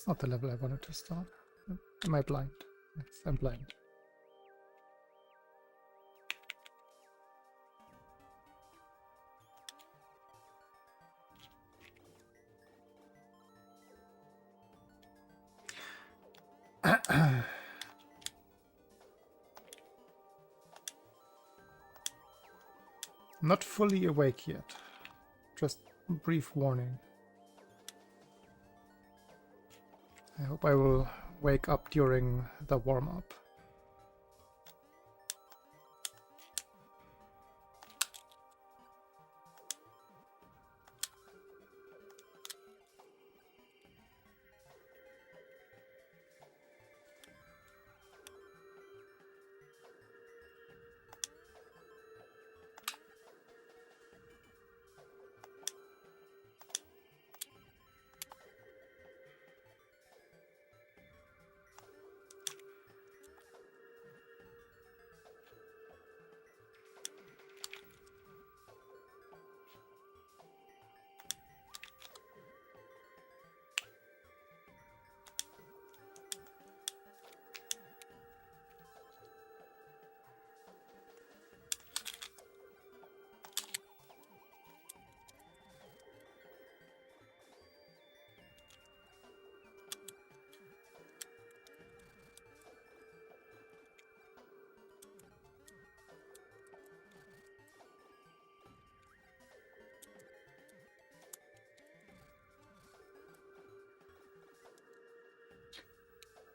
It's not the level I wanted to start. Am I blind? Yes, I'm blind. Not fully awake yet. Just a brief warning. I hope I will wake up during the warm-up.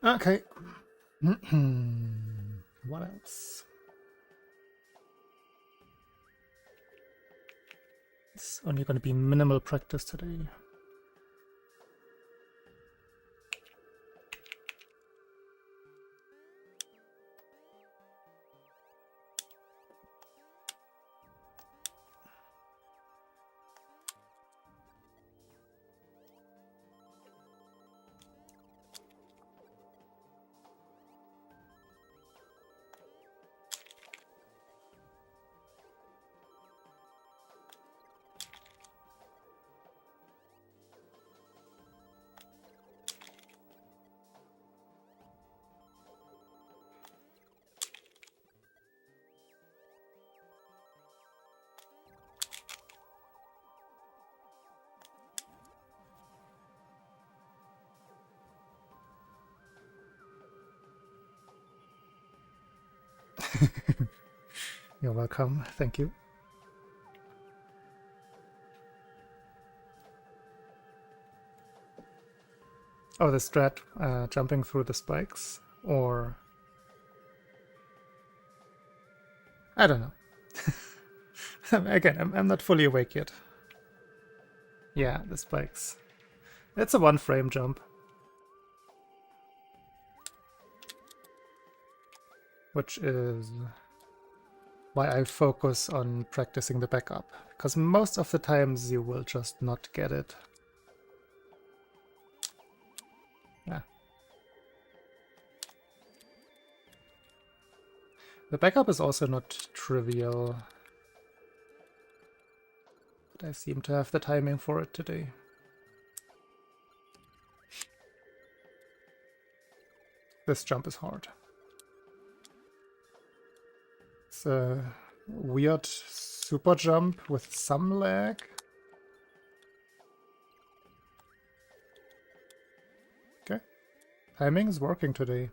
Okay. What else? It's only going to be minimal practice today. You're welcome. Thank you. Oh, the strat, jumping through the spikes, or I don't know. Again, I'm not fully awake yet. Yeah, the spikes. It's a one-frame jump. Which is why I focus on practicing the backup, because most of the times you will just not get it. Yeah. The backup is also not trivial, but I seem to have the timing for it today. This jump is hard. It's a weird super jump with some lag. Okay. Timing is working today.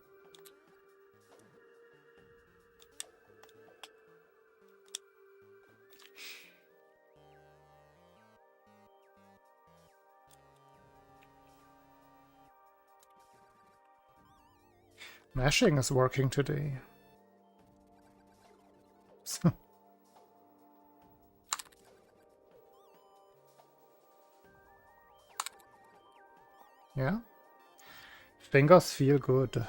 Mashing is working today. Yeah. Fingers feel good.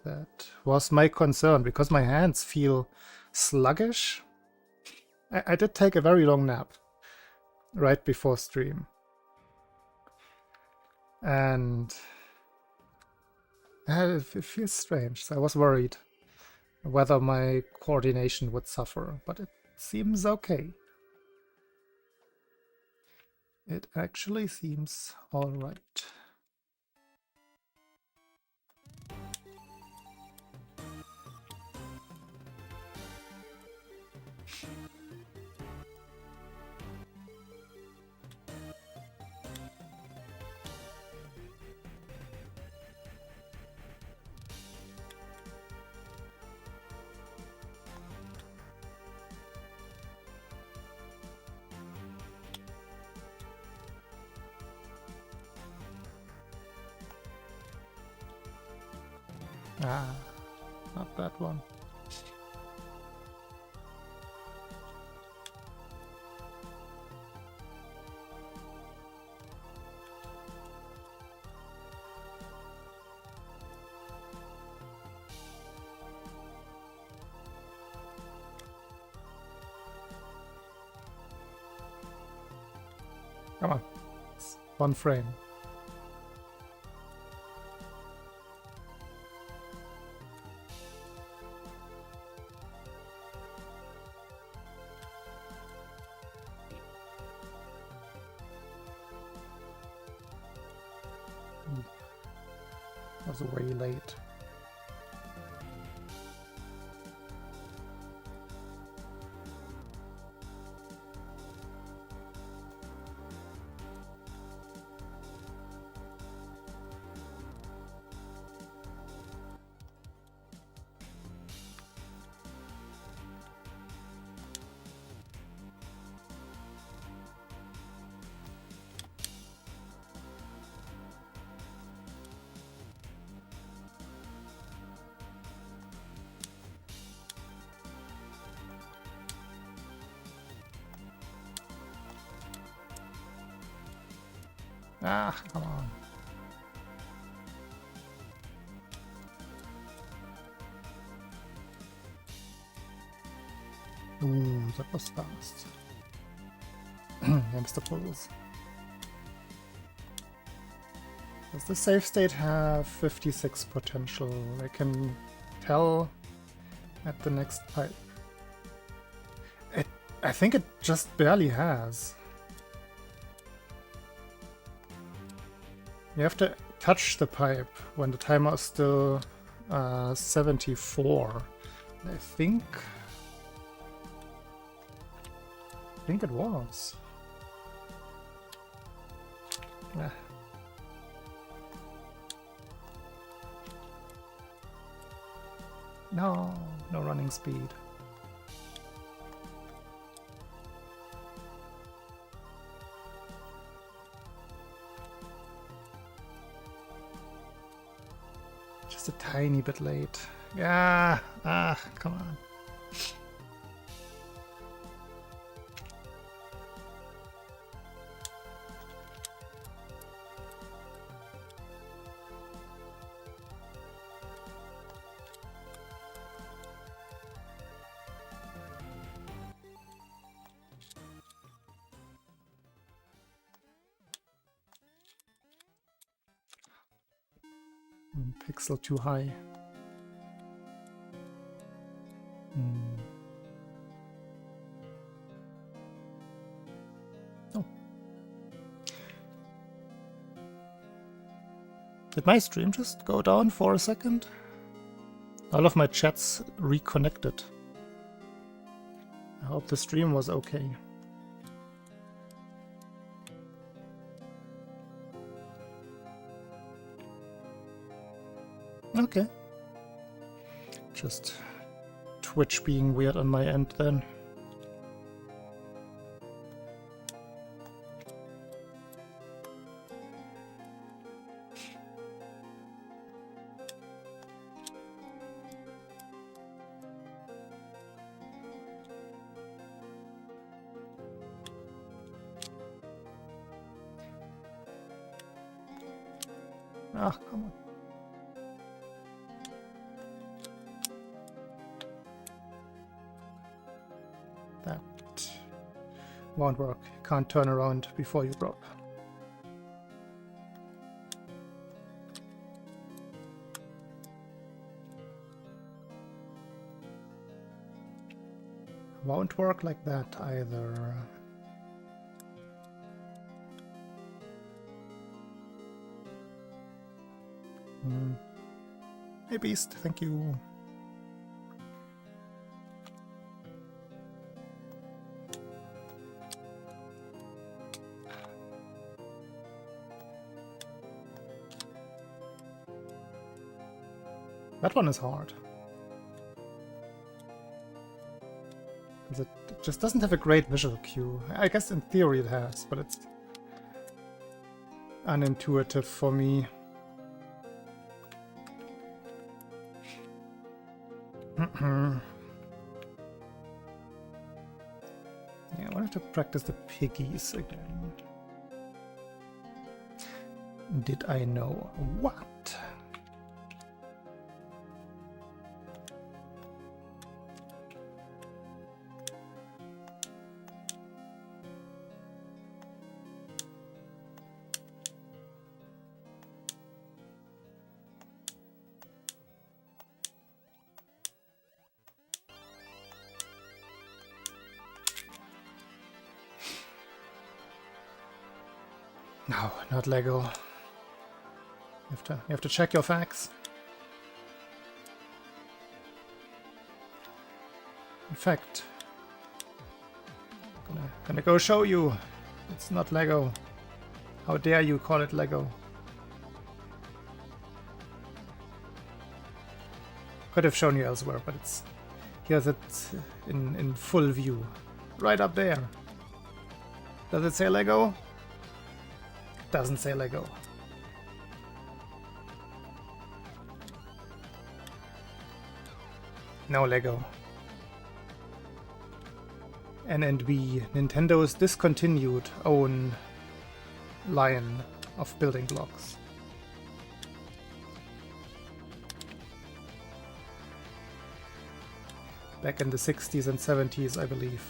That was my concern, because my hands feel sluggish. I did take a very long nap right before stream. And it feels strange, so I was worried whether my coordination would suffer, but it seems okay. It actually seems alright. Ah, not that one. Come on. It's one frame. Was way late. Ah, come on. Ooh, that was fast. Hamster pulls. Does the save state have 56 potential? I can tell at the next pipe. I think it just barely has. You have to touch the pipe when the timer is still 74. I think it was. Ah. No running speed. Just a tiny bit late. Yeah, come on. Pixel too high. Oh. Did my stream just go down for a second? All of my chats reconnected. I hope the stream was okay. Okay. Just Twitch being weird on my end then. Ah, come on. That won't work. Can't turn around before you drop. Won't work like that either. Hey Beast, thank you. That one is hard. It just doesn't have a great visual cue. I guess in theory it has, but it's unintuitive for me. Yeah, I wanted to practice the piggies again. Did I know what? No, not Lego. You have to check your facts. In fact, gonna go show you. It's not Lego. How dare you call it Lego? Could have shown you elsewhere, but it's here's it in full view, right up there. Does it say Lego? Doesn't say Lego. No Lego. NNB, Nintendo's discontinued own line of building blocks. Back in the 60s and 70s, I believe.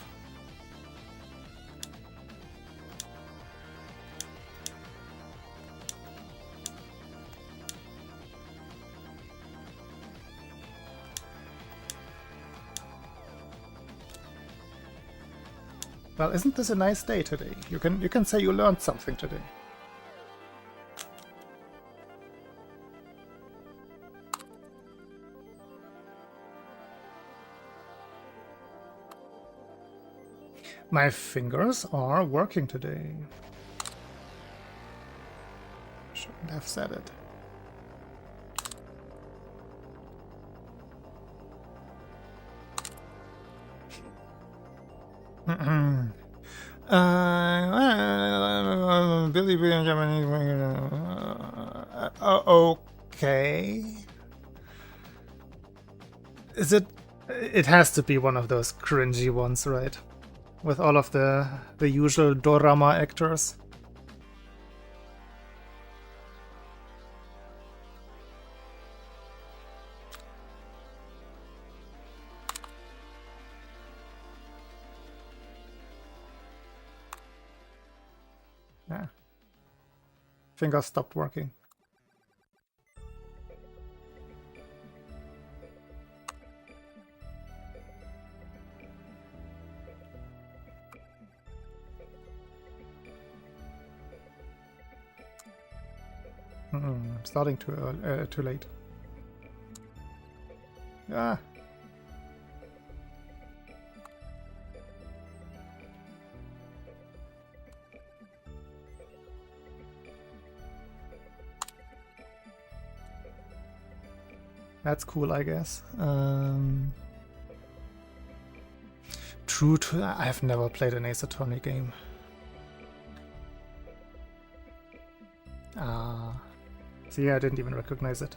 Well, isn't this a nice day today? You can say you learned something today. My fingers are working today. Shouldn't have said it. Billy okay. Is it? It has to be one of those cringy ones, right? With all of the usual dorama actors. Yeah. Fingers stopped working. I'm starting too late. Ah. That's cool, I guess. True to... I've never played an Ace Attorney game. See, I didn't even recognize it.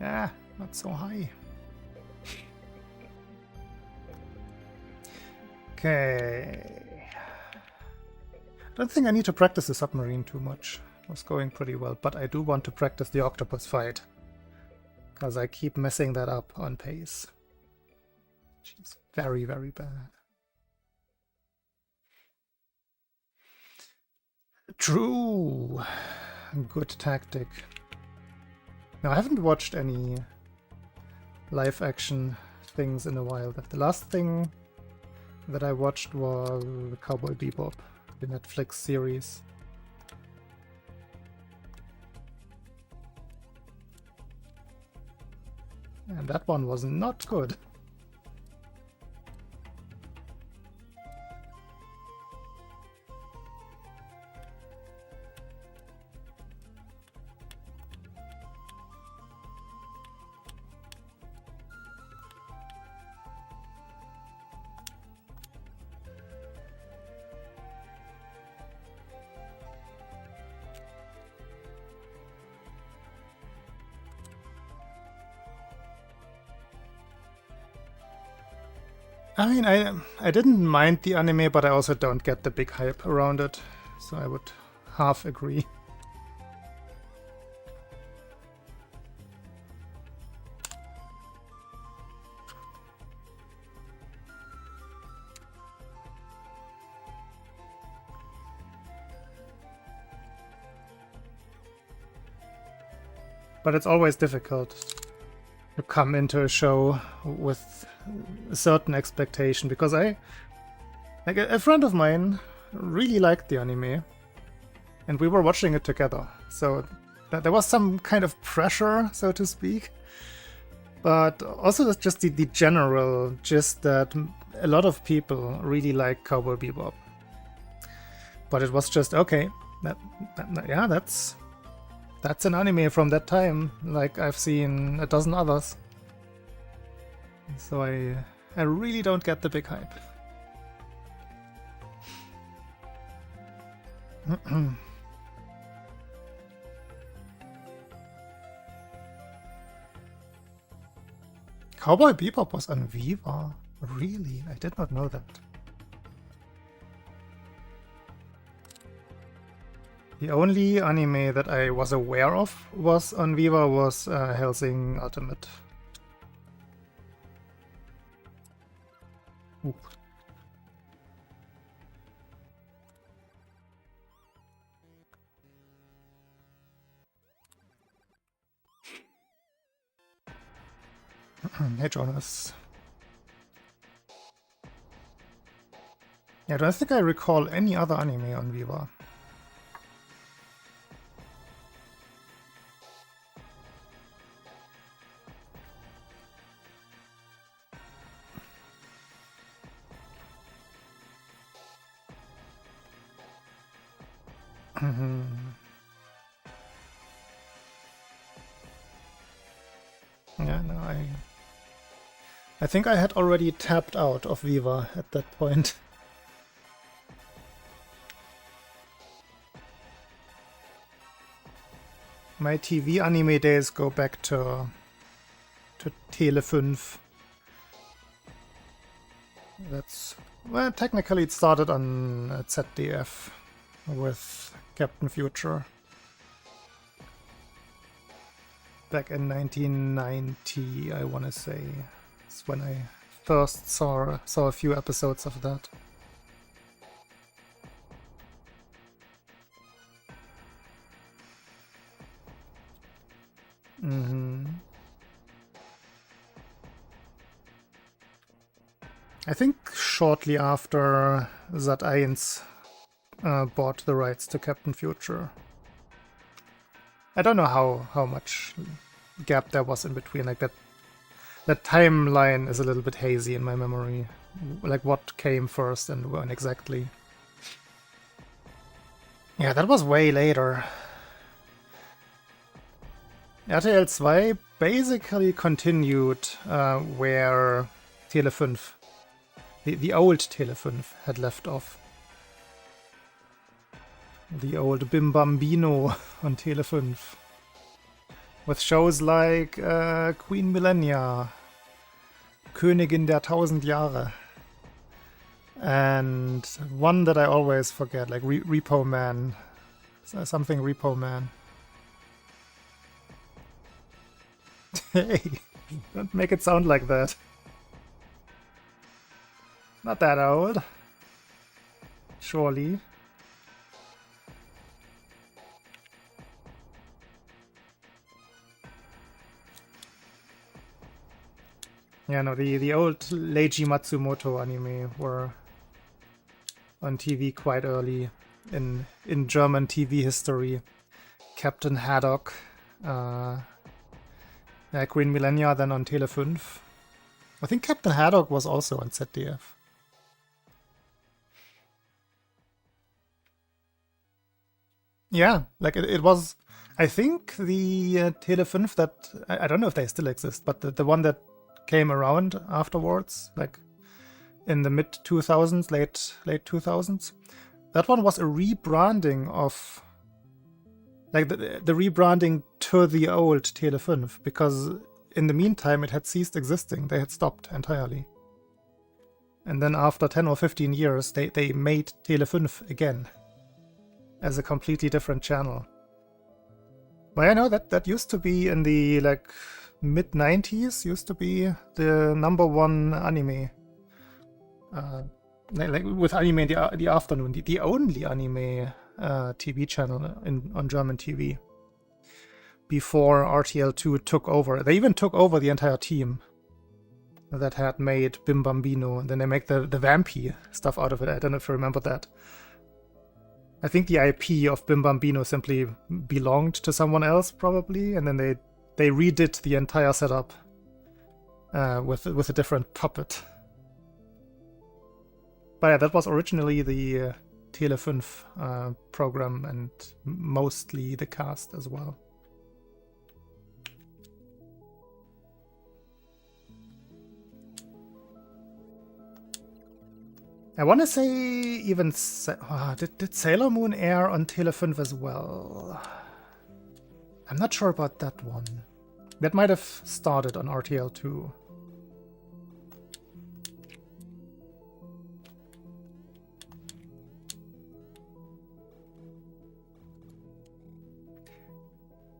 Yeah, not so high. Okay. I don't think I need to practice the submarine too much. It was going pretty well, but I do want to practice the octopus fight. Because I keep messing that up on pace. She's very, very bad. True. Good tactic. Now, I haven't watched any live action things in a while. The last thing that I watched was Cowboy Bebop, the Netflix series. And that one was not good. I mean, I didn't mind the anime, but I also don't get the big hype around it, so I would half agree. But it's always difficult to come into a show with a certain expectation, because like a friend of mine really liked the anime and we were watching it together, so there was some kind of pressure, so to speak, but also just the general gist that a lot of people really like Cowboy Bebop. But it was just okay, yeah, that's an anime from that time, like I've seen a dozen others. So I really don't get the big hype. Cowboy Bebop was on Viva? Really? I did not know that. The only anime that I was aware of was on Viva was Hellsing Ultimate. Ooh. Hey Jonas. Yeah, I don't think I recall any other anime on Viva. Yeah, no, I think I had already tapped out of Viva at that point. My TV anime days go back to Tele 5. That's, well, technically it started on ZDF with Captain Future back in 1990, I want to say. It's when I first saw a few episodes of that. I think shortly after Sat.1 bought the rights to Captain Future. I don't know how much gap there was in between. Like that timeline is a little bit hazy in my memory. Like what came first and when exactly. Yeah, that was way later. RTL 2 basically continued where Tele 5, the old Tele 5, had left off. The old Bim Bambino on Tele 5. With shows like Queen Millennia, Königin der 1000 Jahre, and one that I always forget, like Repo Man, something Repo Man. Hey, don't make it sound like that. Not that old. Surely. Yeah, no, the old Leiji Matsumoto anime were on TV quite early in German TV history. Captain Haddock, Queen Millennia, then on Tele 5. I think Captain Haddock was also on ZDF. Yeah, like it was, I think the Tele 5 that, I don't know if they still exist, but the one that came around afterwards, like in the mid 2000s, late 2000s, that one was a rebranding of, like the rebranding to the old Tele 5, because in the meantime it had ceased existing. They had stopped entirely. And then after 10 or 15 years, they made Tele 5 again as a completely different channel. But I know that used to be in the like mid-90s, used to be the #1 anime. Like with anime in the afternoon, the only anime TV channel on German TV. Before RTL2 took over. They even took over the entire team that had made Bim Bambino, and then they make the Vampy stuff out of it. I don't know if you remember that. I think the IP of Bim Bambino simply belonged to someone else, probably, and then they redid the entire setup with a different puppet. But yeah, that was originally the Tele 5 program, and mostly the cast as well. I want to say even... did Sailor Moon air on Tele 5 as well? I'm not sure about that one. That might have started on RTL2.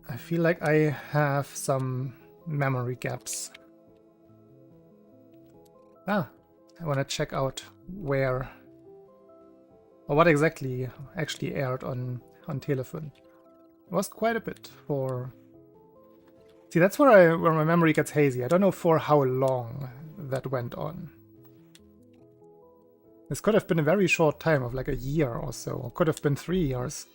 I feel like I have some memory gaps. I want to check out where or what exactly actually aired on Tele 5. It was quite a bit for... See, that's where my memory gets hazy. I don't know for how long that went on. This could have been a very short time of like a year or so, or could have been 3 years.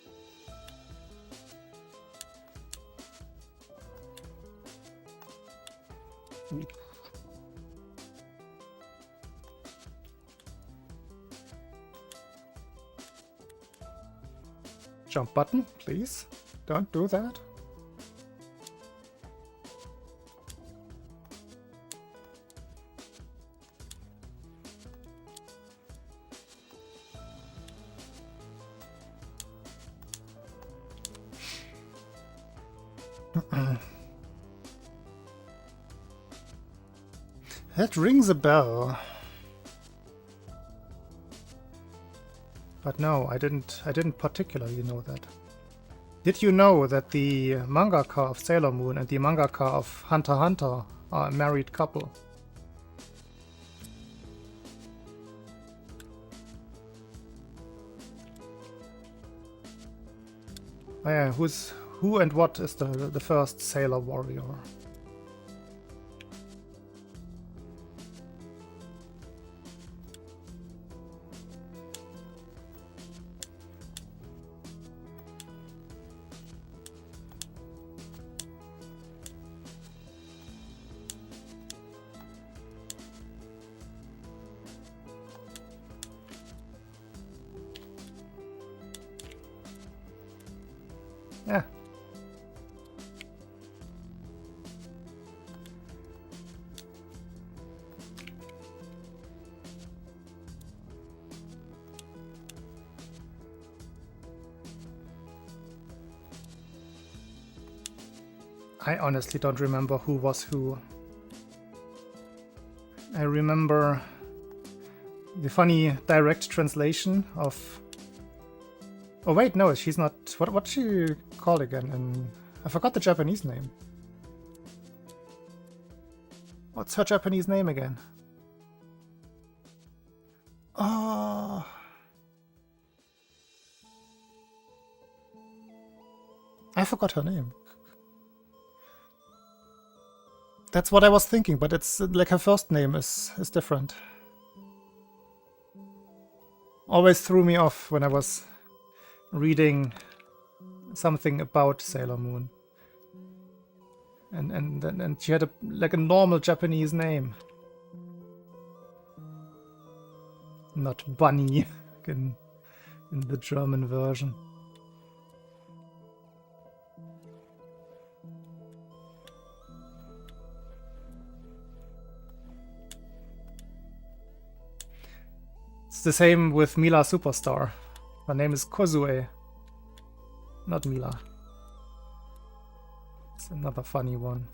Jump button, please. Don't do that. That rings a bell. But no, I didn't particularly know that. Did you know that the mangaka of Sailor Moon and the mangaka of Hunter x Hunter are a married couple? Oh yeah, who and what is the first Sailor warrior? Yeah. I honestly don't remember who was who. I remember the funny direct translation of... Oh wait, no, she's not... What's she called again? And I forgot the Japanese name. What's her Japanese name again? Oh... I forgot her name. That's what I was thinking, but it's like her first name is different. Always threw me off when I was reading something about Sailor Moon. And she had like a normal Japanese name. Not Bunny in the German version. It's the same with Mila Superstar. Her name is Kozue, not Mila. It's another funny one.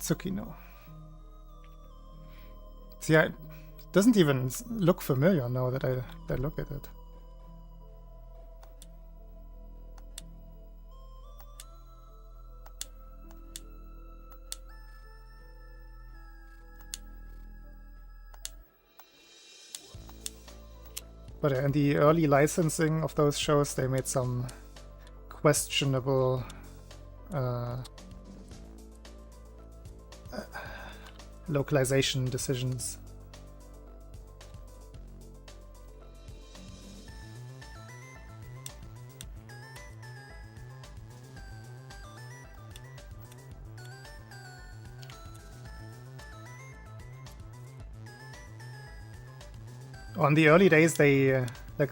Tsukino. See, it doesn't even look familiar now that I look at it. But in the early licensing of those shows, they made some questionable localization decisions. On the early days, they like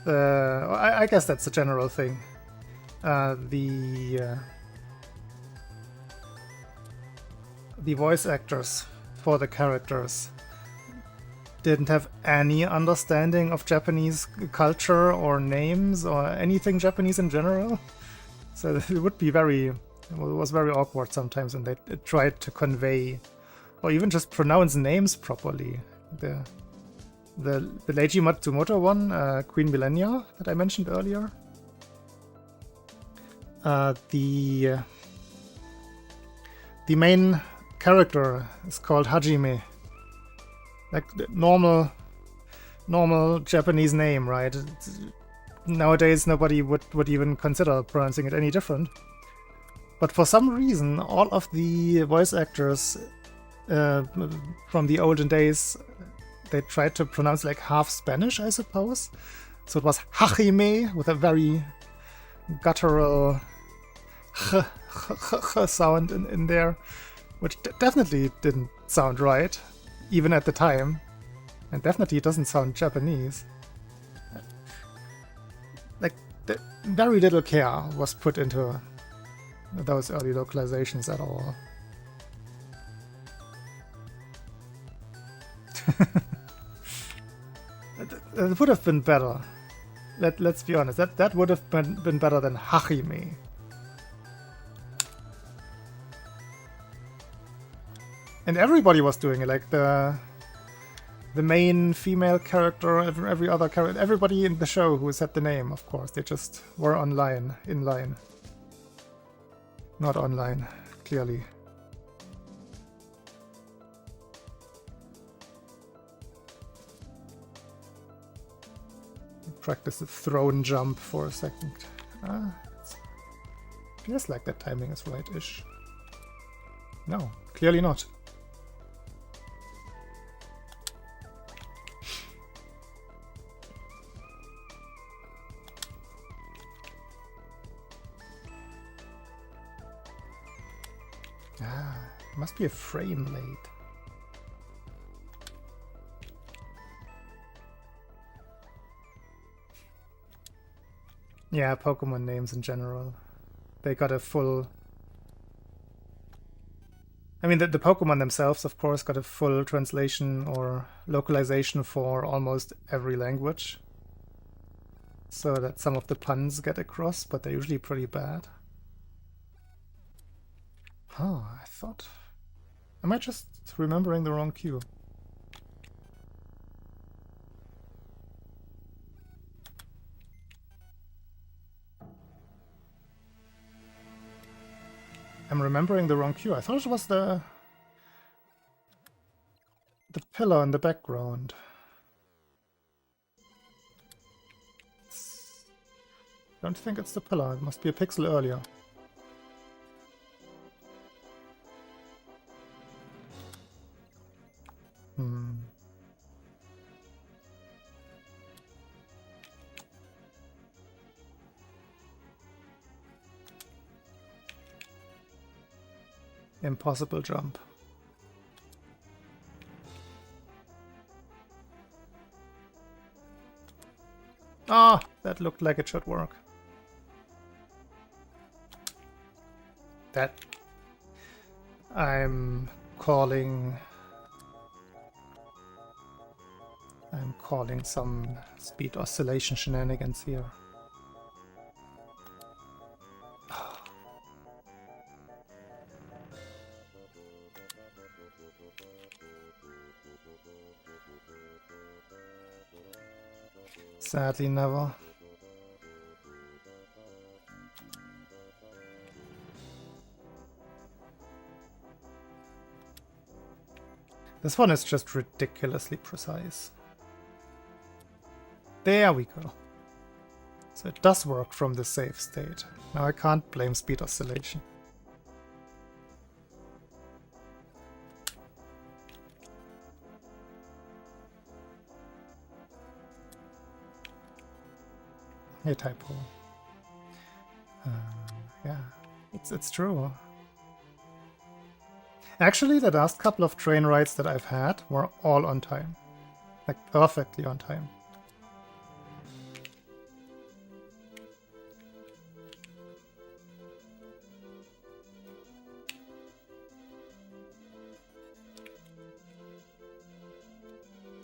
I guess that's a general thing. The voice actors for the characters didn't have any understanding of Japanese culture or names or anything Japanese in general. So it would be it was very awkward sometimes when they tried to convey or even just pronounce names properly. The Leiji Matsumoto one, Queen Millennia, that I mentioned earlier. The main character is called Hajime. Like the normal Japanese name, right? Nowadays nobody would even consider pronouncing it any different. But for some reason, all of the voice actors from the olden days, they tried to pronounce like half Spanish, I suppose. So it was Hajime with a very guttural sound in there, which definitely didn't sound right, even at the time. And definitely doesn't sound Japanese. Like, very little care was put into those early localizations at all. It would have been better. Let's be honest. That would have been better than Hajime. And everybody was doing it. Like the main female character, every other character, everybody in the show who said the name. Of course, they just were in line, not online. Clearly. Practice the throne jump for a second. Feels like that timing is right-ish. No, clearly not. Must be a frame late. Yeah, Pokemon names in general. They got a full... I mean, the Pokemon themselves, of course, got a full translation or localization for almost every language. So that some of the puns get across, but they're usually pretty bad. Huh, I thought... Am I just remembering the wrong cue? I'm remembering the wrong cue. I thought it was the pillar in the background. Don't think it's the pillar. It must be a pixel earlier. Impossible jump. Ah, that looked like it should work. That I'm calling some speed oscillation shenanigans here. Sadly, never. This one is just ridiculously precise. There we go. So it does work from the safe state. Now I can't blame speed oscillation. Hey, typo. Yeah, it's true. Actually, the last couple of train rides that I've had were all on time. Like, perfectly on time.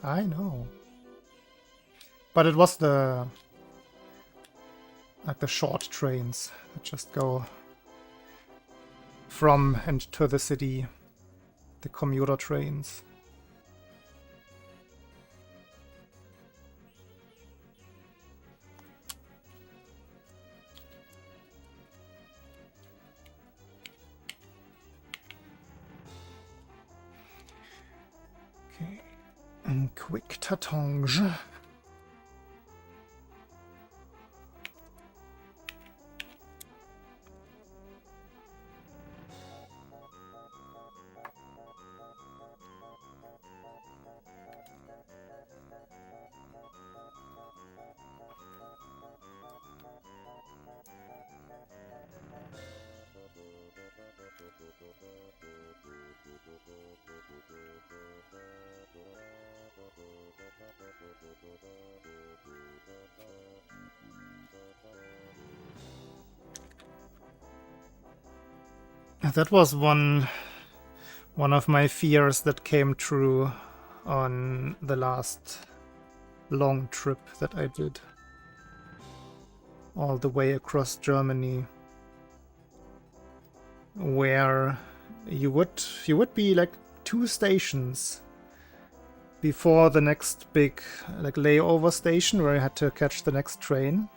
I know. But it was the short trains that just go from and to the city. The commuter trains. Okay. Quick tatonge. That was one of my fears that came true on the last long trip that I did. All the way across Germany. Where you would be like 2 stations before the next big like layover station where you had to catch the next train.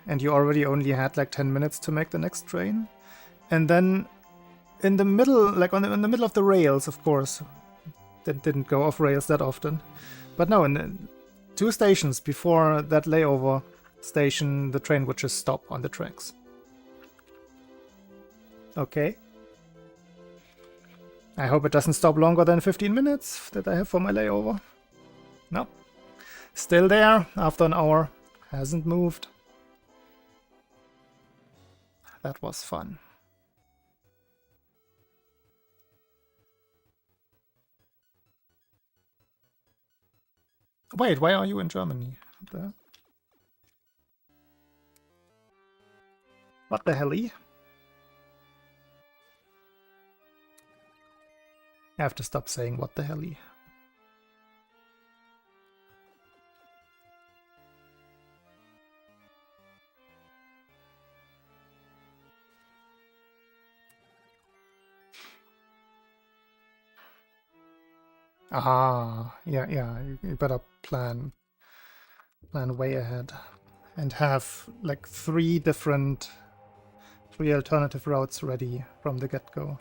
And you already only had like 10 minutes to make the next train. And then in the middle, like in the middle of the rails, of course, that didn't go off rails that often. But no, in the 2 stations before that layover station, the train would just stop on the tracks. Okay. I hope it doesn't stop longer than 15 minutes that I have for my layover. No. Still there after an hour. Hasn't moved. That was fun. Wait, why are you in Germany? What the hell-y? I have to stop saying what the hell-y. Ah, yeah, you better plan way ahead. And have like 3 alternative routes ready from the get-go.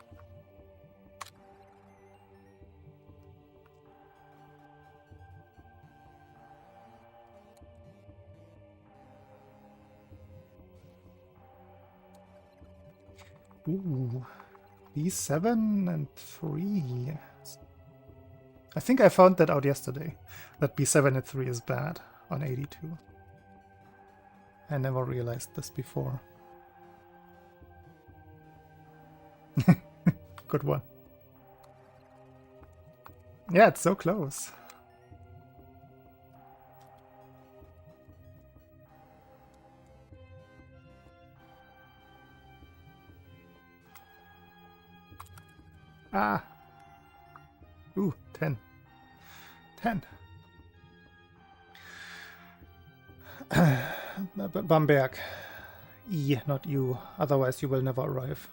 Ooh, B7 and 3. I think I found that out yesterday, that B7 and 3 is bad on 82. I never realized this before. Good one. Yeah, it's so close. Ah. Ooh, 10. 10. Bamberg. E, not U. Otherwise you will never arrive.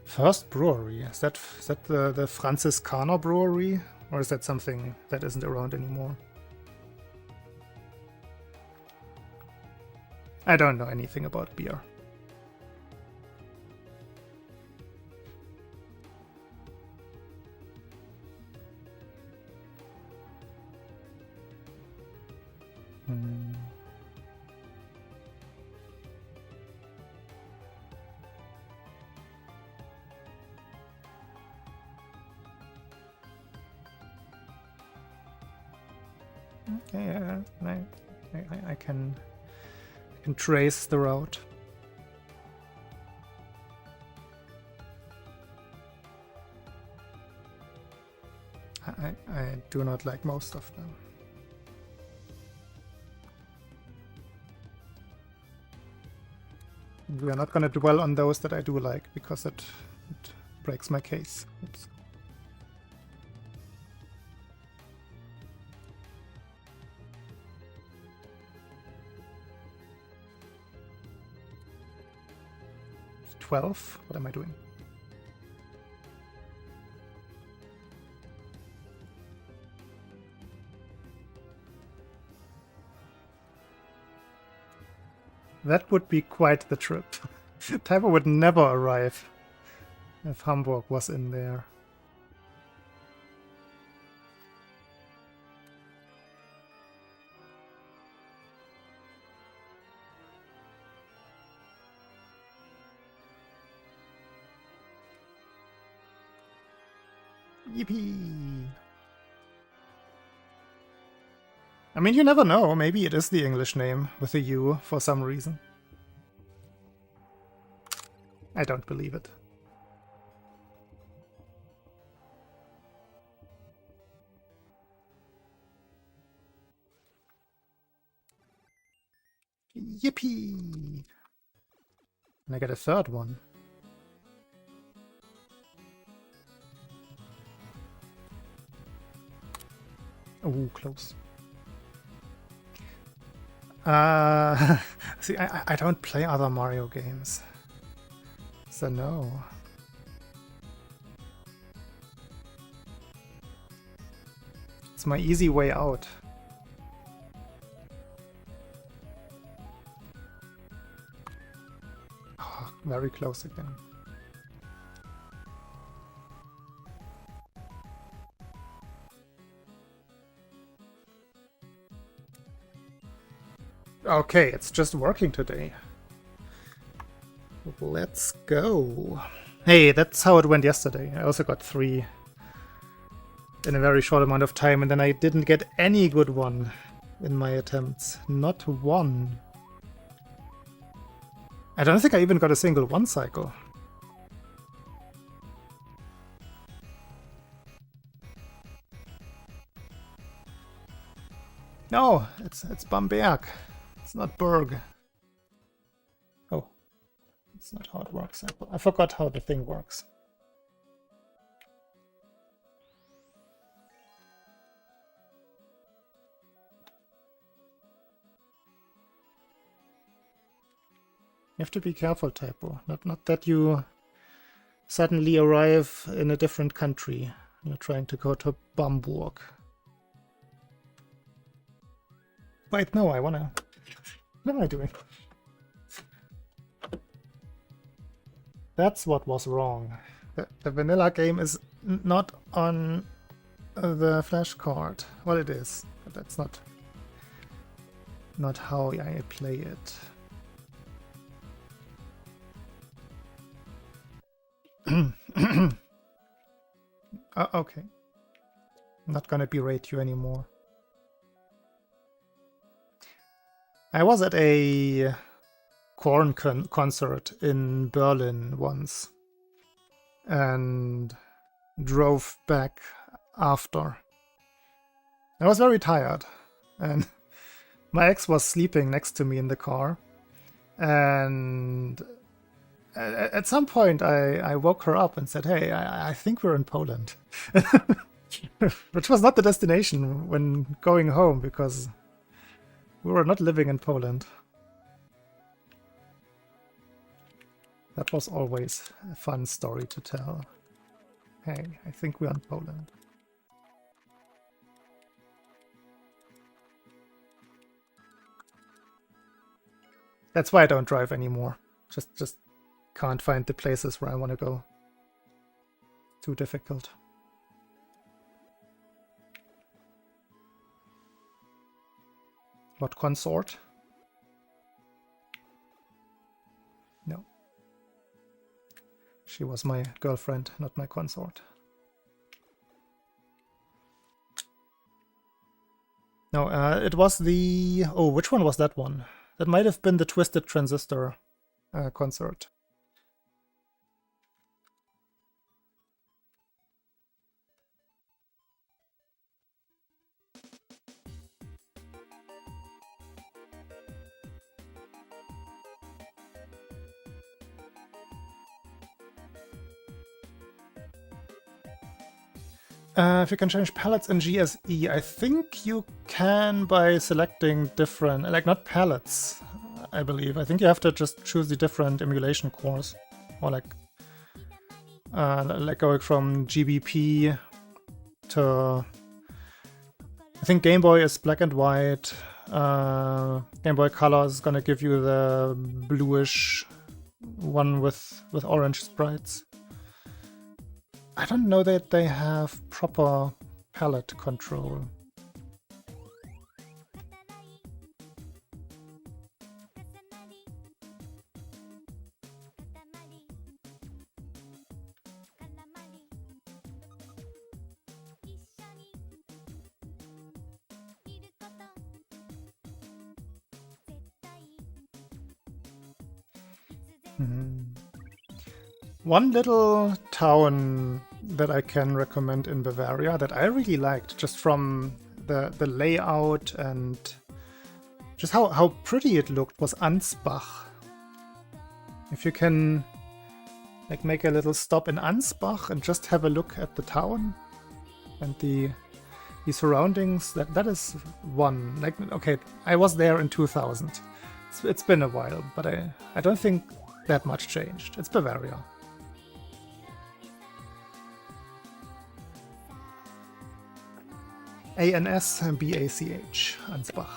First brewery. Is that the Franziskaner brewery? Or is that something that isn't around anymore? I don't know anything about beer. Okay, yeah, I can trace the route. I do not like most of them. We are not going to dwell on those that I do like, because it breaks my case. Oops. $12? What am I doing? That would be quite the trip. Typo would never arrive if Hamburg was in there. Yippee! I mean, you never know. Maybe it is the English name with a U for some reason. I don't believe it. Yippee! And I get a third one. Oh, close. See, I don't play other Mario games. So no. It's my easy way out. Oh, very close again. Okay, it's just working today. Let's go. Hey, that's how it went yesterday. I also got 3 in a very short amount of time, and then I didn't get any good one in my attempts. Not one. I don't think I even got a single one cycle. No, it's Bamberg. It's not Berg. Oh, it's not how it works. I forgot how the thing works. You have to be careful, Typo. Not that you suddenly arrive in a different country. You're trying to go to Bamberg. Wait, no, I wanna... What am I doing? That's what was wrong. The vanilla game is not on the flash card. Well, it is, but that's not how I play it. Okay. I'm not gonna berate you anymore. I was at a Korn concert in Berlin once and drove back after. I was very tired, and my ex was sleeping next to me in the car, and at some point I woke her up and said, hey, I think we're in Poland. Which was not the destination when going home, because we were not living in Poland. That was always a fun story to tell. Hey, I think we're in Poland. That's why I don't drive anymore. Just can't find the places where I want to go. Too difficult. What consort? No. She was my girlfriend, not my consort. No, it was the... Oh, which one was that one? That might have been the Twisted Transistor concert. If you can change palettes in GSE, I think you can by selecting different, like not palettes, I believe. I think you have to just choose the different emulation cores, or like going from GBP to, I think Game Boy is black and white. Game Boy Color is gonna give you the bluish one with orange sprites. I don't know that they have proper palette control. One little town that I can recommend in Bavaria that I really liked, just from the layout and just how pretty it looked, was Ansbach. If you can like make a little stop in Ansbach and just have a look at the town and the surroundings, that is one. Like, okay, I was there in 2000. It's been a while, but I don't think that much changed. It's Bavaria. A-N-S-B-A-C-H, Ansbach.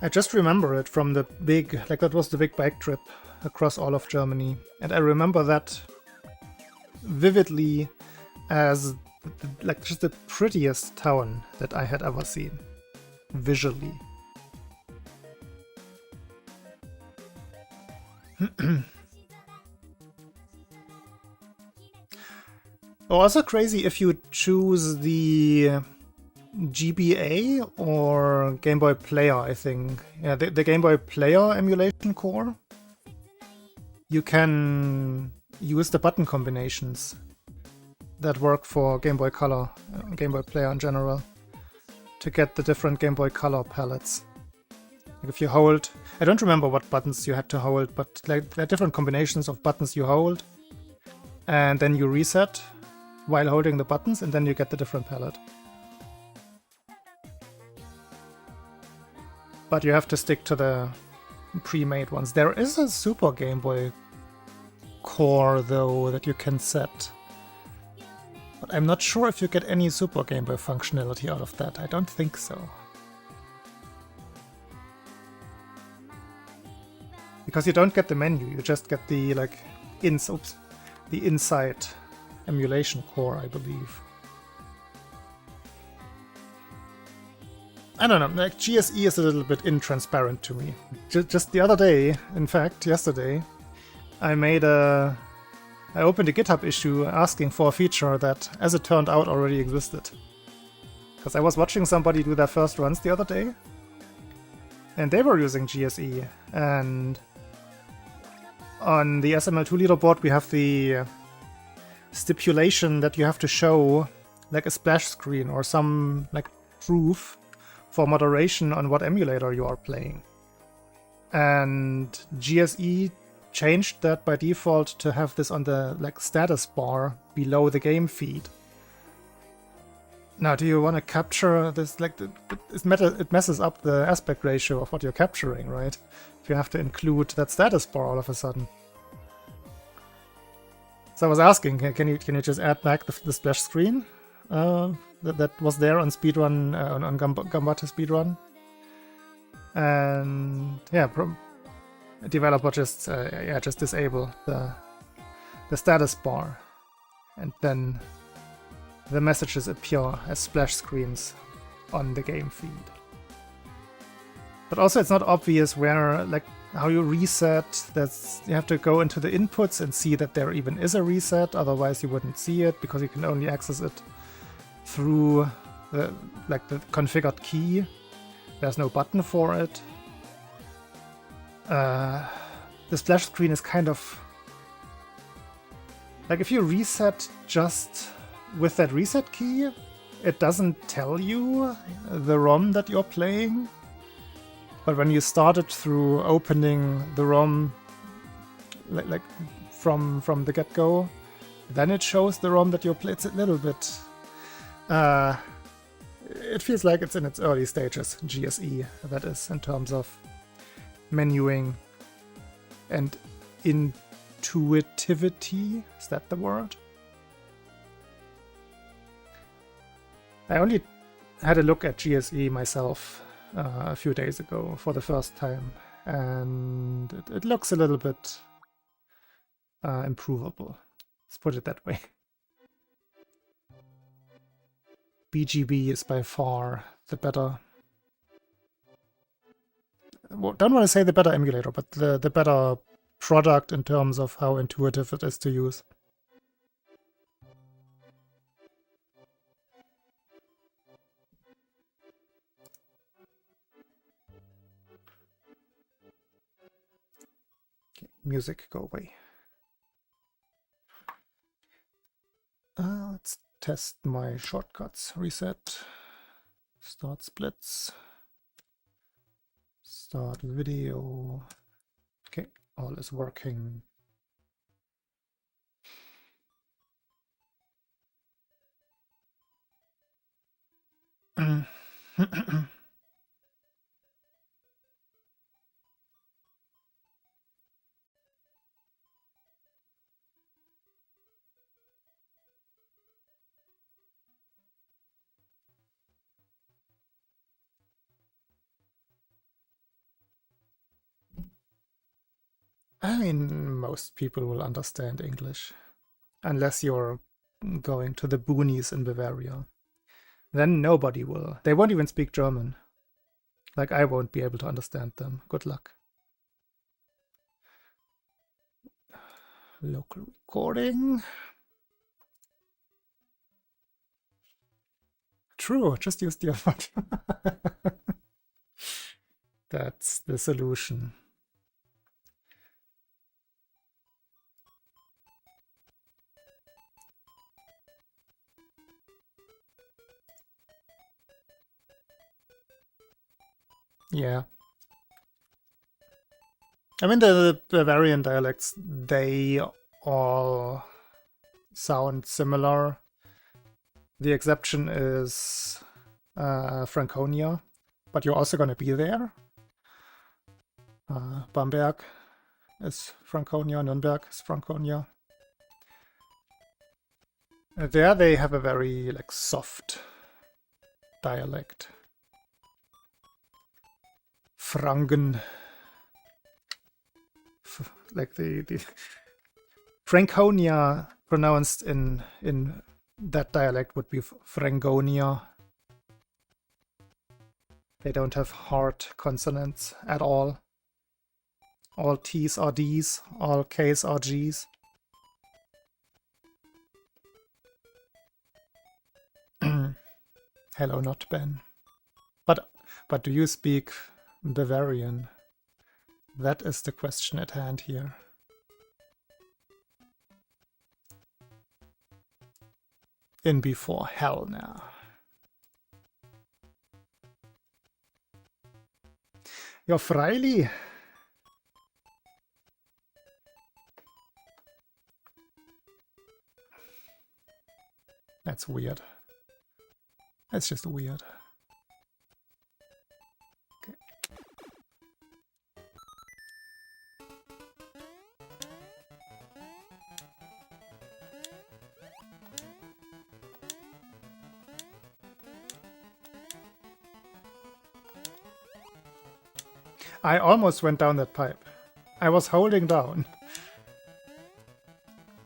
I just remember it from the big, like that was the big bike trip across all of Germany. And I remember that vividly as like just the prettiest town that I had ever seen, visually. Also crazy if you choose the GBA or Game Boy Player, I think. Yeah, the Game Boy Player emulation core. You can use the button combinations that work for Game Boy Color, Game Boy Player in general, to get the different Game Boy Color palettes. Like if you hold, I don't remember what buttons you had to hold, but like there are different combinations of buttons you hold, and then you reset while holding the buttons, and then you get the different palette. But you have to stick to the pre-made ones. There is a Super Game Boy core, though, that you can set. But I'm not sure if you get any Super Game Boy functionality out of that. I don't think so. Because you don't get the menu, you just get the, like, the inside emulation core, I believe. I don't know, like GSE is a little bit intransparent to me. Just the other day, in fact, yesterday, I opened a GitHub issue asking for a feature that, as it turned out, already existed. Because I was watching somebody do their first runs the other day, and they were using GSE, and on the SML2 leaderboard we have the stipulation that you have to show like a splash screen or some like proof for moderation on what emulator you are playing. And GSE changed that by default to have this on the like status bar below the game feed. Now, do you want to capture this? Like, it messes up the aspect ratio of what you're capturing, right? If you have to include that status bar all of a sudden. So I was asking, can you just add back the splash screen that was there on Speedrun on Gambate Speedrun? And yeah, developer just just disable the status bar, and then the messages appear as splash screens on the game feed. But also it's not obvious where, like, how you reset. You have to go into the inputs and see that there even is a reset, otherwise you wouldn't see it, because you can only access it through the configured key. There's no button for it. The splash screen is kind of like, if you reset just with that reset key, it doesn't tell you the ROM that you're playing. But when you start it through opening the ROM like from the get-go, then it shows the ROM that you're playing. It's a little bit... it feels like it's in its early stages, GSE, that is, in terms of menuing and intuitivity. Is that the word? I only had a look at GSE myself a few days ago for the first time, and it looks a little bit improvable. Let's put it that way. BGB is by far the better... Well, don't want to say the better emulator, but the better product in terms of how intuitive it is to use. Music, go away. Let's test my shortcuts. Reset. Start splits. Start video. Okay, all is working. I mean, most people will understand English, unless you're going to the boonies in Bavaria. Then nobody will. They won't even speak German. Like, I won't be able to understand them. Good luck. Local recording. True, just use the effort. That's the solution. Yeah. I mean, the Bavarian dialects, they all sound similar. The exception is Franconia, but you're also going to be there. Bamberg is Franconia, Nürnberg is Franconia. There they have a very, like, soft dialect. Franken. Like the Franconia pronounced in that dialect would be Frangonia. They don't have hard consonants at all. All T's are D's, all K's are G's. Hello, not Ben. But do you speak Bavarian? That is the question at hand here. In before hell now. Ja, freilich. That's weird. That's just weird. Okay. I almost went down that pipe. I was holding down.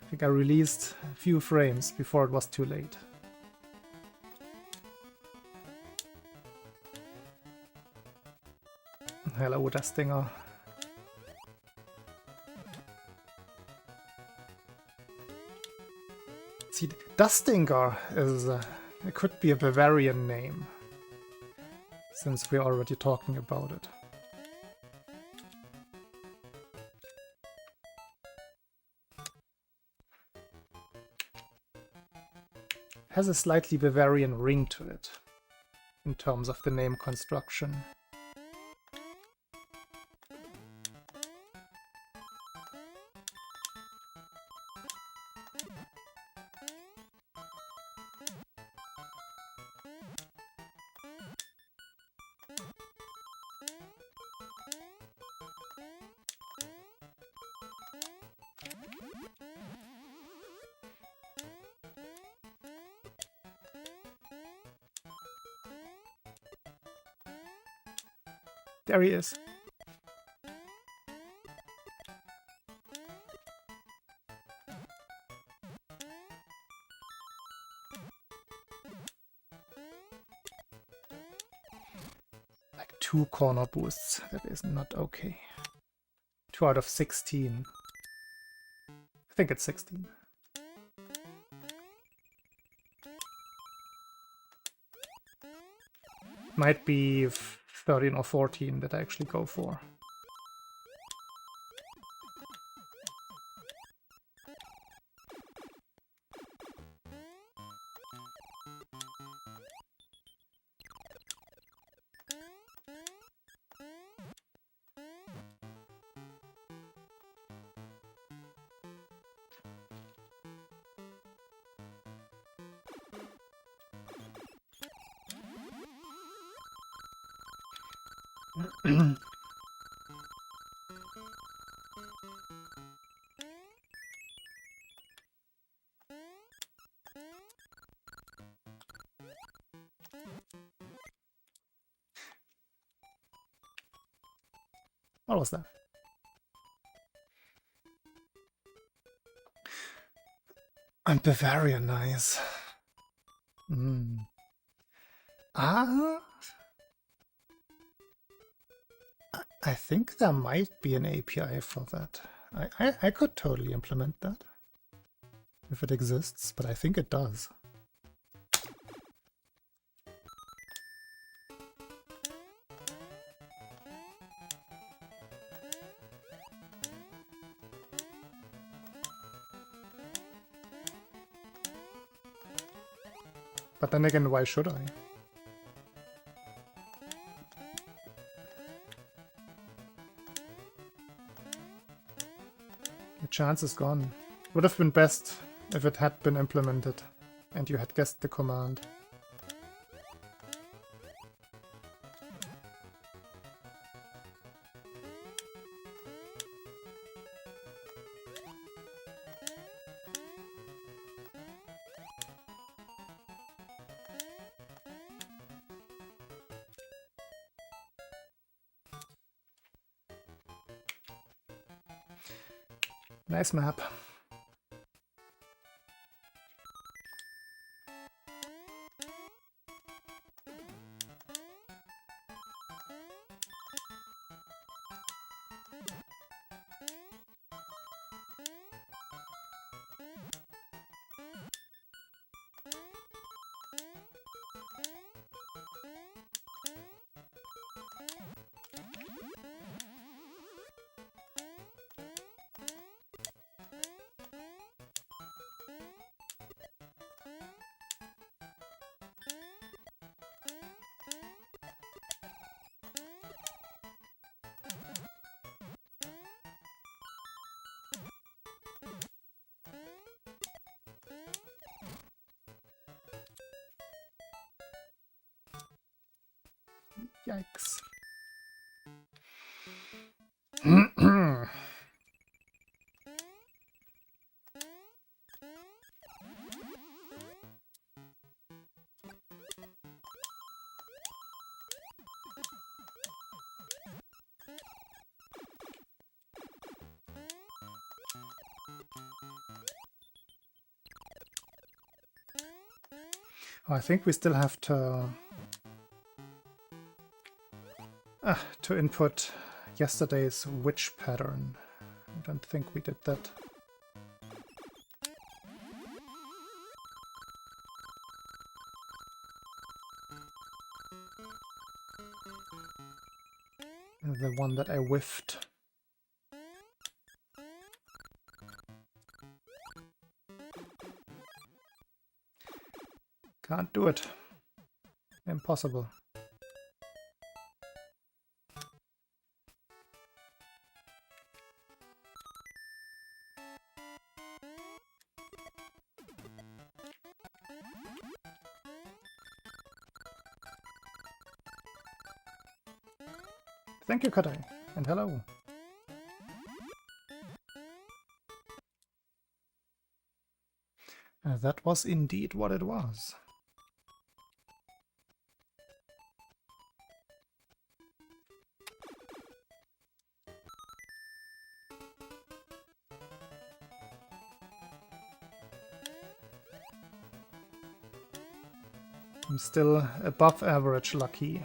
I think I released a few frames before it was too late. Hello, Dustinger. See, Dustinger is it could be a Bavarian name, since we're already talking about it. Has a slightly Bavarian ring to it, in terms of the name construction. There he is. Like 2 corner boosts. That is not okay. 2 out of 16. I think it's 16. Might be 13 or 14 that I actually go for. What was that? And Bavaria, nice. I think there might be an API for that. I could totally implement that. If it exists, but I think it does. But then again, why should I? The chance is gone. Would have been best if it had been implemented and you had guessed the command. Nice map. Yikes. I think we still have to input yesterday's witch pattern. I don't think we did that. The one that I whiffed. Can't do it. Impossible. Thank you, Katai, and hello. That was indeed what it was. I'm still above average lucky.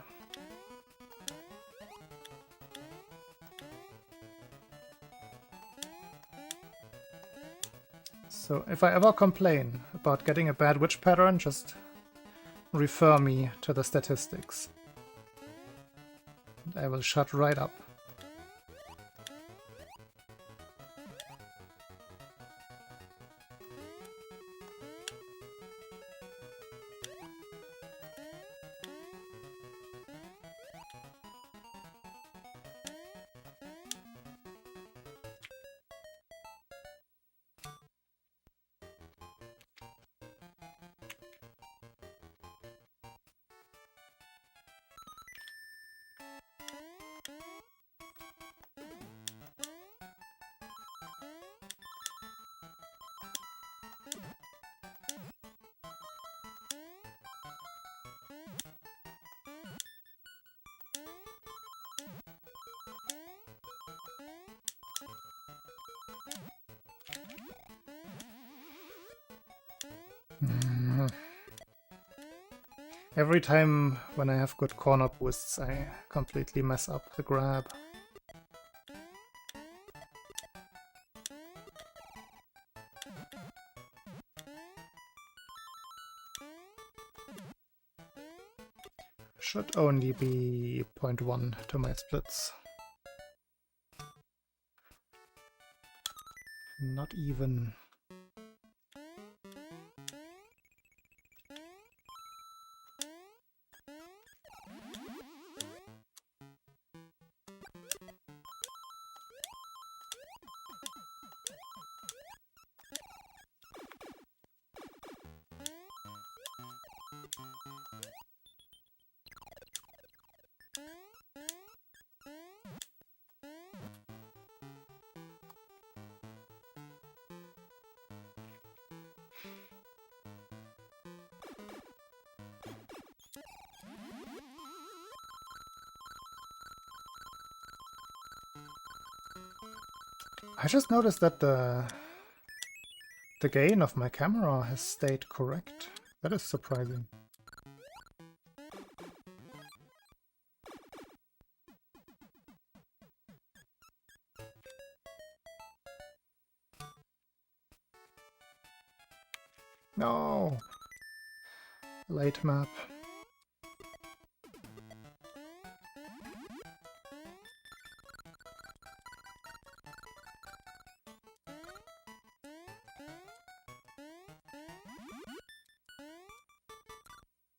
So if I ever complain about getting a bad witch pattern, just refer me to the statistics. And I will shut right up. Every time when I have good corner boosts, I completely mess up the grab. Should only be 0.1 to my splits. Not even. I just noticed that the gain of my camera has stayed correct. That is surprising. No! Late map.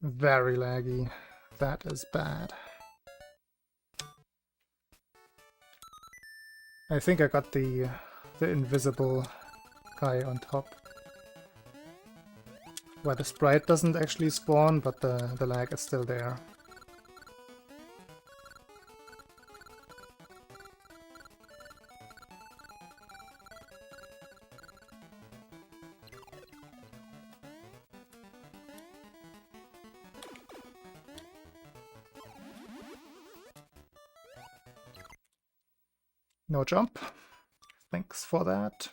Very laggy. That is bad. I think I got the invisible guy on top. Where the sprite doesn't actually spawn, but the lag is still there. No jump. Thanks for that.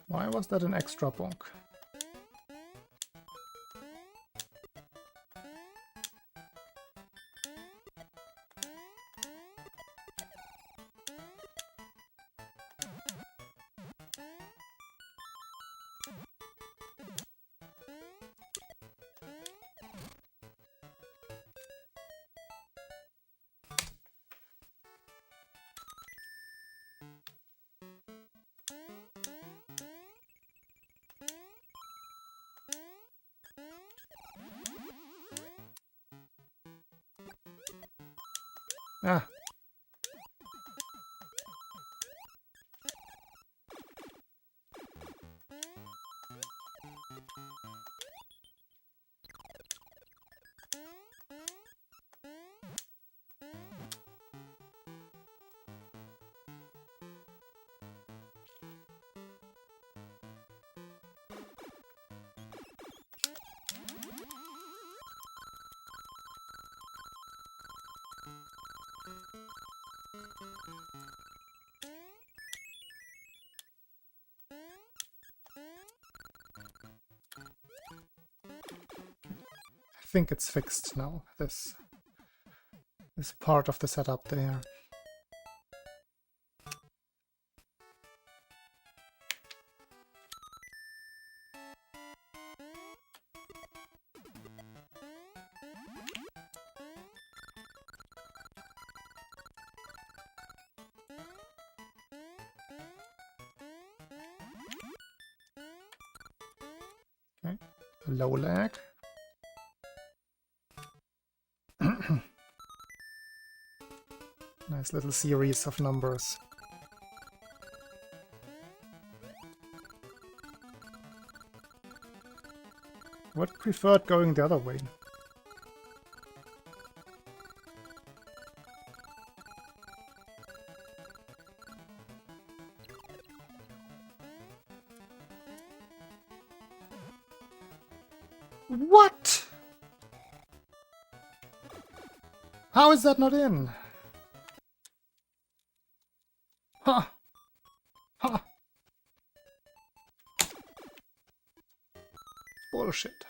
Why was that an extra bonk? Ah. I think it's fixed now, this part of the setup there. Okay, low lag. Nice little series of numbers. Would preferred going the other way. What? How is that not in? Huh. Huh. Bullshit.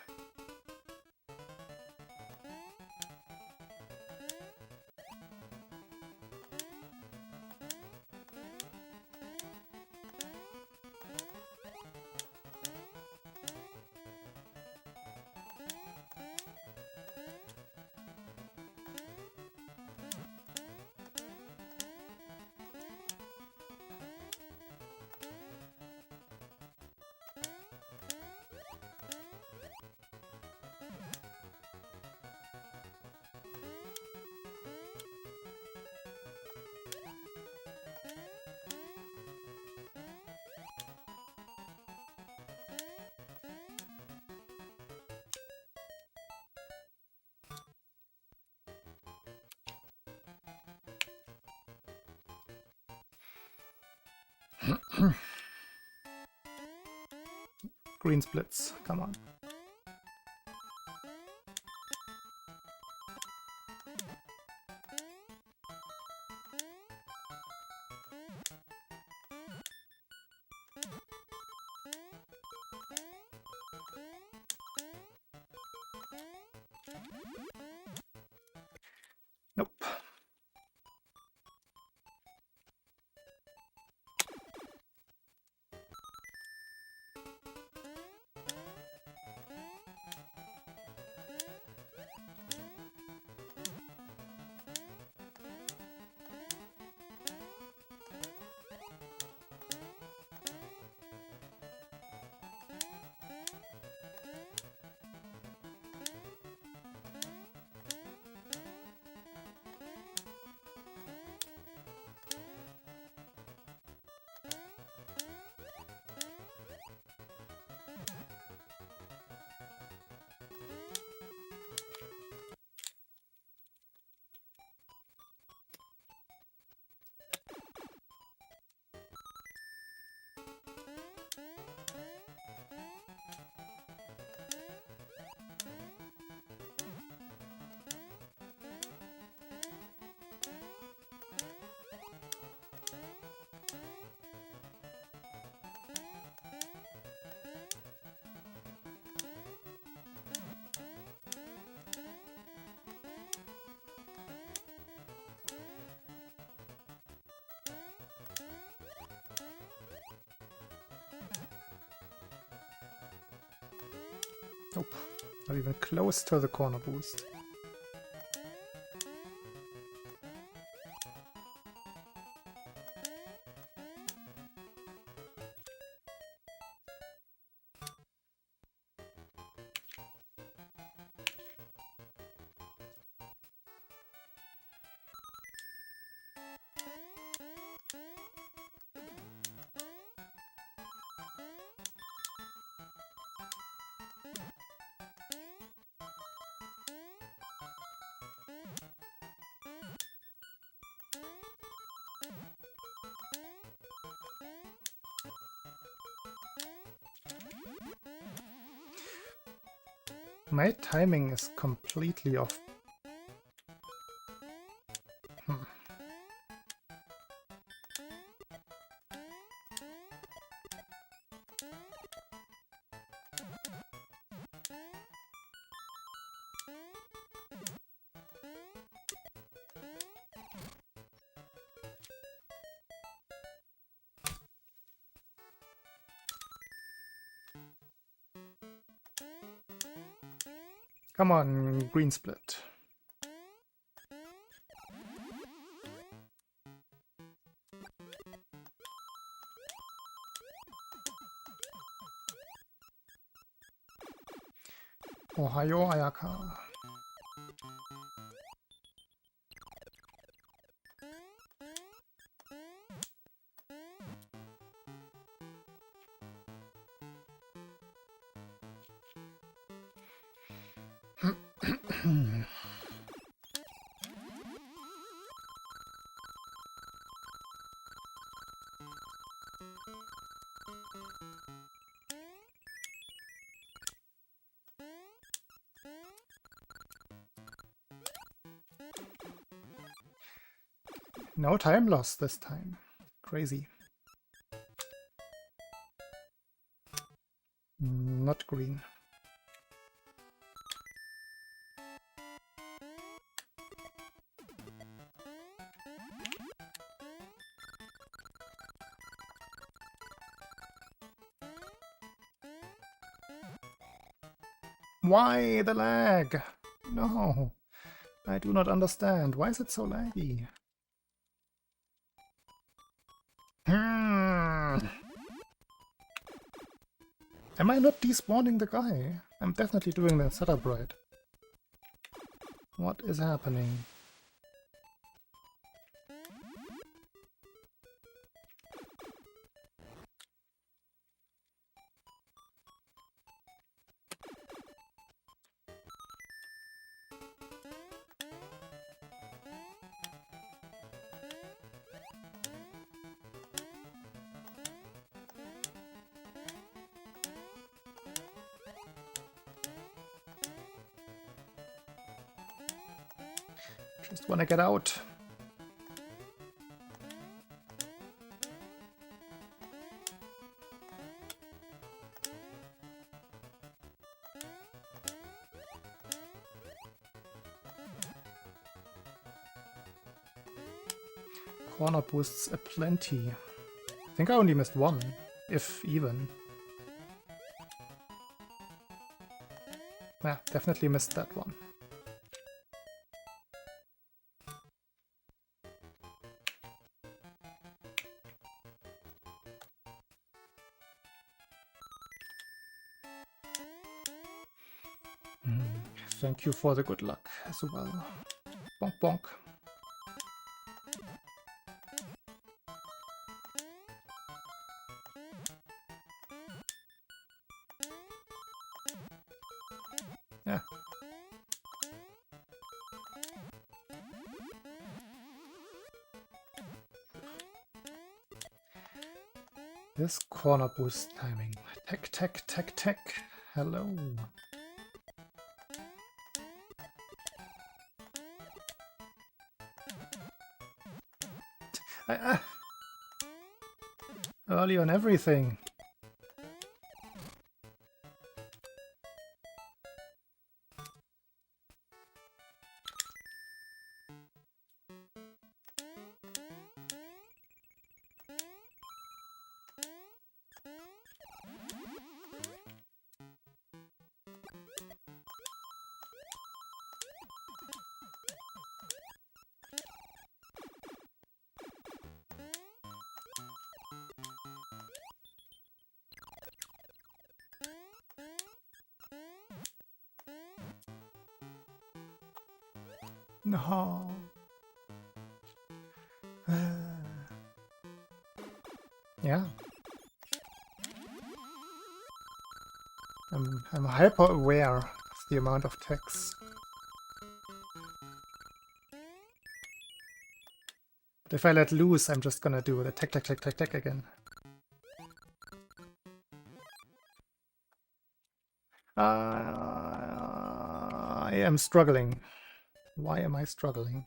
Green splits, come on. Nope. Nope, not even close to the corner boost. My timing is completely off. Come on, green split. Ohio, Ayaka. No time loss this time. Crazy. Not green. Why the lag? No, I do not understand. Why is it so laggy? Am I not despawning the guy? I'm definitely doing the setup right. What is happening? Just wanna get out. Corner boosts aplenty. I think I only missed one, if even. Yeah, definitely missed that one. Thank you for the good luck as well. Bonk bonk. Yeah. This corner boost timing. Tech, tech, tech, tech. Hello. Early on everything. No. Yeah. I'm hyper aware of the amount of text. But if I let loose, I'm just gonna do the tech, tech, tech, tech, tech again. I am struggling. Why am I struggling?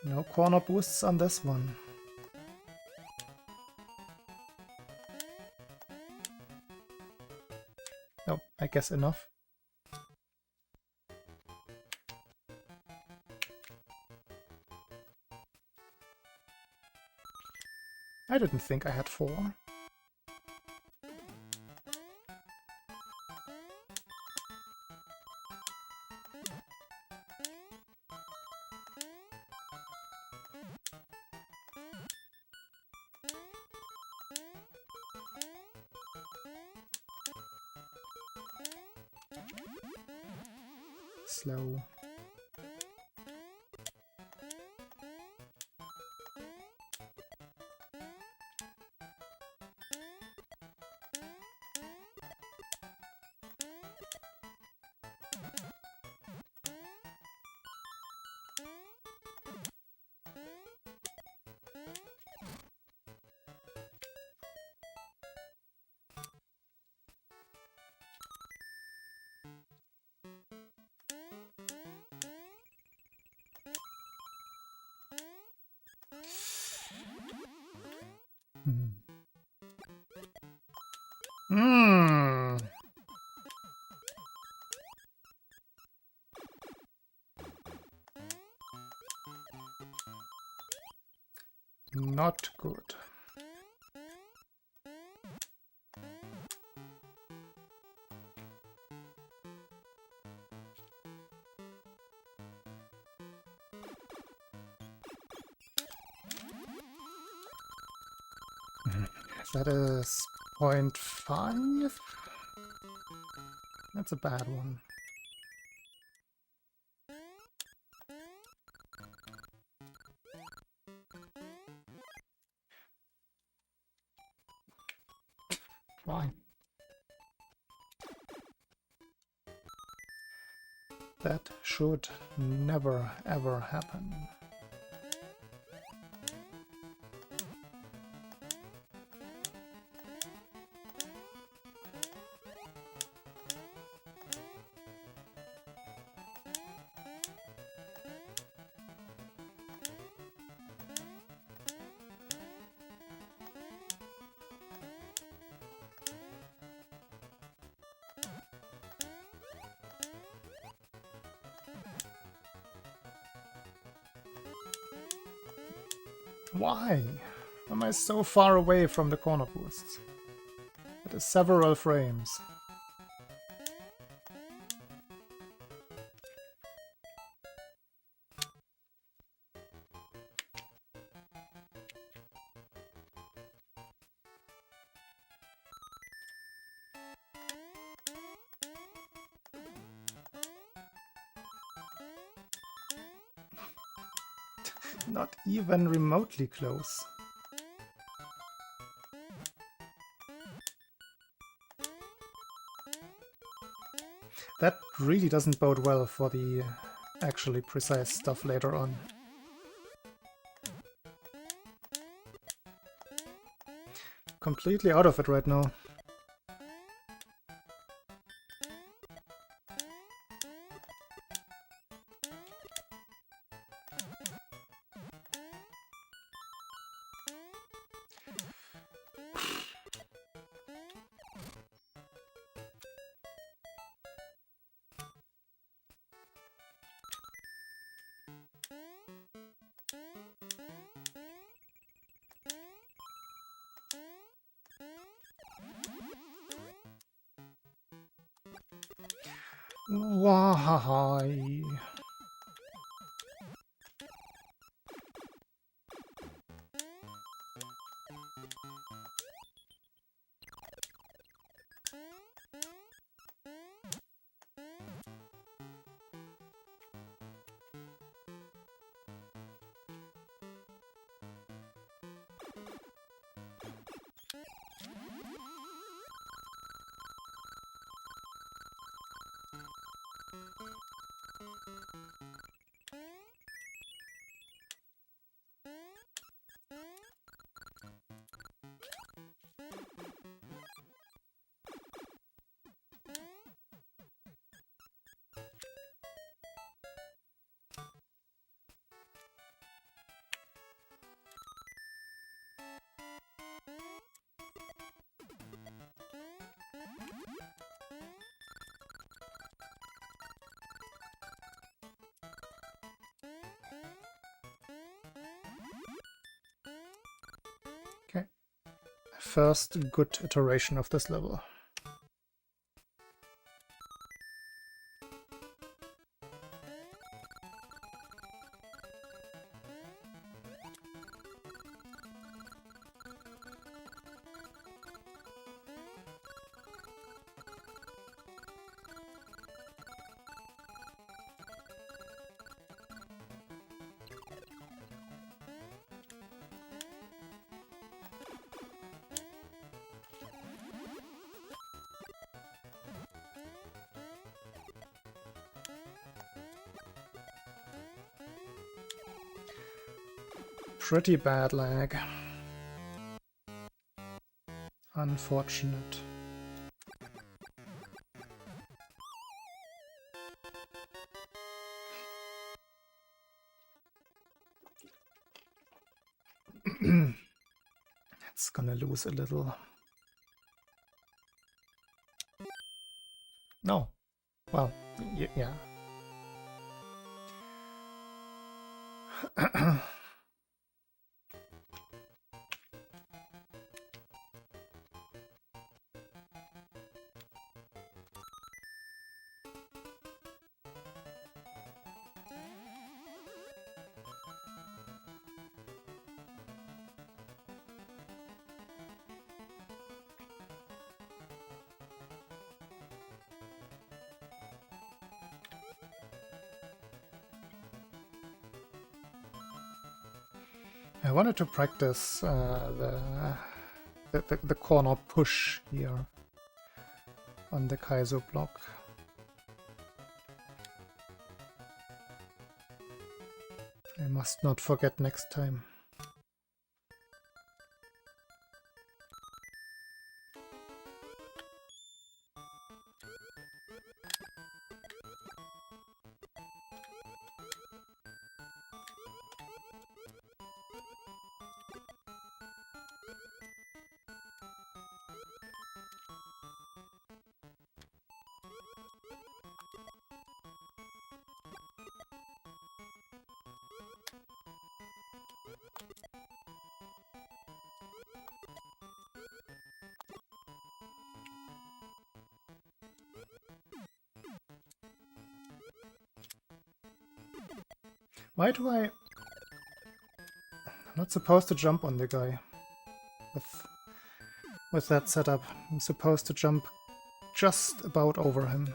No corner boosts on this one. No, I guess enough. I didn't think I had 4. Slow. Not good. That is 0.5? That's a bad one. Why? That should never ever happen. Why am I so far away from the corner boosts? It is several frames. Not even remotely close. That really doesn't bode well for the actually precise stuff later on. Completely out of it right now. Why? Okay. First good iteration of this level. Pretty bad lag. Unfortunate. It's gonna lose a little. No. Well, yeah. I wanted to practice the corner push here on the Kaizo block. I must not forget next time. Why do I... I'm not supposed to jump on the guy with that setup. I'm supposed to jump just about over him.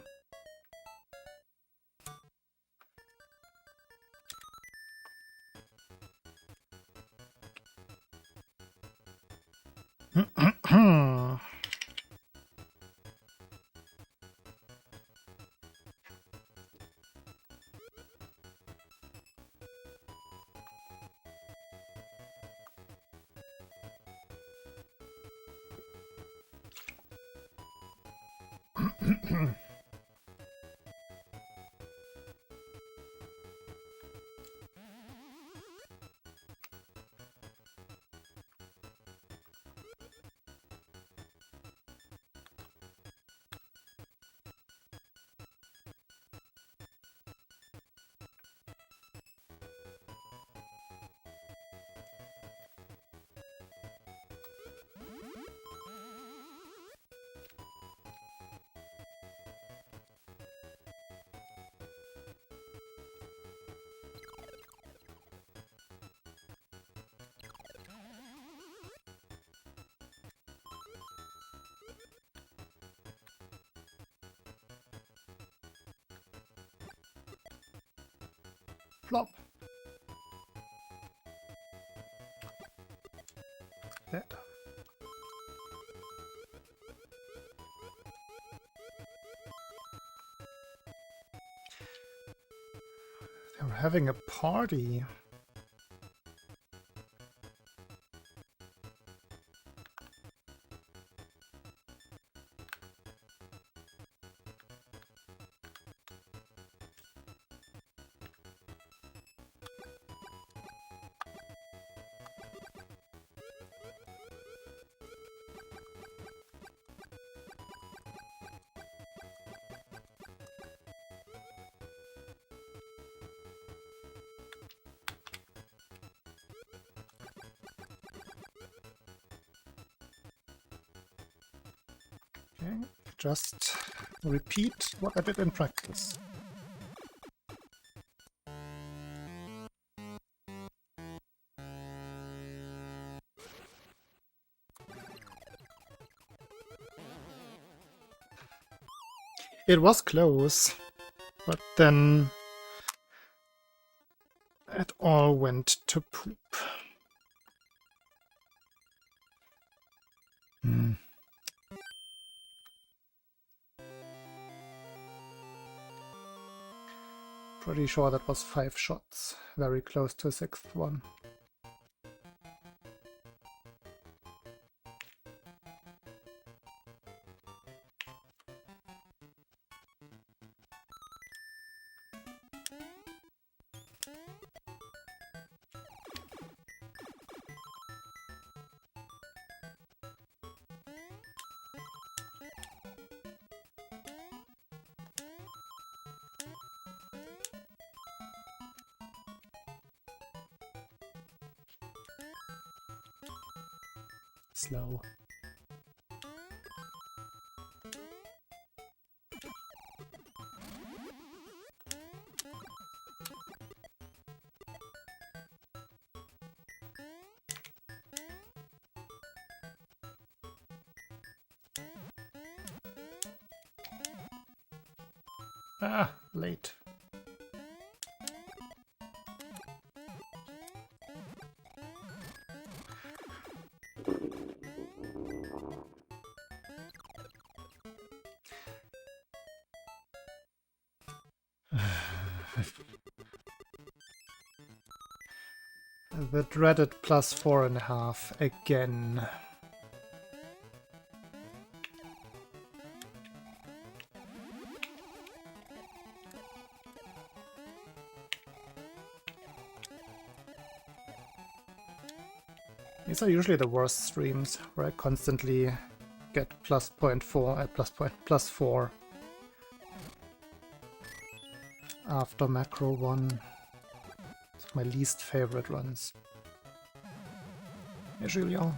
Flop. Dead. They're having a party. Okay, just repeat what I did in practice. It was close, but then it all went to poop. Pretty sure that was 5 shots, very close to a 6th one. Slow. Ah, late. The dreaded plus 4.5 again. These are usually the worst streams, where I constantly get plus 0.4, plus 4 after macro 1. It's my least favorite runs. Hey, Julien.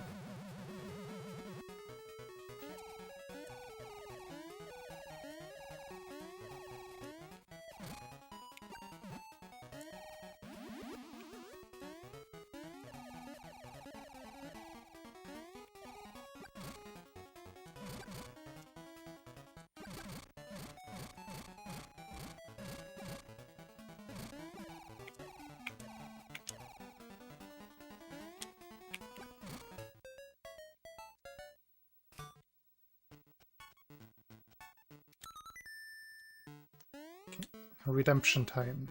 Redemption time.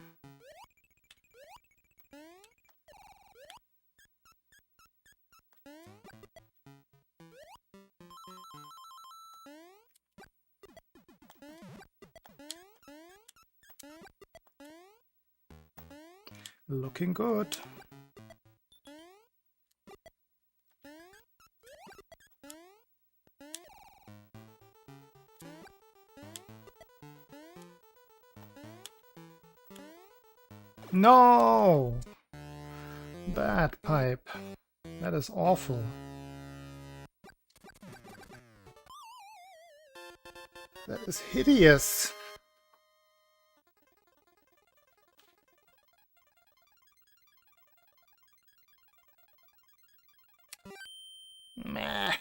Looking good. No! Bad pipe. That is awful. That is hideous. Meh.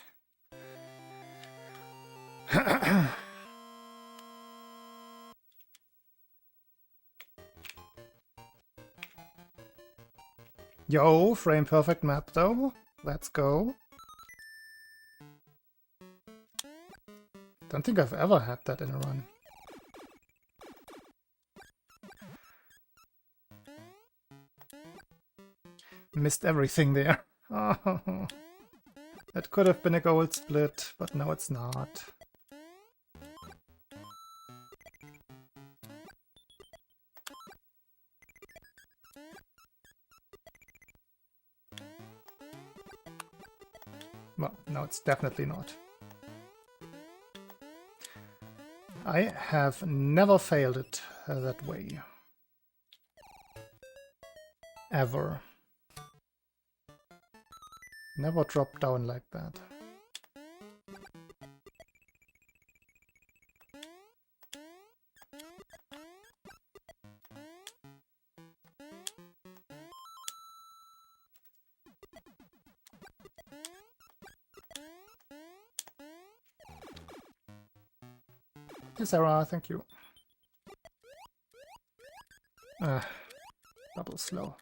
Yo, frame perfect map though. Let's go. Don't think I've ever had that in a run. Missed everything there. Oh, that could have been a gold split, but no, it's not. Well, no, it's definitely not. I have never failed it that way. Ever. Never dropped down like that. Sarah, thank you. Double slow.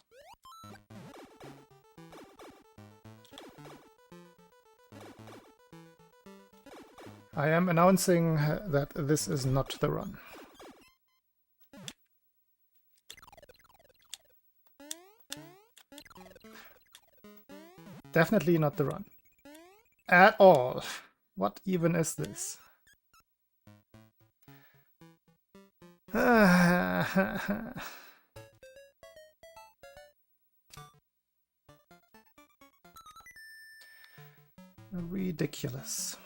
I am announcing that this is not the run. Definitely not the run. At all. What even is this? Ridiculous.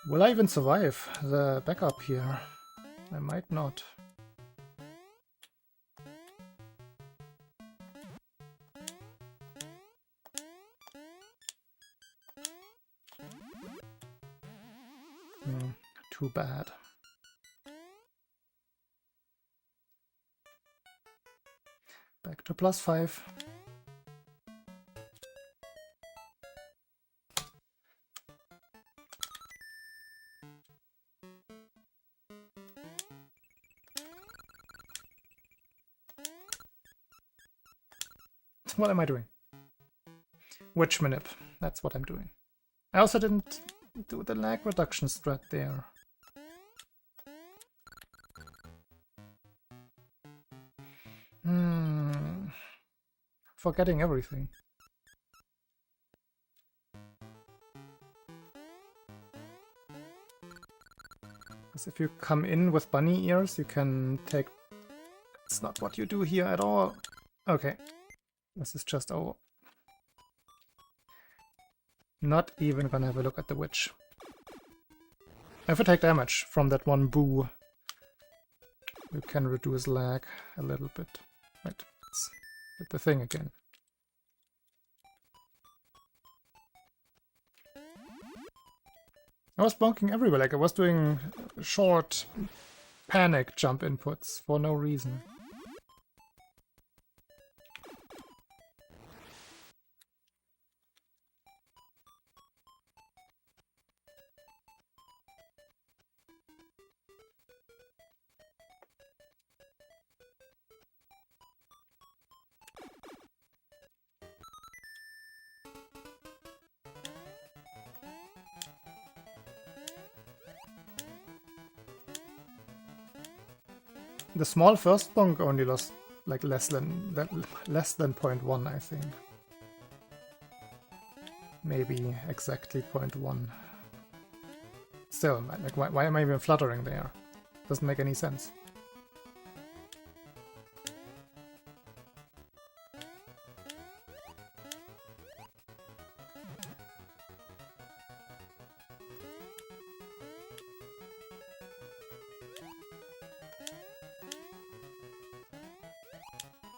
Will I even survive the backup here? I might not. Too bad. Back to +5. What am I doing? Witch manip. That's what I'm doing. I also didn't do the lag reduction strat there. Forgetting everything. Because if you come in with bunny ears, you can take... It's not what you do here at all. Okay. This is just over. Not even gonna have a look at the witch. If you take damage from that one boo, you can reduce lag a little bit. Right, let's hit the thing again. I was bonking everywhere, like I was doing short panic jump inputs for no reason. The small first bonk only lost like less than 0.1, I think. Maybe exactly 0.1. Still, like why am I even fluttering there? Doesn't make any sense.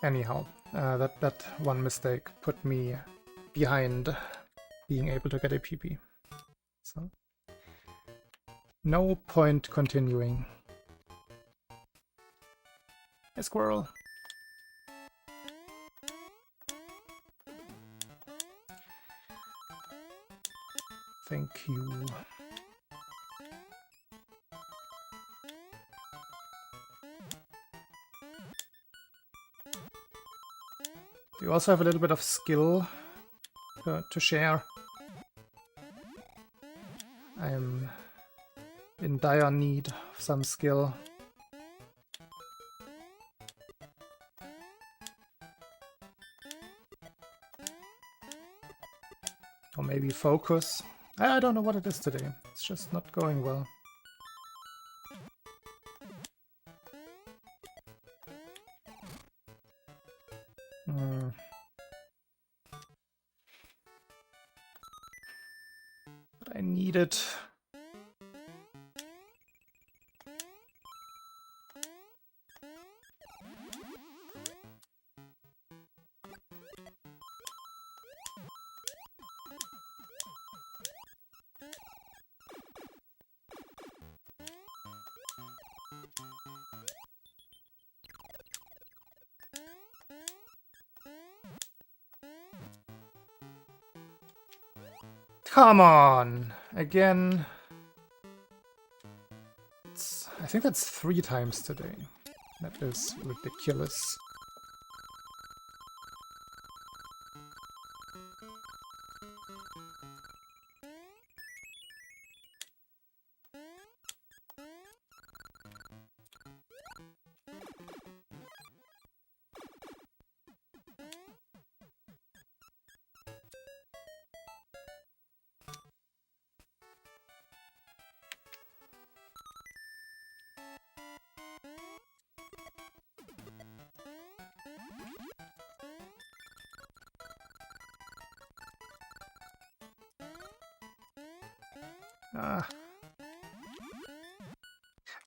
Anyhow, that one mistake put me behind being able to get a PP. So, no point continuing. Hey, squirrel. Thank you. You also have a little bit of skill to share. I'm in dire need of some skill. Or maybe focus. I don't know what it is today. It's just not going well. But I need it. Come on! Again. I think that's 3 times today. That is ridiculous. I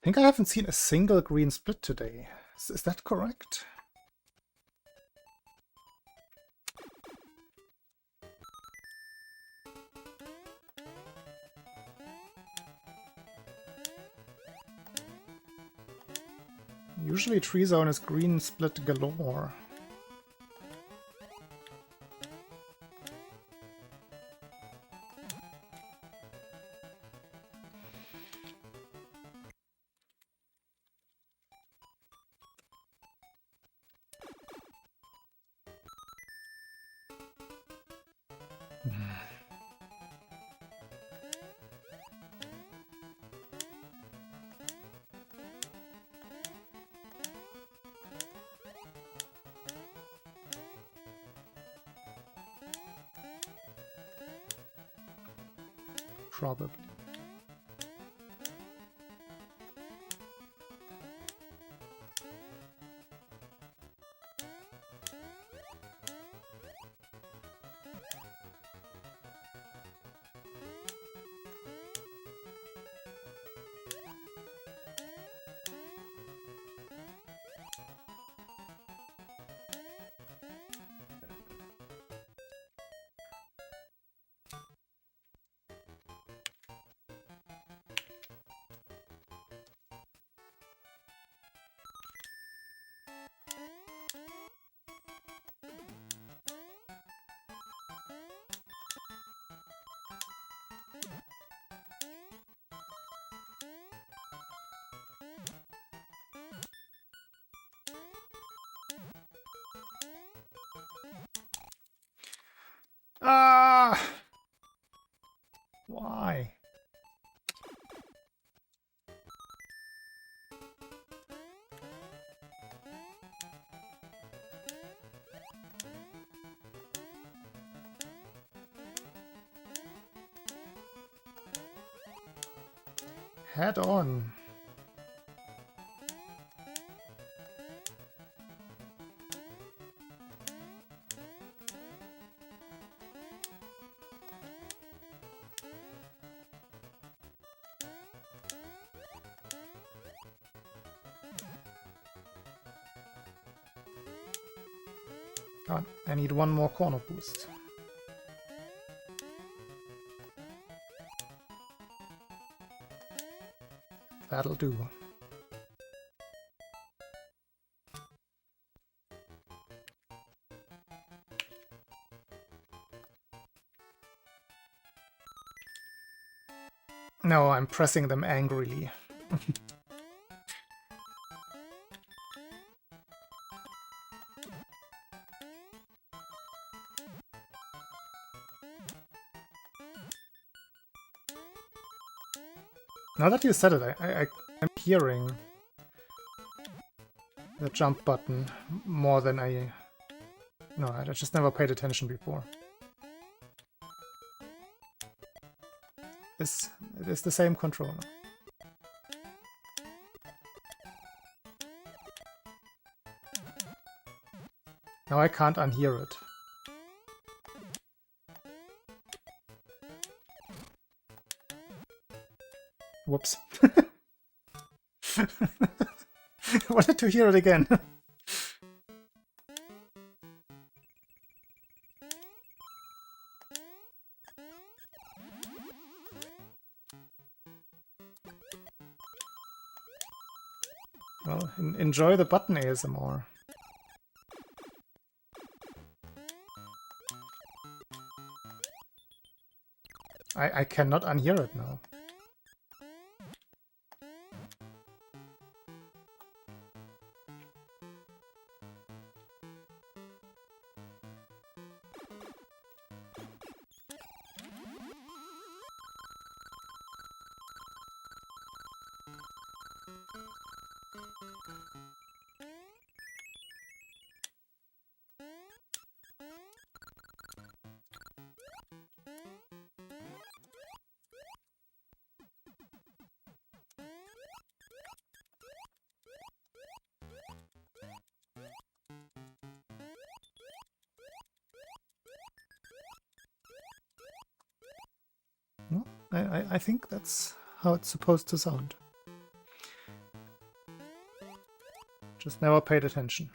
think I haven't seen a single green split today. Is that correct? Usually Tree Zone is green split galore. Probably. Ah! Why? Head on. God, I need one more corner boost. That'll do. No, I'm pressing them angrily. Now that you said it, I'm hearing the jump button more than I... No, I just never paid attention before. It is the same controller. Now I can't unhear it. Whoops. I wanted to hear it again. Well, enjoy the button ASMR. I cannot unhear it now. I think that's how it's supposed to sound. Just never paid attention.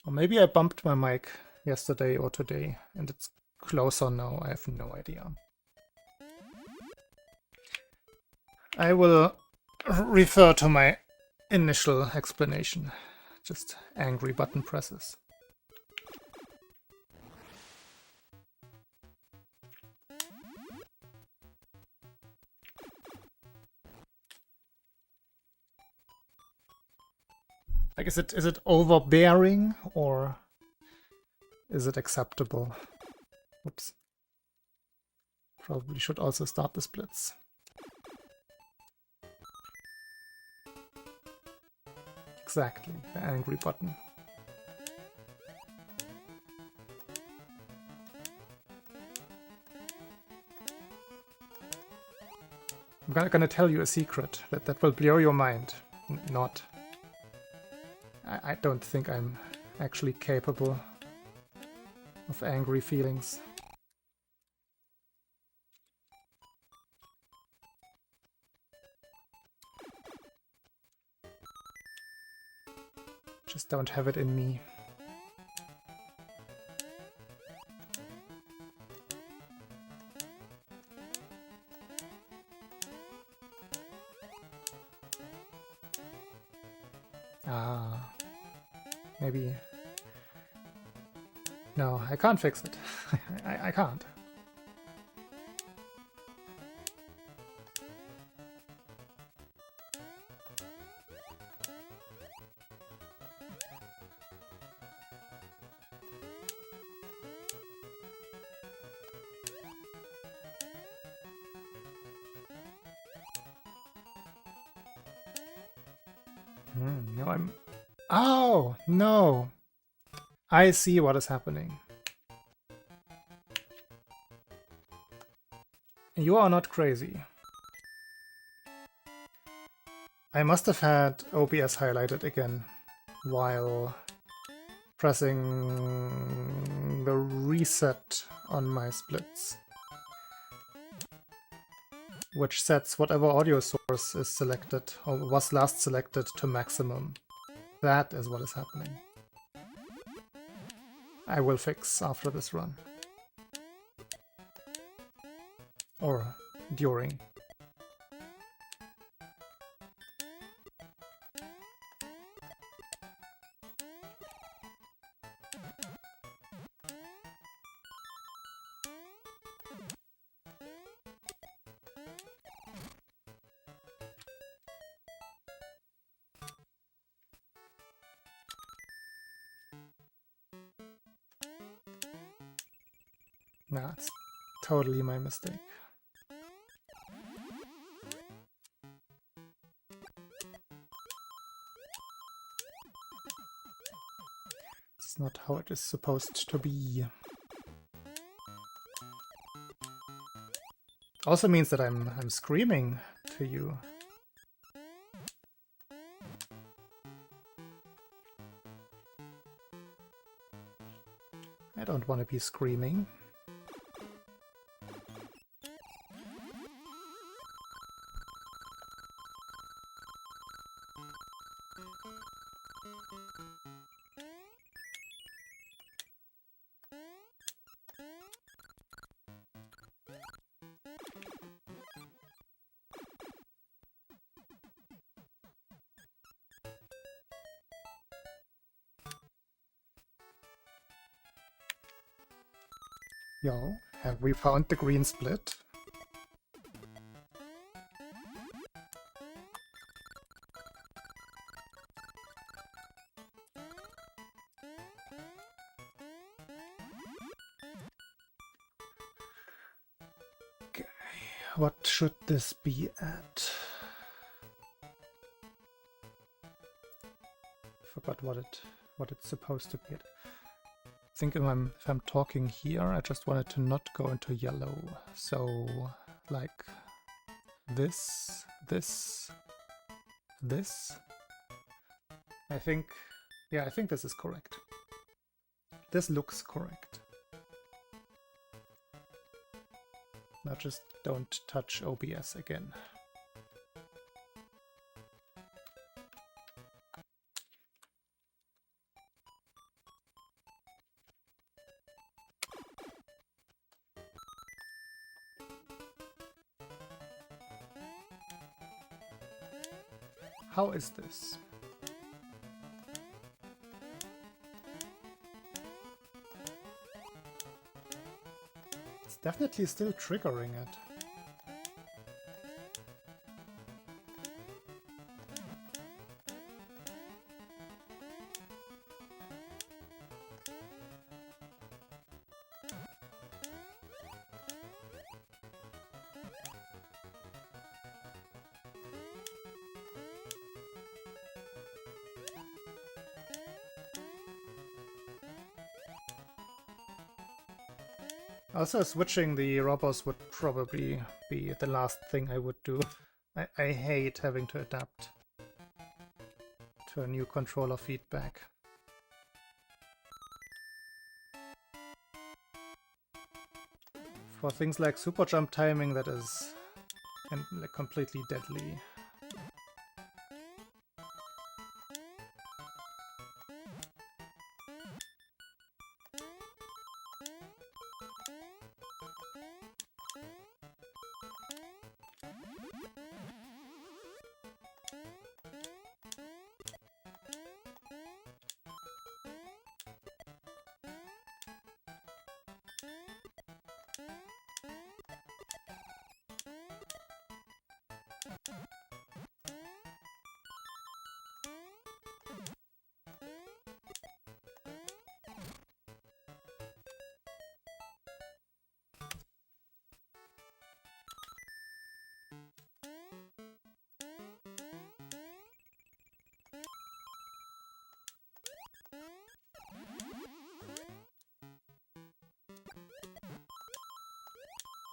Or maybe I bumped my mic yesterday or today and it's closer now. I have no idea. I will refer to my initial explanation. Just angry button presses. Like, is it overbearing or is it acceptable? Oops. Probably should also start the splits. Exactly, the angry button. I'm gonna tell you a secret that will blow your mind. Not. I don't think I'm actually capable of angry feelings. Just don't have it in me. Ah, maybe. No, I can't fix it. I can't. No, I'm... Oh, no! I see what is happening. You are not crazy. I must have had OBS highlighted again while pressing the reset on my splits, which sets whatever audio source is selected or was last selected to maximum. That is what is happening. I will fix after this run. Or during. Nah, it's totally my mistake. It's not how it is supposed to be. Also means that I'm screaming to you. I don't want to be screaming. Yo, have we found the green split? Okay, what should this be at? Forgot what it's supposed to be at. I think if I'm talking here, I just wanted to not go into yellow. So, like this. I think this is correct. This looks correct. Now just don't touch OBS again. How is this? It's definitely still triggering it. Also, switching the robots would probably be the last thing I would do. I hate having to adapt to a new controller feedback. For things like super jump timing, that is like completely deadly.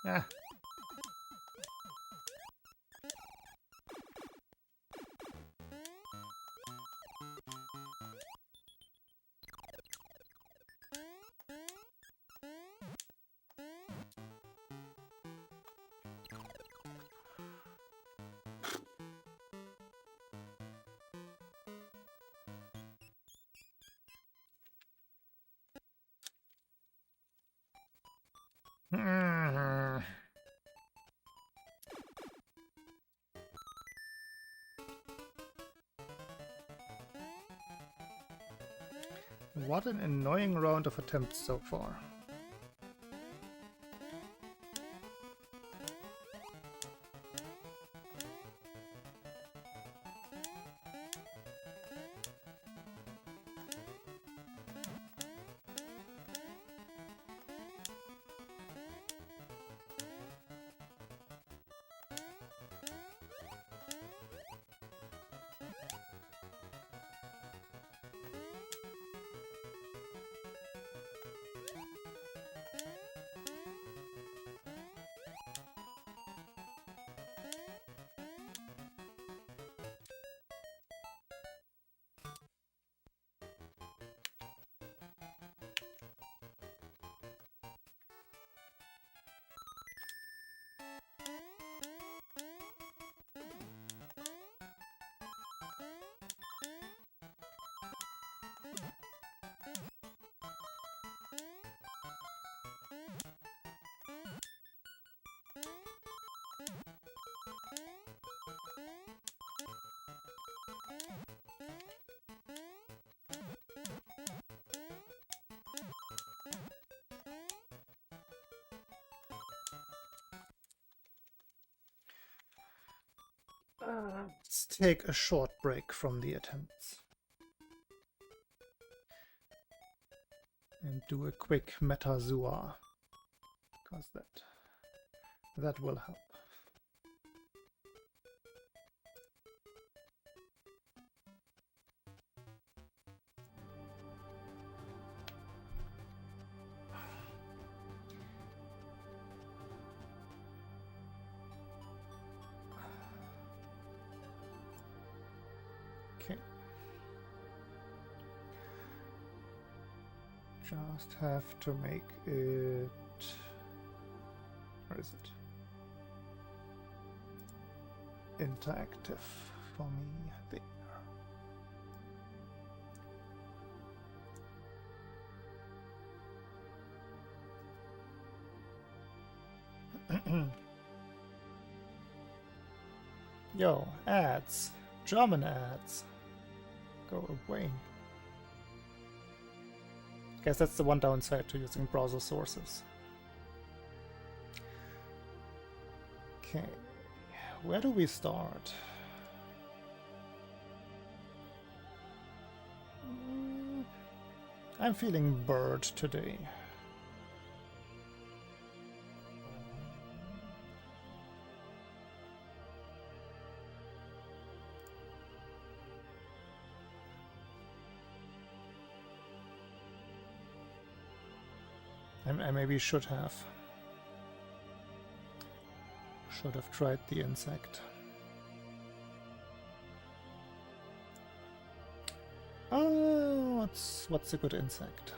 Ah. What an annoying round of attempts so far. Let's take a short break from the attempts and do a quick metazua, because that will help. Okay. Just have to make it... Where is it? Interactive for me there. Yo, ads. German ads. Go away. Guess that's the one downside to using browser sources. Okay, where do we start? I'm feeling bored today. I maybe should have tried the insect. Oh, what's a good insect?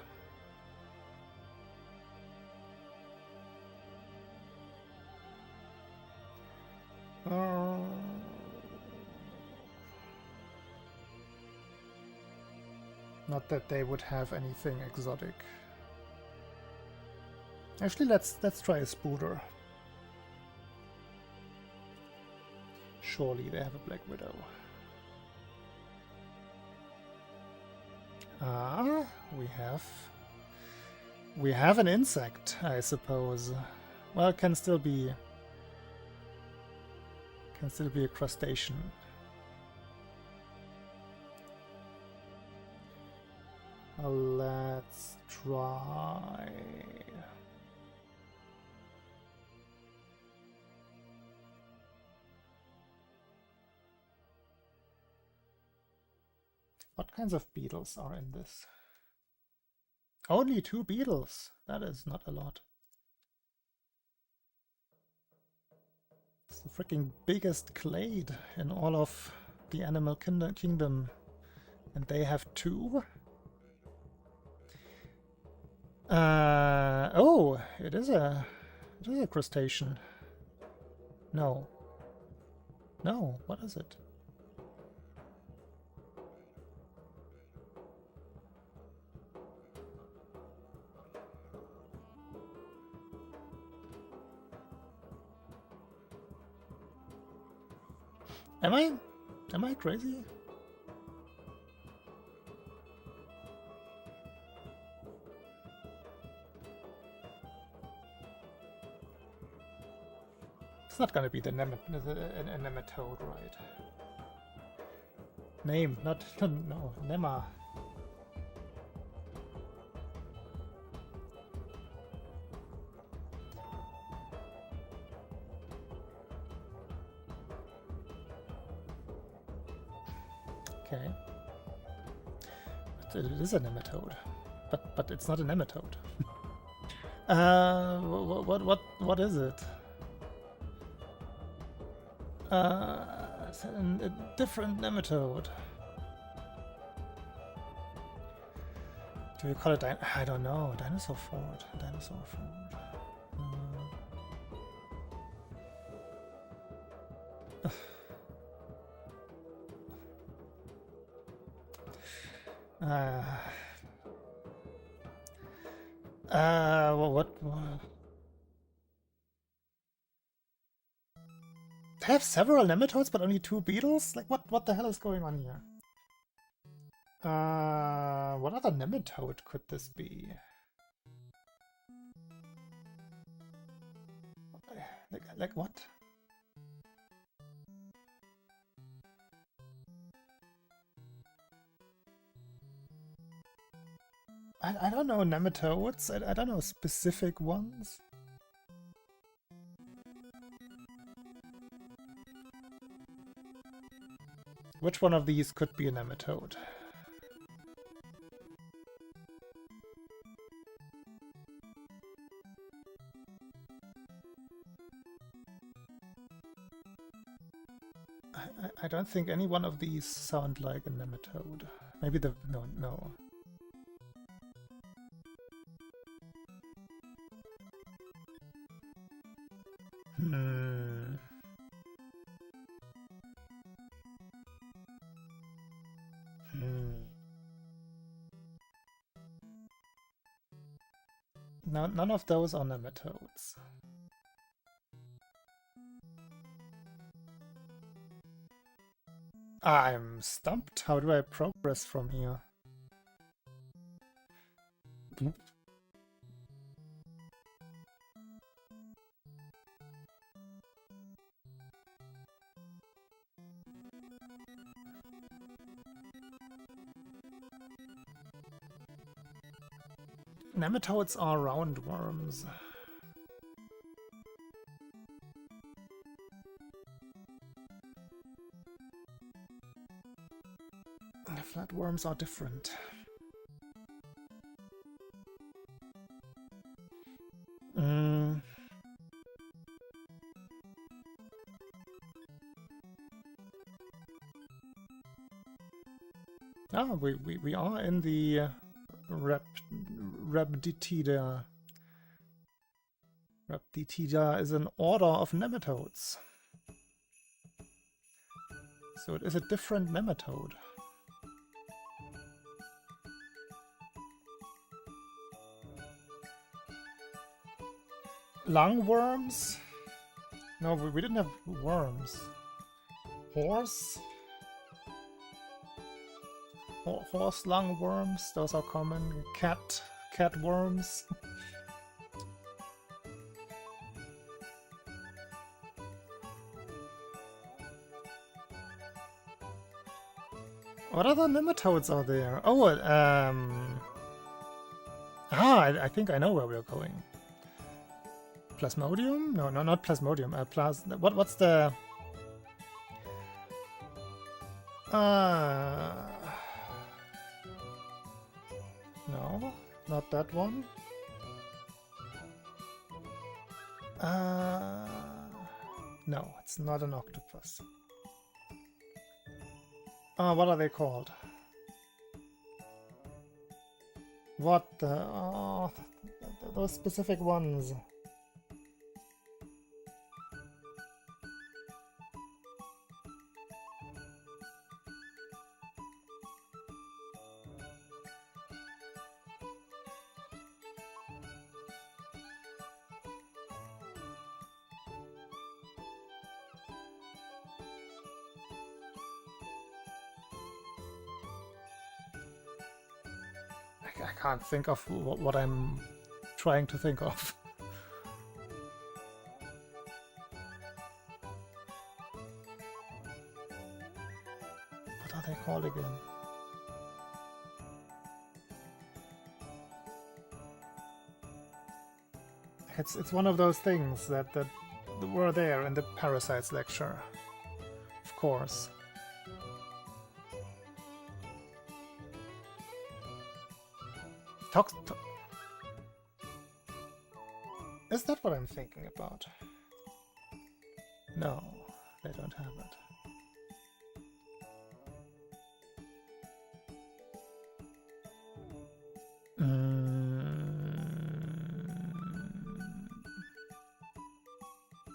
Not that they would have anything exotic. Actually, let's try a spooder. Surely they have a Black Widow. Ah, we have an insect, I suppose. Well, it can still be a crustacean. Let's try. What kinds of beetles are in this? Only 2 beetles. That is not a lot. It's the freaking biggest clade in all of the animal kingdom. And they have 2? Oh, it is a crustacean. No. No, what is it? Am I crazy? It's not gonna be the nematode, right? Name, no, Nema. Okay. But it is a nematode. But it's not a nematode. What is it? It's a different nematode. Do we call it I don't know. Dinosaur Ford. Dinosaur Ford. What? They have several nematodes, but only 2 beetles? Like, what the hell is going on here? What other nematode could this be? Like what? I don't know nematodes. I don't know specific ones. Which one of these could be a nematode? I don't think any one of these sound like a nematode. Maybe the... no. No, none of those are nematodes. I'm stumped. How do I progress from here? Nematodes are roundworms. Flatworms are different. Ah, we are in the Rhabditida. Rhabditida is an order of nematodes. So it is a different nematode. Lungworms? No, we didn't have worms. Horse? Horse lungworms, those are common. Cat worms. What other nematodes are there? Oh, I think I know where we're going. Plasmodium? No, not Plasmodium. What's the... No, not that one. No, it's not an octopus. What are they called? What the... Oh, those specific ones. I can't think of what I'm trying to think of. What are they called again? It's one of those things that were there in the parasites lecture. Of course. Is that what I'm thinking about? No, they don't have it.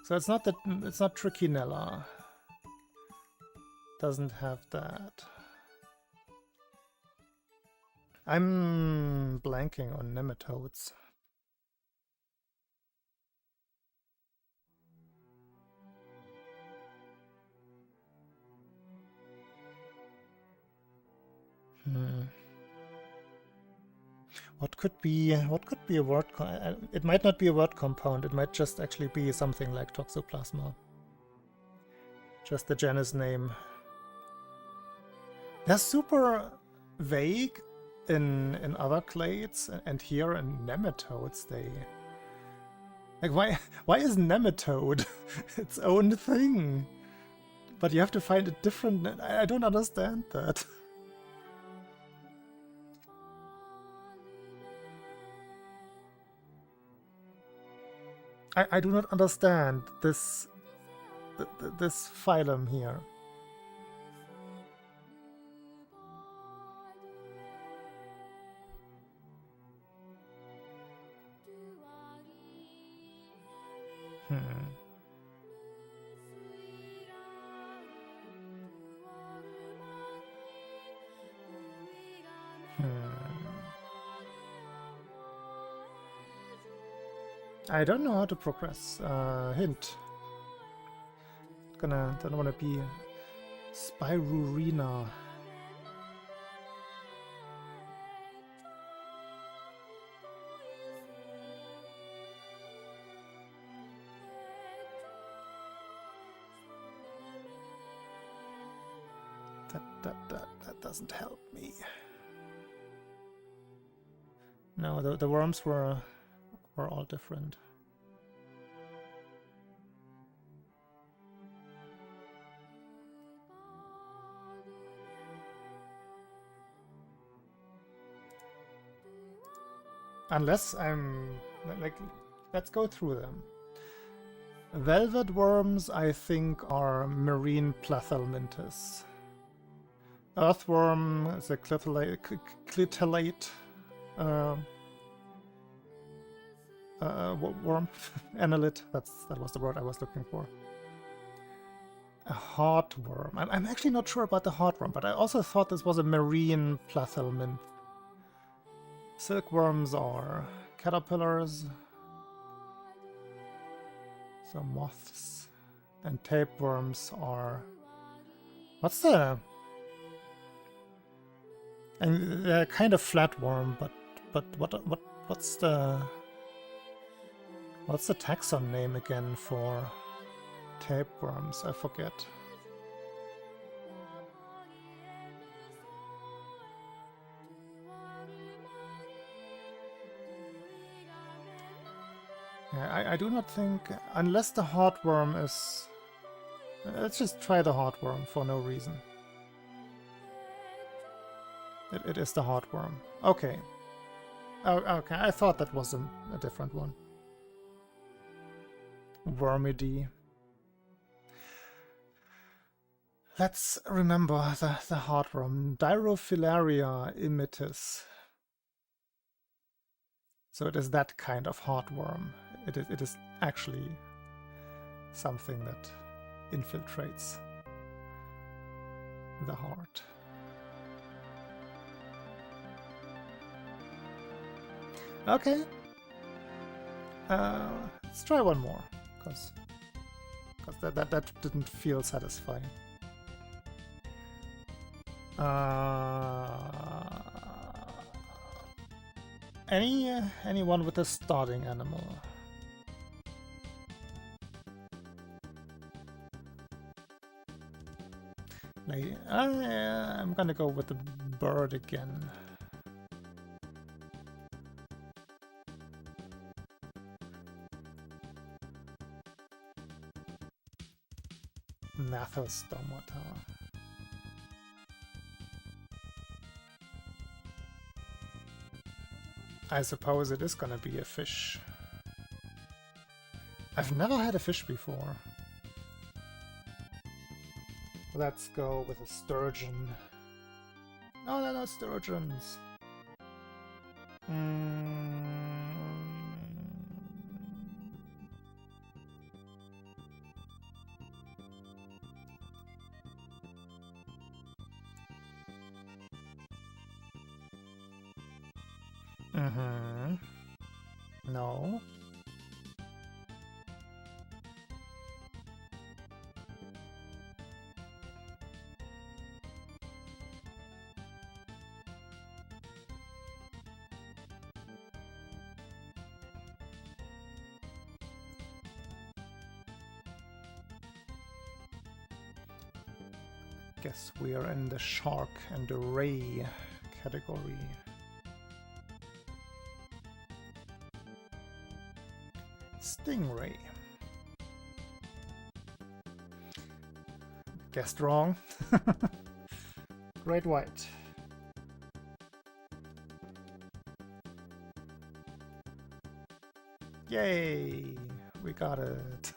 So it's not Trichinella. Doesn't have that. I'm blanking on nematodes. What could be a word? It might not be a word compound. It might just actually be something like Toxoplasma. Just the genus name. They're super vague in other clades, and here in nematodes they... Like, why is nematode its own thing? But you have to find a different... I don't understand that. I do not understand this phylum here. I don't know how to progress. Hint. Don't wanna be Spirurina. That doesn't help me. No, the worms were all different. Unless I'm like, let's go through them. Velvet worms, I think, are marine Plathelminthus. Earthworm is a clitellate worm. Annelid, that was the word I was looking for. A heartworm. I'm actually not sure about the heartworm, but I also thought this was a marine plathelminth. Silkworms are caterpillars, so moths, and tapeworms are... What's the... And they're kind of flatworm, but what's the taxon name again for tapeworms? I forget. Yeah, I do not think, unless the heartworm is... Let's just try the heartworm for no reason. It is the heartworm. Okay. Oh, okay, I thought that was a different one. Wormidy. Let's remember the heartworm. Dirophilaria immitis. So it is that kind of heartworm. It is actually something that infiltrates the heart. Okay. Let's try one more, because that didn't feel satisfying. Anyone with a starting animal? I'm gonna go with the bird again. Mathostomata. I suppose it is gonna be a fish. I've never had a fish before. Let's go with a sturgeon. No, they're not sturgeons. No. Guess we are in the shark and the ray category. Stingray. Guessed wrong. Great white. Yay! We got it.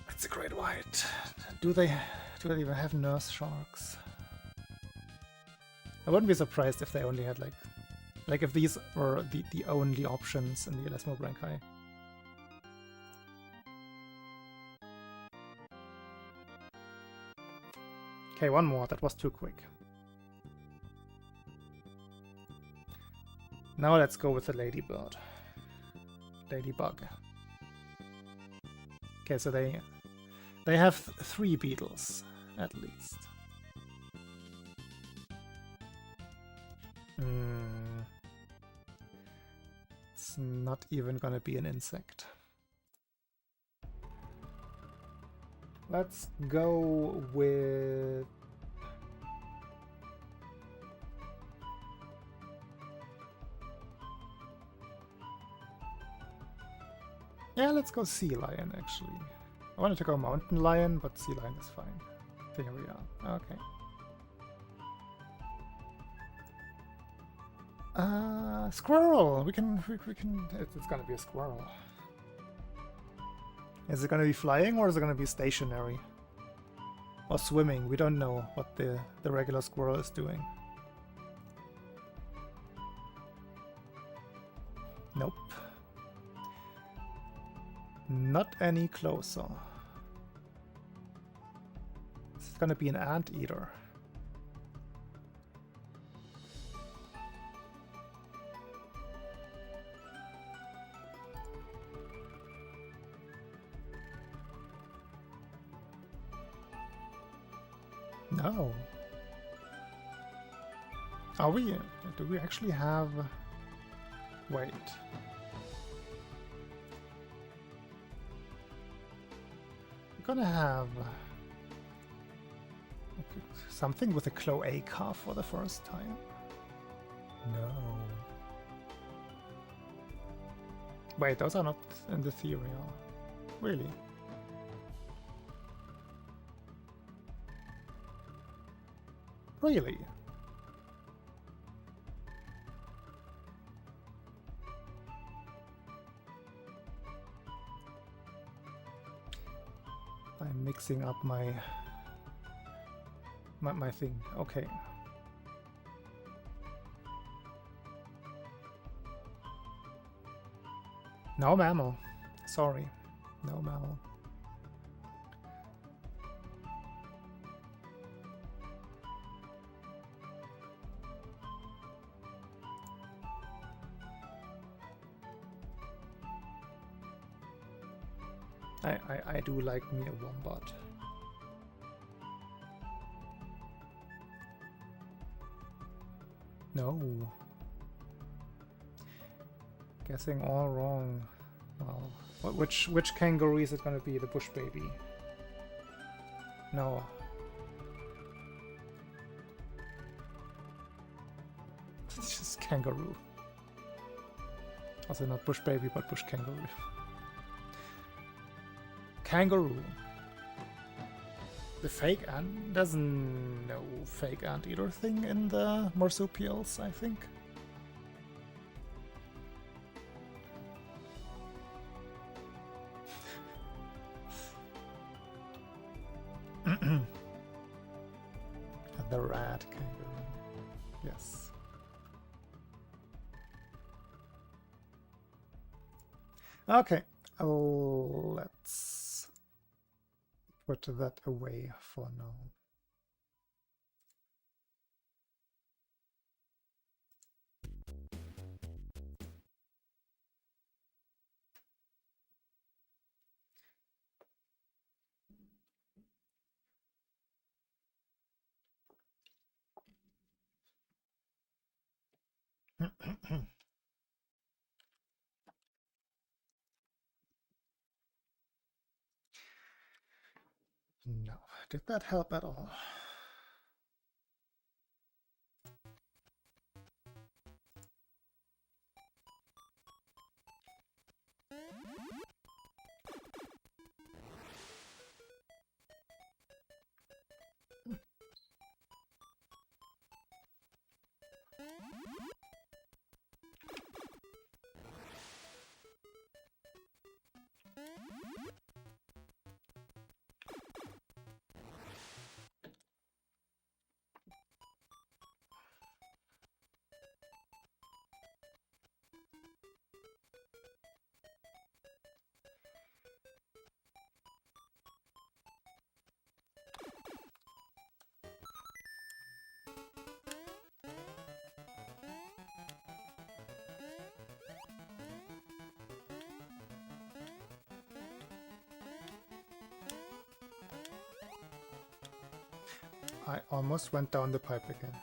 It's a great white. Do they even have nurse sharks? I wouldn't be surprised if they only had like if these were the only options in the Elasmobranchi. Okay, one more. That was too quick. Now let's go with the ladybird. Ladybug. Okay, so they have 3 beetles at least. It's not even gonna be an insect. Let's go with... Yeah, let's go sea lion, actually. I wanted to go mountain lion, but sea lion is fine. Here we are. Okay. Squirrel! We can... It's gonna be a squirrel. Is it gonna be flying or is it gonna be stationary? Or swimming? We don't know what the regular squirrel is doing. Nope. Not any closer. It's gonna be an anteater. No. Are we? Do we actually have... Wait. We're gonna have... something with a cloaca for the first time. No. Wait, those are not in the theory, really? Really? I'm mixing up my thing. Okay. No mammal. Sorry. No mammal. I do like me a wombat. No. Guessing all wrong. Well, which kangaroo is it gonna be? The bush baby? No. It's just kangaroo. Also not bush baby, but bush kangaroo. Kangaroo. The fake ant... There's no fake anteater thing in the marsupials, I think. The rat kangaroo. Yes. Okay. Let's put that away for now. No, did that help at all? I almost went down the pipe again.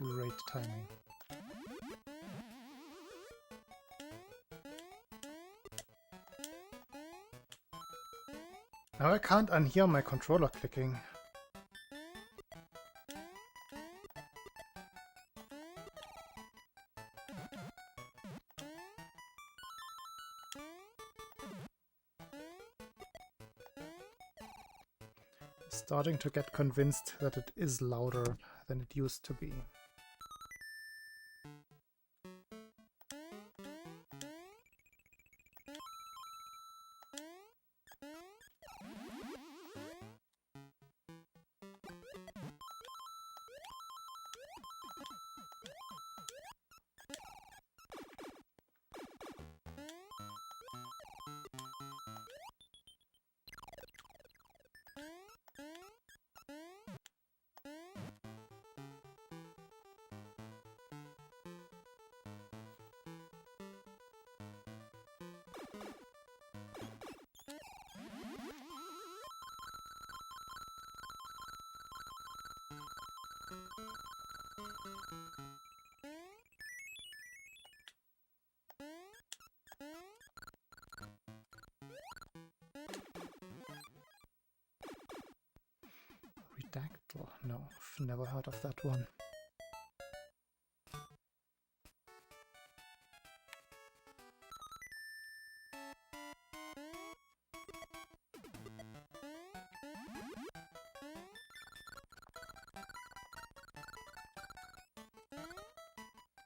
Great timing. Now I can't unhear my controller clicking. Starting to get convinced that it is louder than it used to be. Redactyl? No, I've never heard of that one.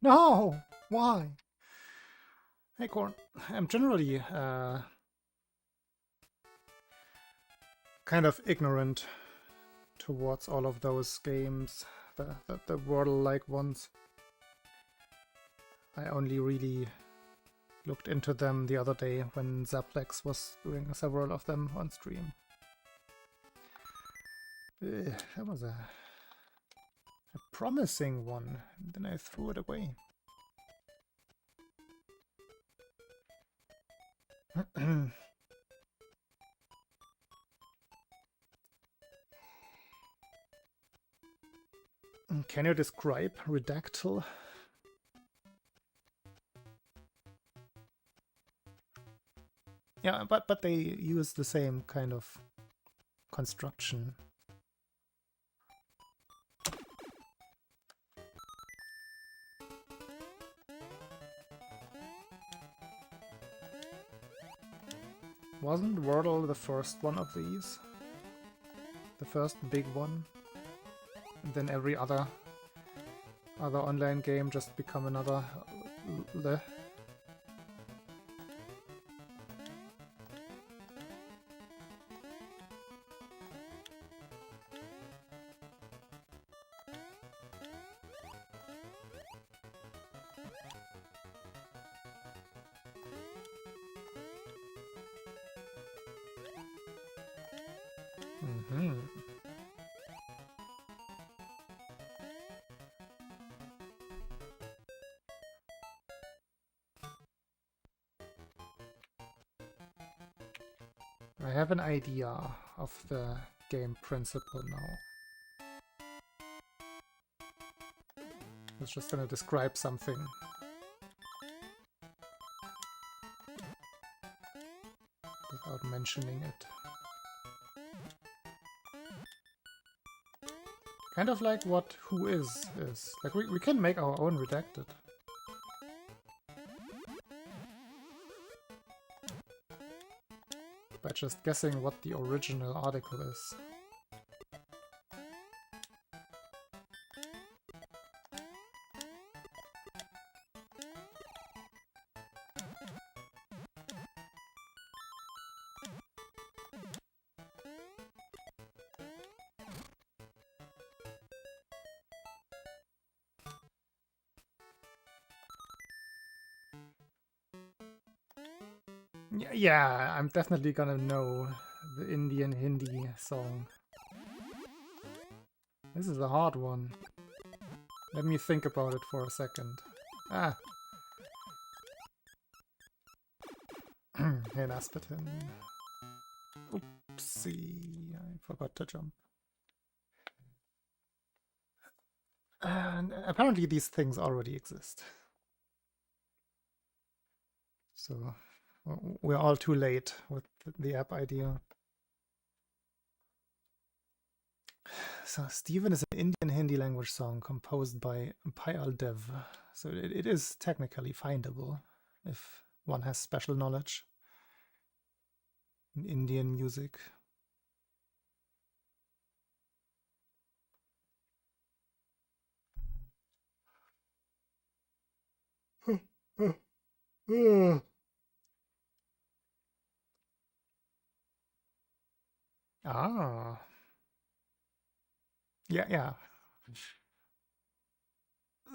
No! Why? Acorn, I'm generally kind of ignorant towards all of those games, the Wordle-like ones. I only really looked into them the other day when Zaplex was doing several of them on stream. That was a promising one, and then I threw it away. Can you describe Redactyl? Yeah, but they use the same kind of construction. Wasn't Wordle the first one of these? The first big one? And then every other online game just become another I have an idea of the game principle now. I was just gonna describe something. Without mentioning it. Kind of like what Who is. Like we can make our own redacted. By just guessing what the original article is. Yeah, I'm definitely gonna know the Indian Hindi song. This is a hard one. Let me think about it for a second. Ah! Hey, Naspatin. Oopsie, I forgot to jump. And apparently these things already exist. So we're all too late with the app idea. So Steven is an Indian Hindi language song composed by Payal Dev. So it is technically findable if one has special knowledge in Indian music. Ah. Yeah.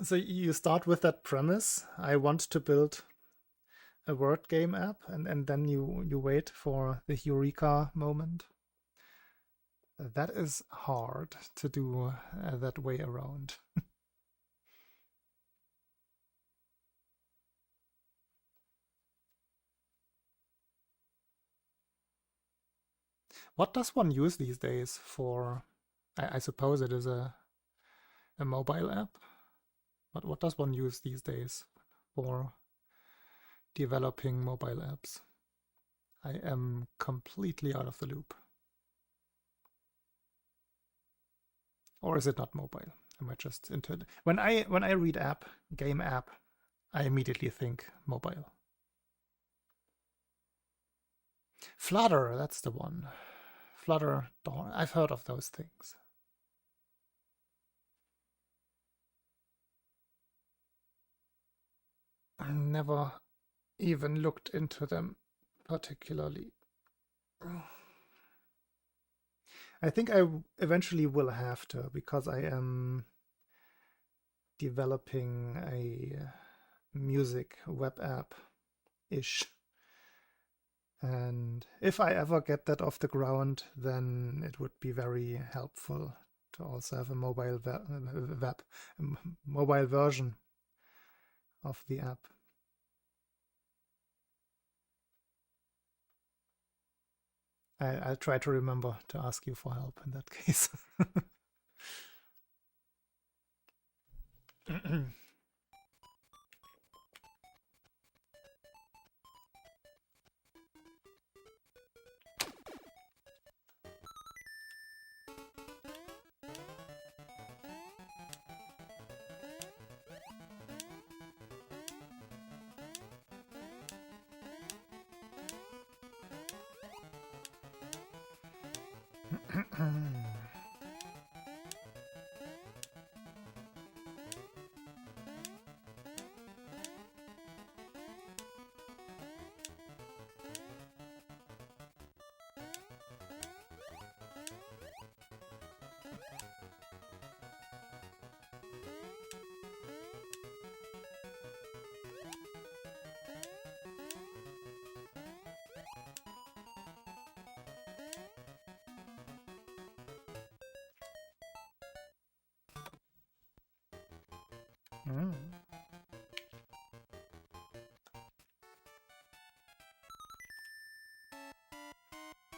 So you start with that premise. I want to build a word game app, and then you wait for the eureka moment. That is hard to do that way around. What does one use these days for? I suppose it is a mobile app. But what does one use these days for developing mobile apps? I am completely out of the loop. Or is it not mobile? Am I just into it? When I read app, game app, I immediately think mobile. Flutter, that's the one. Flutter, I've heard of those things. I never even looked into them particularly. I think I eventually will have to, because I am developing a music web app-ish. And if I ever get that off the ground, then it would be very helpful to also have a mobile mobile version of the app. I'll try to remember to ask you for help in that case.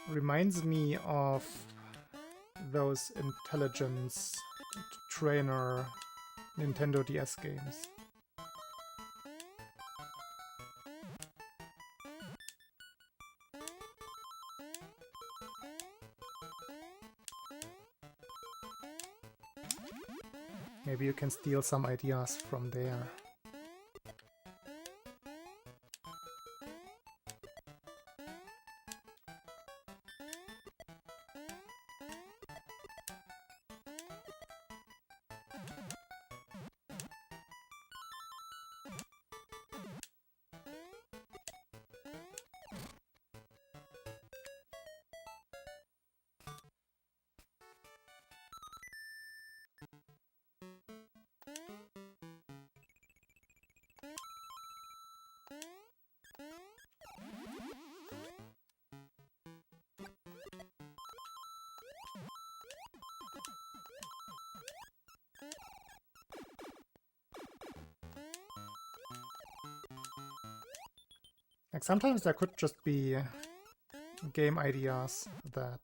Reminds me of those intelligence trainer Nintendo DS games. Maybe you can steal some ideas from there. Like sometimes there could just be game ideas that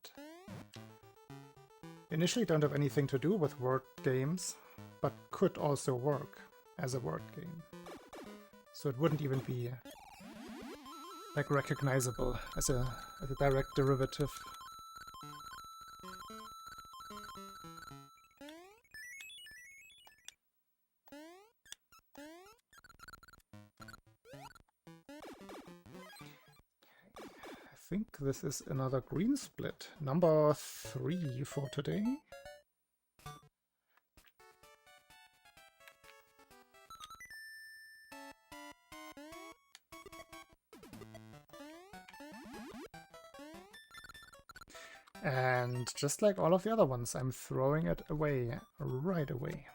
initially don't have anything to do with word games, but could also work as a word game. So it wouldn't even be like recognizable as a direct derivative. I think this is another green split. Number 3 for today. And just like all of the other ones, I'm throwing it away right away.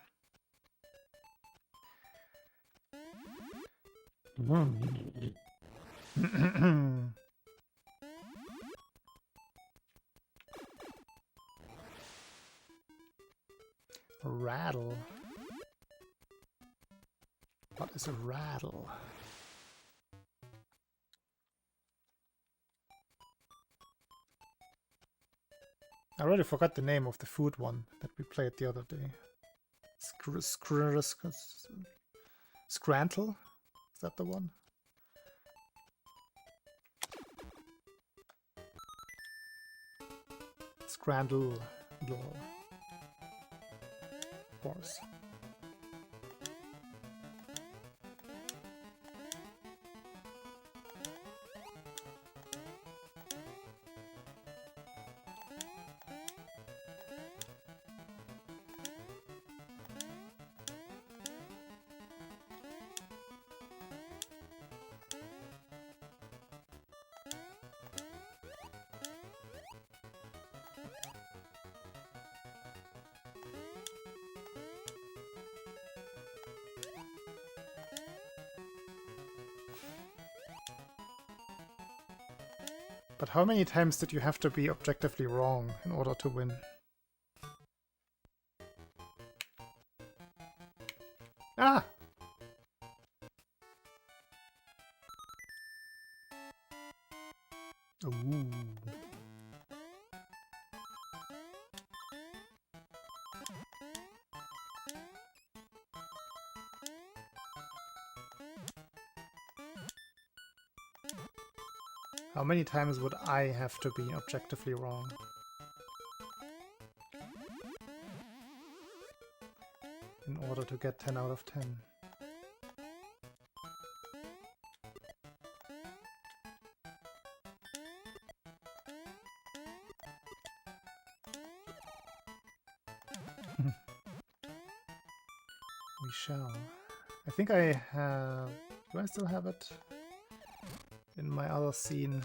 Rattle. What is a rattle? I already forgot the name of the food one that we played the other day. Scrantle? Is that the one? Scrandle. Of course. But how many times did you have to be objectively wrong in order to win? Ah! Ooh. How many times would I have to be objectively wrong? In order to get 10 out of 10. We shall. I think I have... Do I still have it? In my other scene.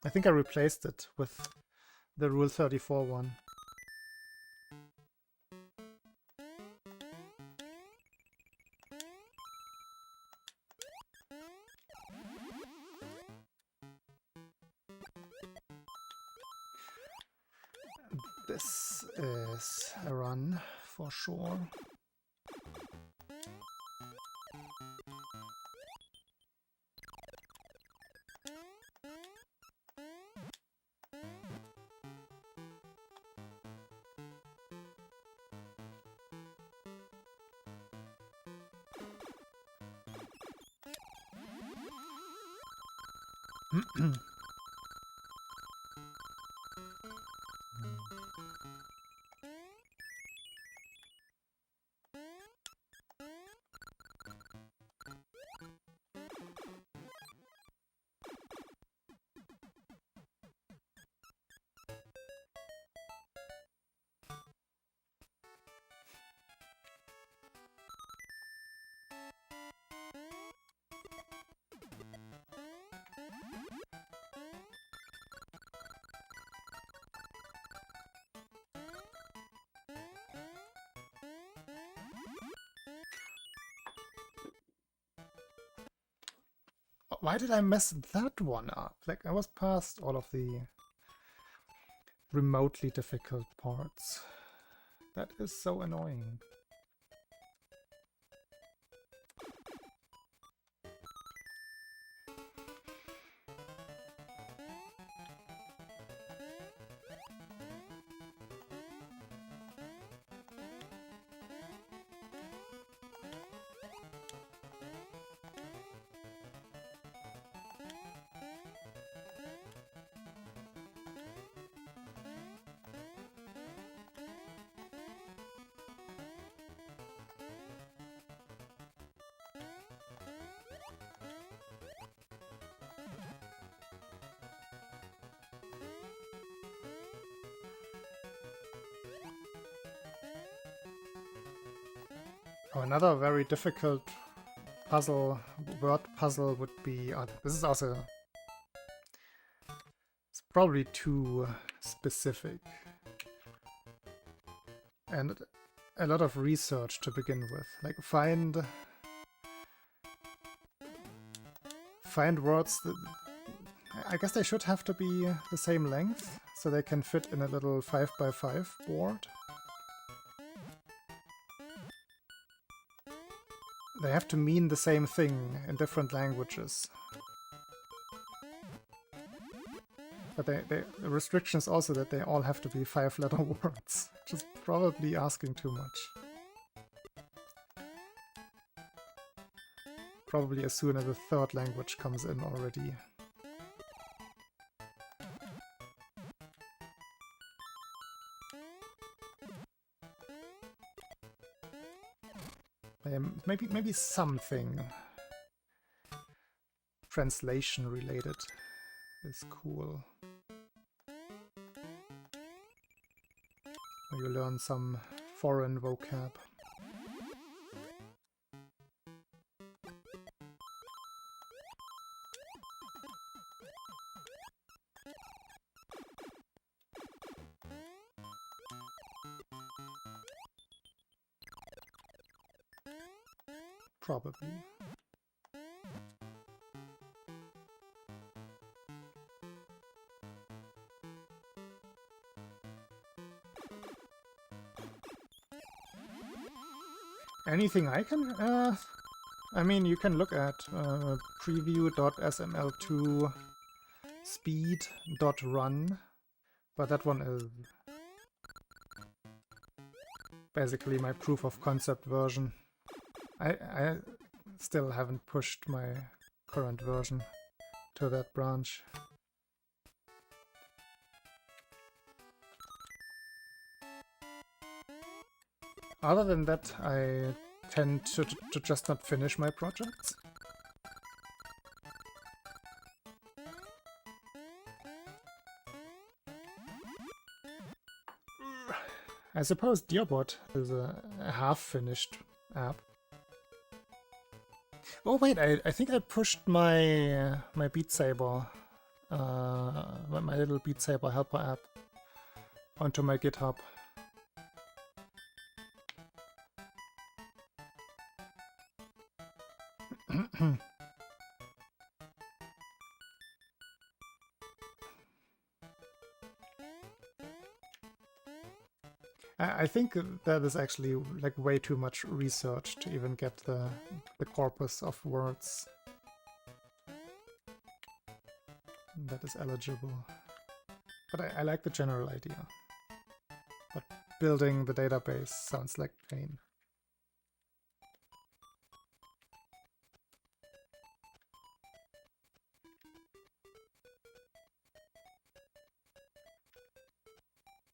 I think I replaced it with the Rule 34 one. This is a run for sure. Why did I mess that one up? Like, I was past all of the remotely difficult parts. That is so annoying. Oh, another very difficult puzzle, word puzzle would be... this is also... It's probably too specific. And a lot of research to begin with. Like, find words that... I guess they should have to be the same length, so they can fit in a little 5x5 board. They have to mean the same thing in different languages. But the restriction is also that they all have to be 5-letter words, which is probably asking too much. Probably as soon as the third language comes in already. Maybe something translation related is cool. Or you learn some foreign vocab. Probably. Anything I can... I mean, you can look at preview.sml2 speed.run, but that one is basically my proof of concept version. I still haven't pushed my current version to that branch. Other than that, I tend to just not finish my projects. I suppose Dearbot is a half-finished app. Oh wait, I think I pushed my my Beat Saber, my little Beat Saber helper app onto my GitHub. I think that is actually like way too much research to even get the corpus of words that is eligible. But I like the general idea. But building the database sounds like pain.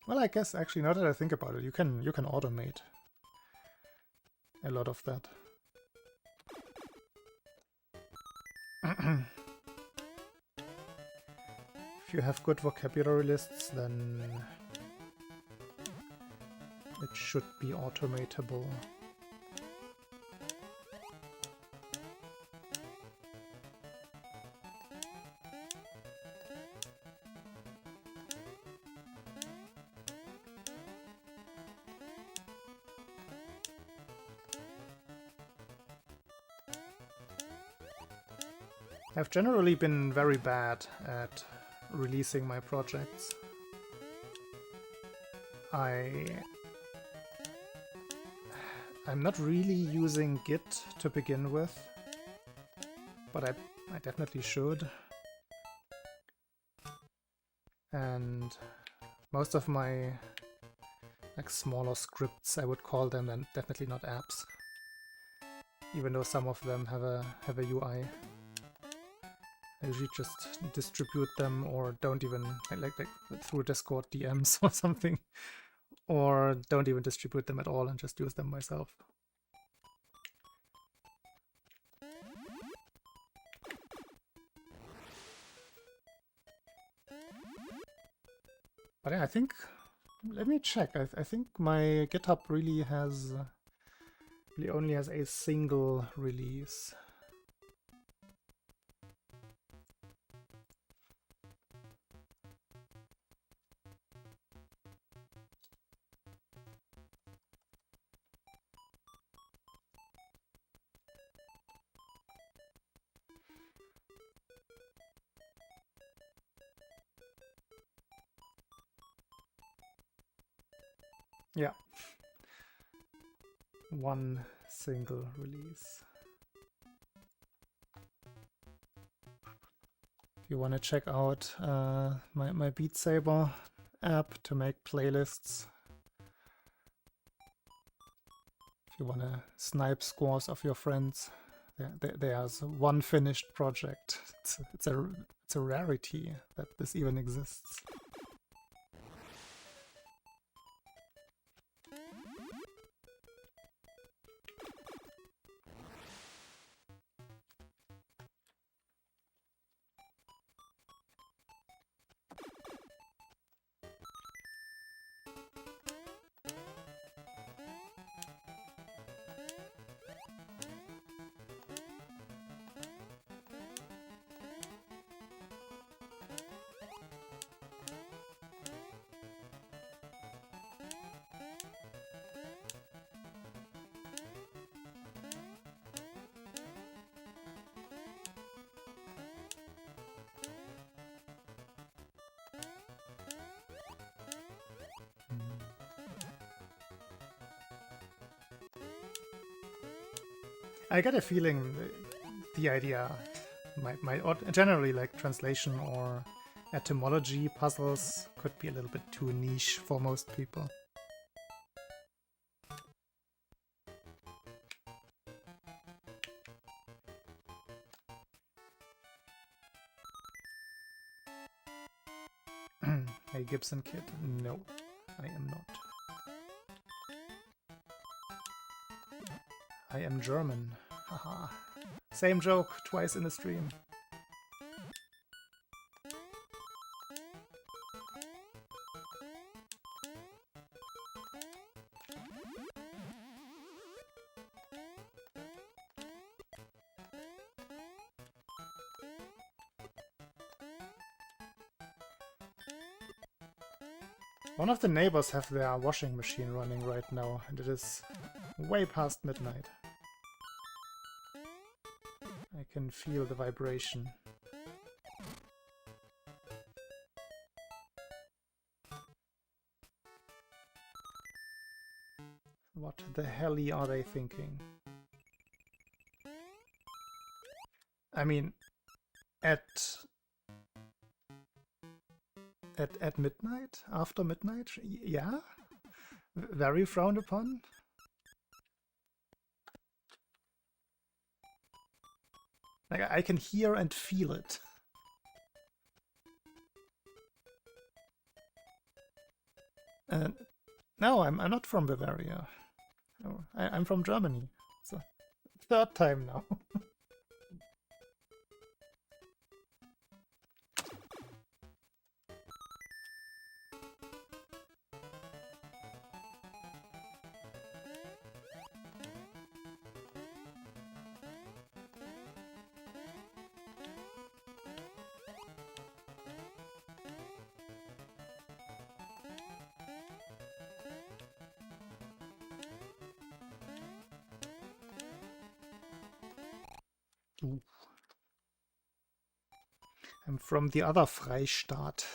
Well, I guess actually, now that I think about it, you can automate a lot of that. If you have good vocabulary lists, then it should be automatable. I've generally been very bad at releasing my projects. I'm not really using Git to begin with, but I definitely should. And most of my like smaller scripts, I would call them, and definitely not apps, even though some of them have a UI. I usually just distribute them, or don't even, like through Discord DMs or something, or don't even distribute them at all and just use them myself. But yeah, I think, let me check, I think my GitHub really has probably only has a single release. Yeah. One single release. If you want to check out my Beat Saber app to make playlists, if you want to snipe scores of your friends, there's one finished project. It's a rarity that this even exists. I get a feeling the idea might generally like translation or etymology puzzles could be a little bit too niche for most people. Hey Gibson kid, no, I am not. I am German. Haha. Same joke, twice in the stream. One of the neighbors have their washing machine running right now, and it is way past midnight. I can feel the vibration. What the hell are they thinking? I mean, at midnight? After midnight? Yeah? Very frowned upon? Like, I can hear and feel it. No, I'm not from Bavaria. No, I'm from Germany. It's the third time now. Ooh. I'm from the other Freistaat.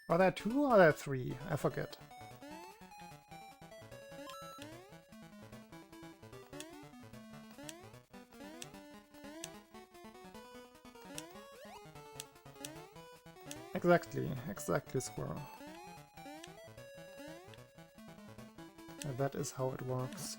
Are there two or are there three? I forget. Exactly, Squirrel. That is how it works.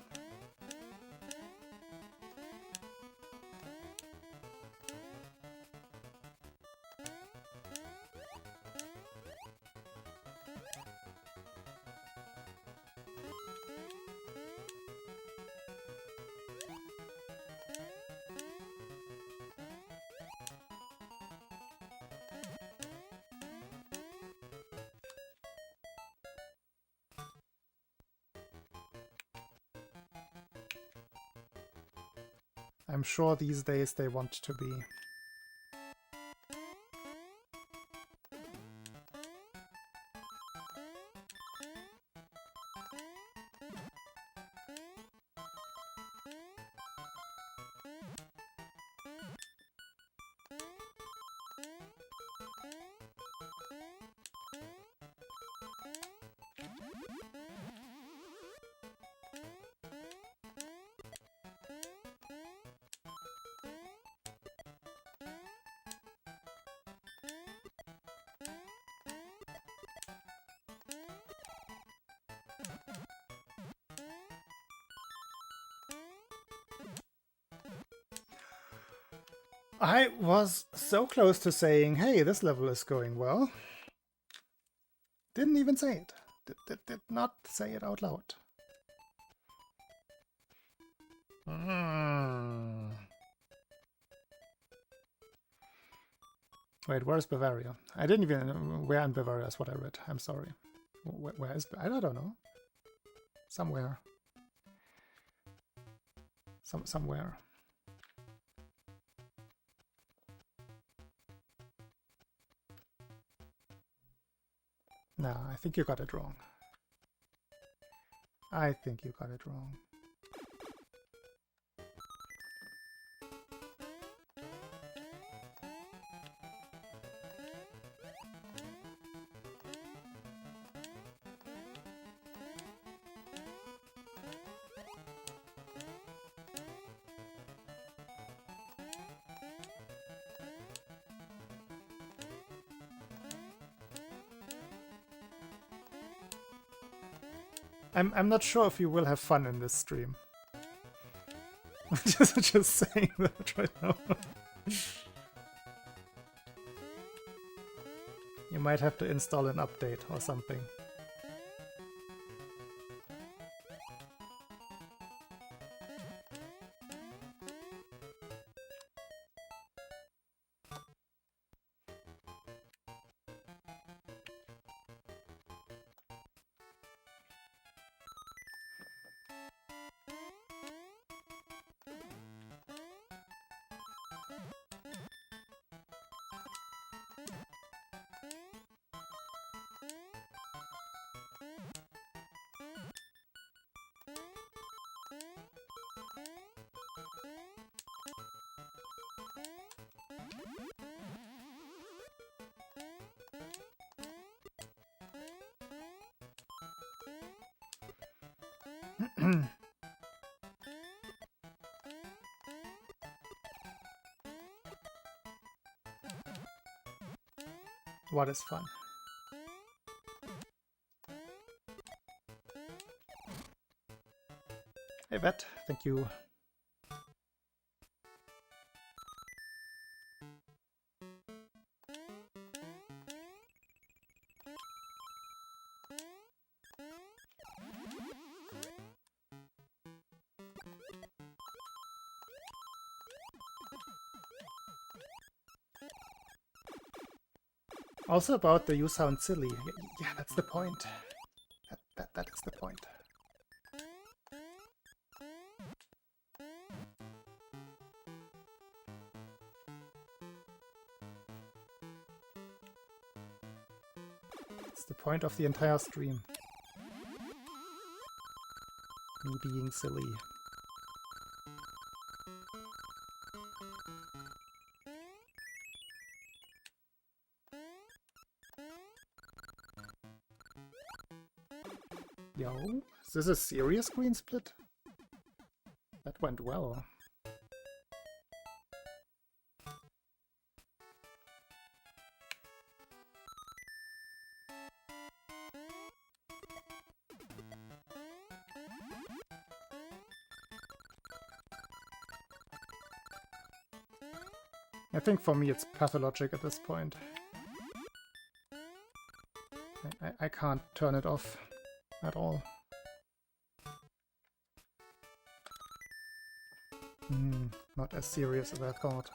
I'm sure these days they want to be. I was so close to saying, hey, this level is going well. Didn't even say it. Did not say it out loud. Wait, where's Bavaria? I didn't even know where in Bavaria is what I read. I'm sorry. Where is... I don't know. Somewhere. Somewhere. No, I think you got it wrong. I think you got it wrong. I'm not sure if you will have fun in this stream. just saying that right now. You might have to install an update or something. What is fun? Hey, Vet, thank you. Also about the you sound silly. Yeah, that's the point. That is the point. It's the point of the entire stream. Me being silly. Yo, is this a serious screen split? That went well. I think for me it's pathologic at this point. I can't turn it off at all. Not as serious as I thought.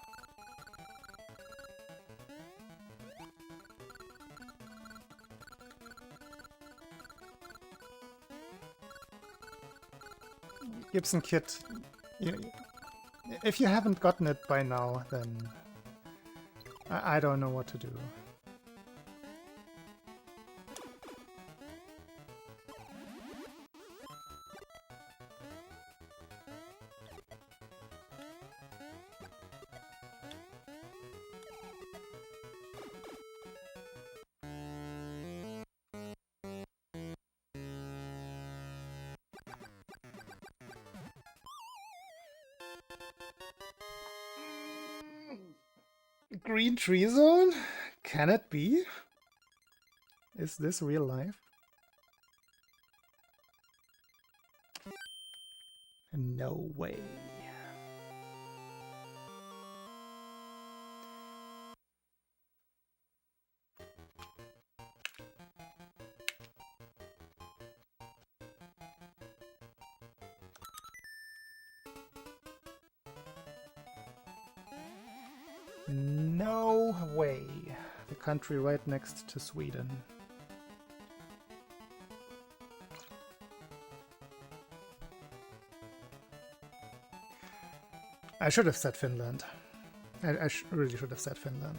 Gibson Kit, If you haven't gotten it by now, then I don't know what to do. Green tree zone? Can it be? Is this real life? No way. No way. The country right next to Sweden. I should have said Finland. I really should have said Finland.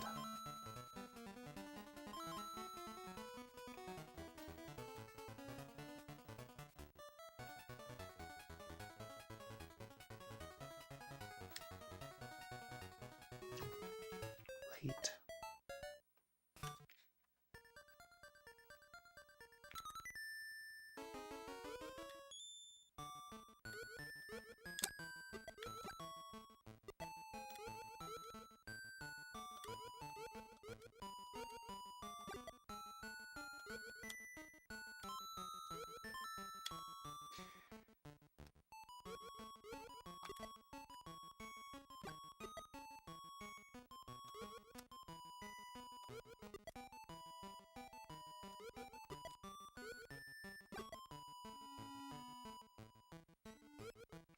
Late.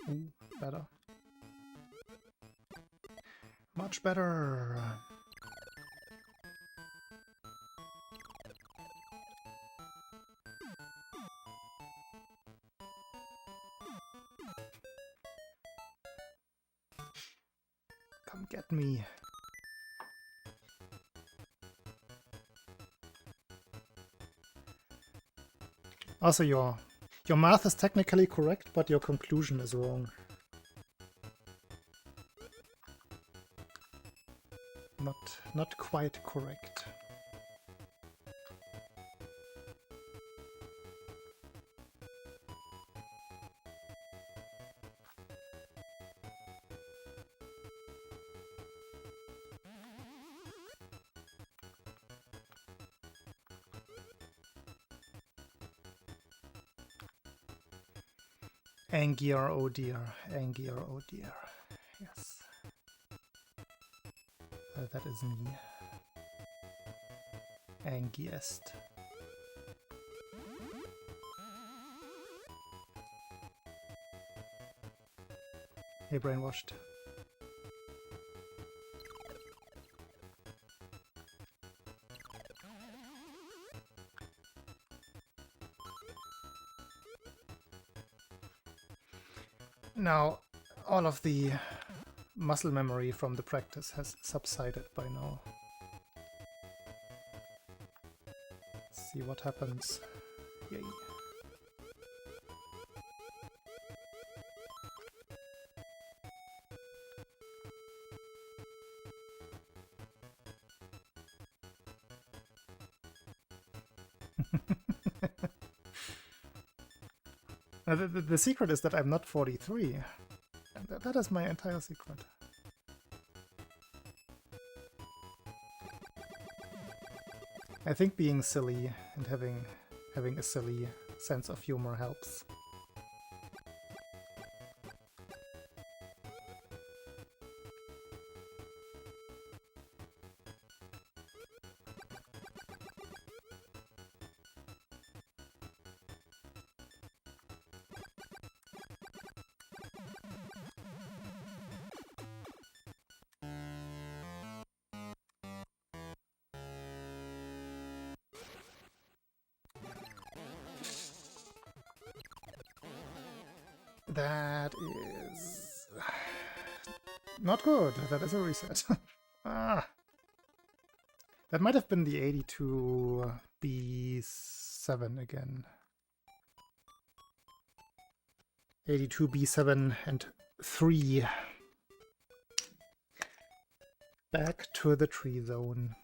Ooh, better. Much better. Come get me. Also, your math is technically correct, but your conclusion is wrong. Not quite correct. Angier, oh dear. Angier, oh dear. Yes. That is me. Angiest. Hey, brainwashed. Now, all of the muscle memory from the practice has subsided by now. Let's see what happens. Yay. The secret is that I'm not 43. And that is my entire secret. I think being silly and having a silly sense of humor helps. That is Not good. That is a reset. Ah. That might have been the 82 B7 again. 82 B7 and 3. Back to the tree zone.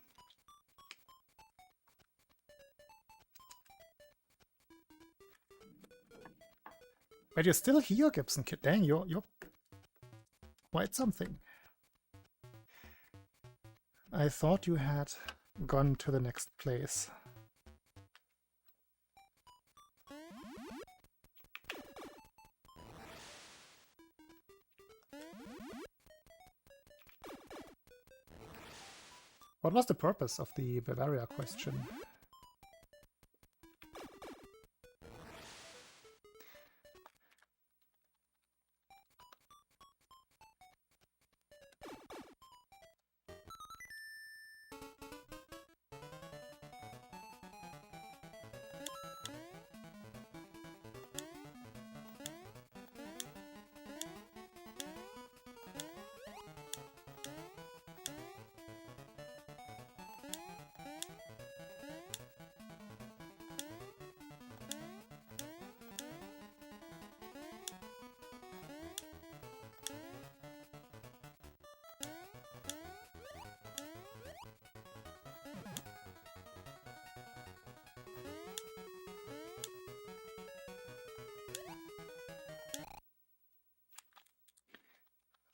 But you're still here, Gibson Kid. Dang, you're quite something. I thought you had gone to the next place. What was the purpose of the Bavaria question?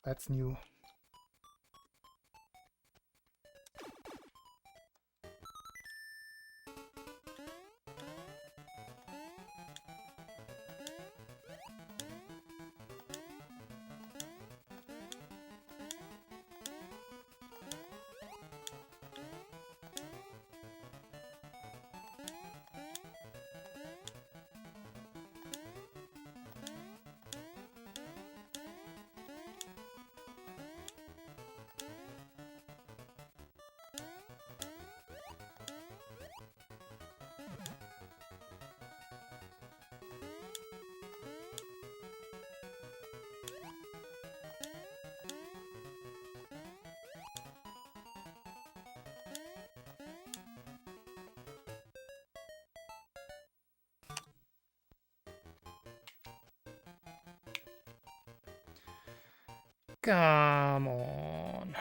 That's new. Come on.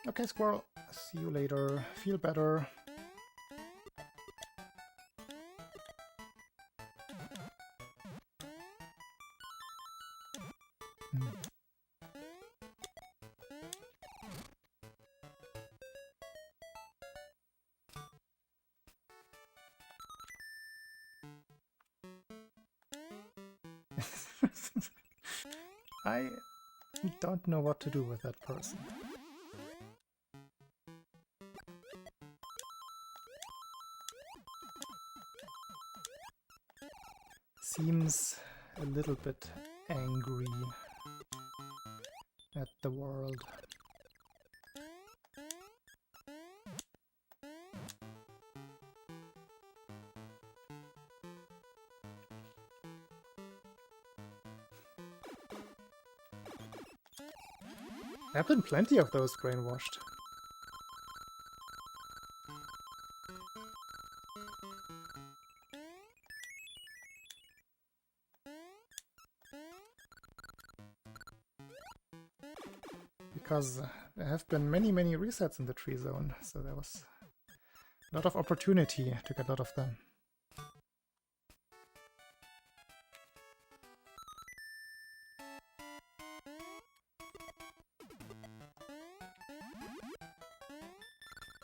Okay, Squirrel. See you later. Feel better. I don't know what to do with that person. Seems a little bit angry at the world. There have been plenty of those brainwashed. Because there have been many resets in the tree zone, so there was a lot of opportunity to get out of them.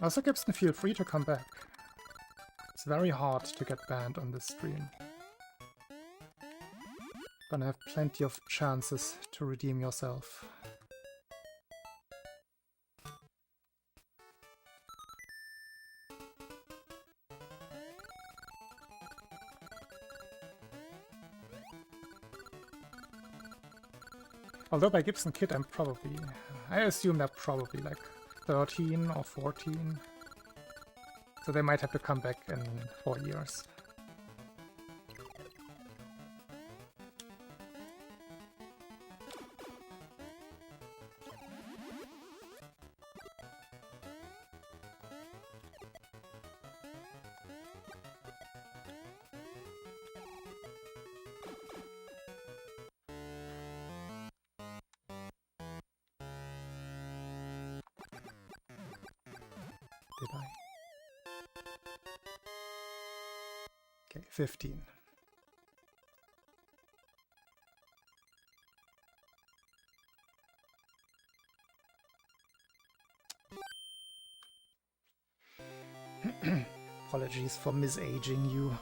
Also, Gibson, feel free to come back. It's very hard to get banned on this stream. Gonna have plenty of chances to redeem yourself. Although by Gibson Kid I assume they're probably like 13 or 14. So they might have to come back in 4 years. Did I? Okay, 15. Apologies for misaging you.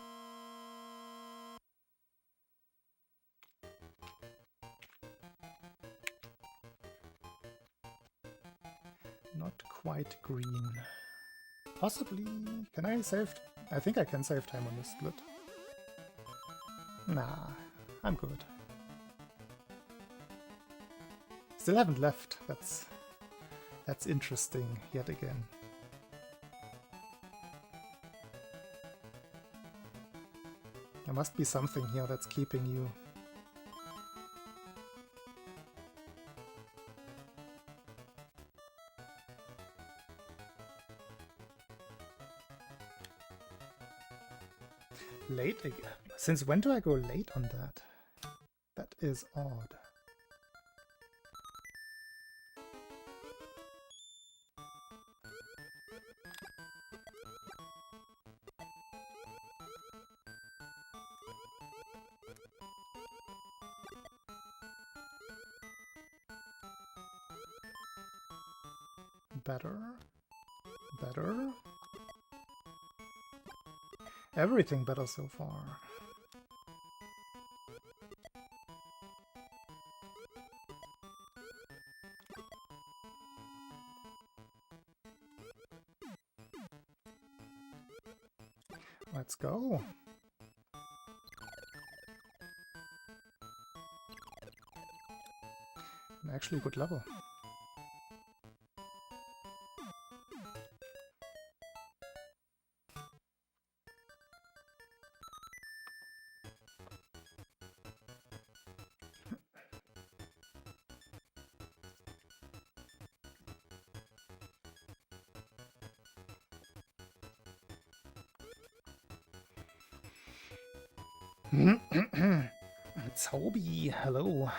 Not quite green. Possibly... Can I save... I think I can save time on this split. Nah, I'm good. Still haven't left. That's interesting yet again. There must be something here that's keeping you. Late again? Since when do I go late on that? That is odd. Better. Better. Everything better so far. Let's go. Actually good level. Toby, hello.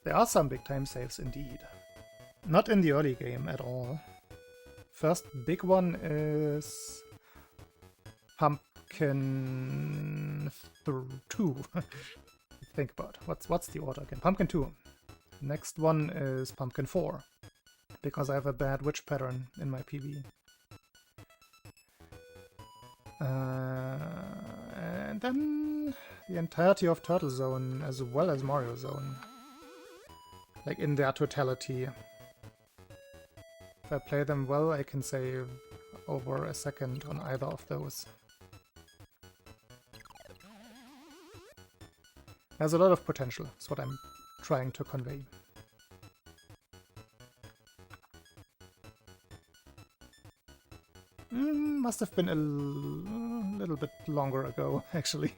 There are some big time saves indeed. Not in the early game at all. First big one is Pumpkin 2. Think about what's the order again? Pumpkin 2. Next one is Pumpkin 4, because I have a bad witch pattern in my PB. And then the entirety of Turtle Zone as well as Mario Zone. Like in their totality. If I play them well, I can save over a second on either of those. There's a lot of potential, is what I'm trying to convey. Must have been a little bit longer ago, actually.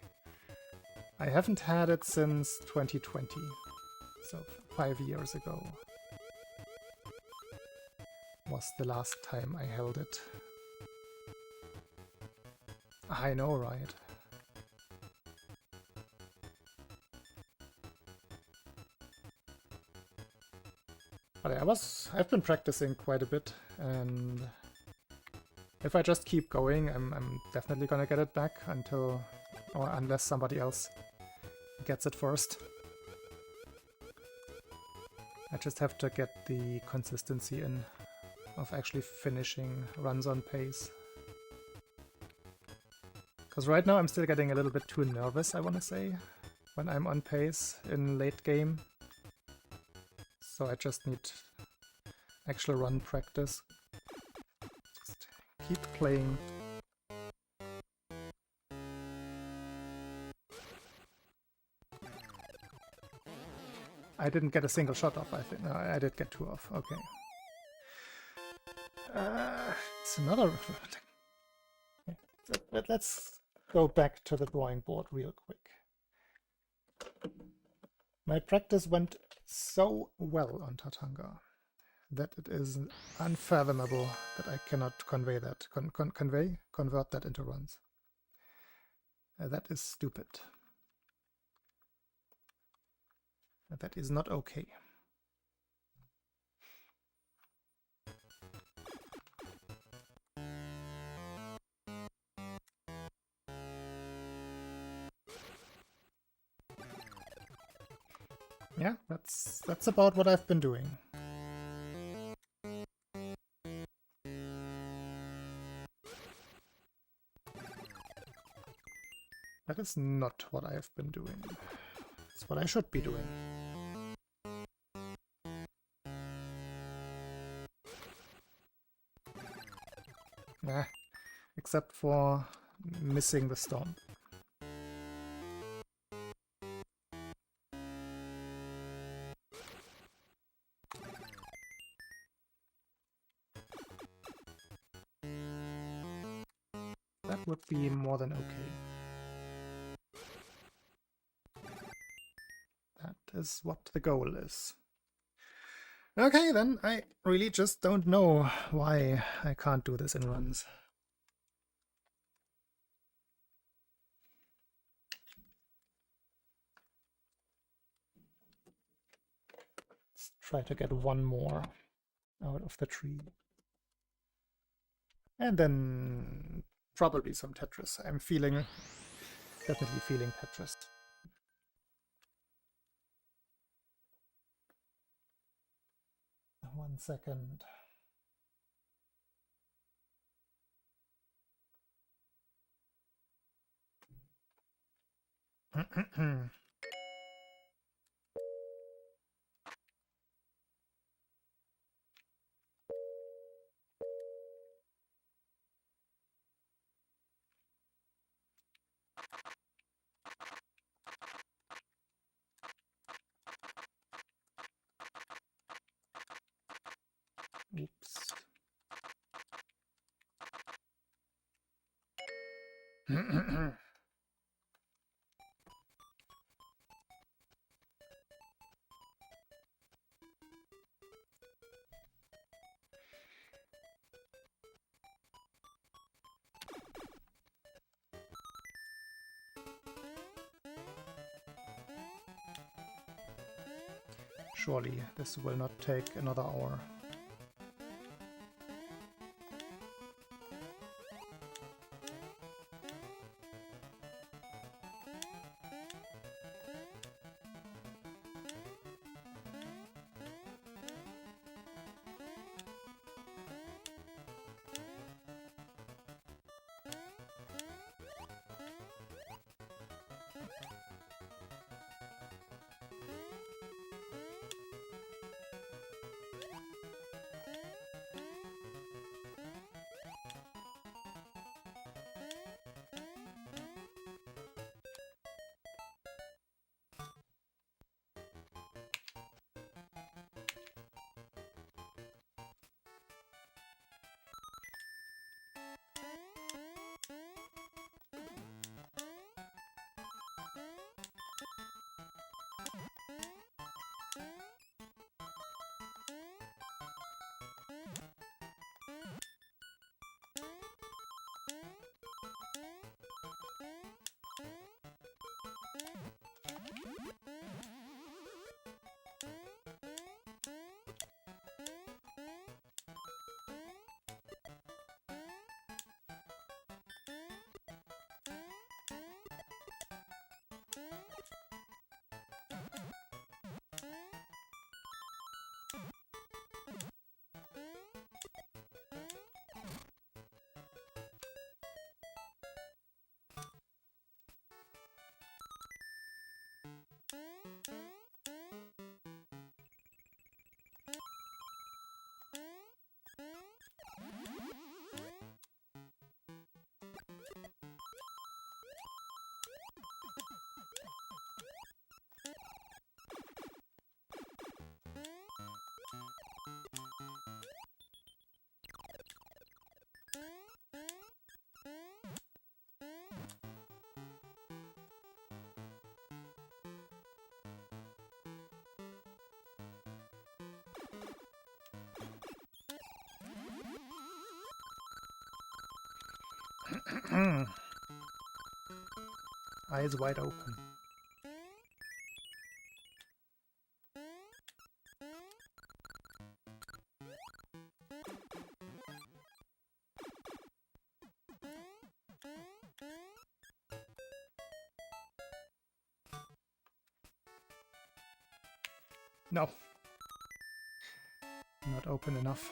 I haven't had it since 2020, so 5 years ago was the last time I held it. I know, right? But I've been practicing quite a bit, and if I just keep going, I'm definitely gonna get it back until, or unless somebody else gets it first. I just have to get the consistency in of actually finishing runs on pace. Because right now I'm still getting a little bit too nervous, I want to say, when I'm on pace in late game. So I just need actual run practice. Just keep playing. I didn't get a single shot off, I think. No, I did get 2 off. Okay. It's another... Okay. Let's go back to the drawing board real quick. My practice went so well on Tatanga that it is unfathomable that I cannot convey that. Convert that into runs. That is stupid. That is not okay. Yeah, that's about what I've been doing. That is not what I have been doing. It's what I should be doing. Nah, except for missing the storm. That would be more than okay. That is what the goal is. Okay, then I really just don't know why I can't do this in runs. Let's try to get one more out of the tree. And then probably some Tetris. I'm definitely feeling Tetris. One second. Oops. Surely this will not take another hour. Eyes wide open. No. Not open enough.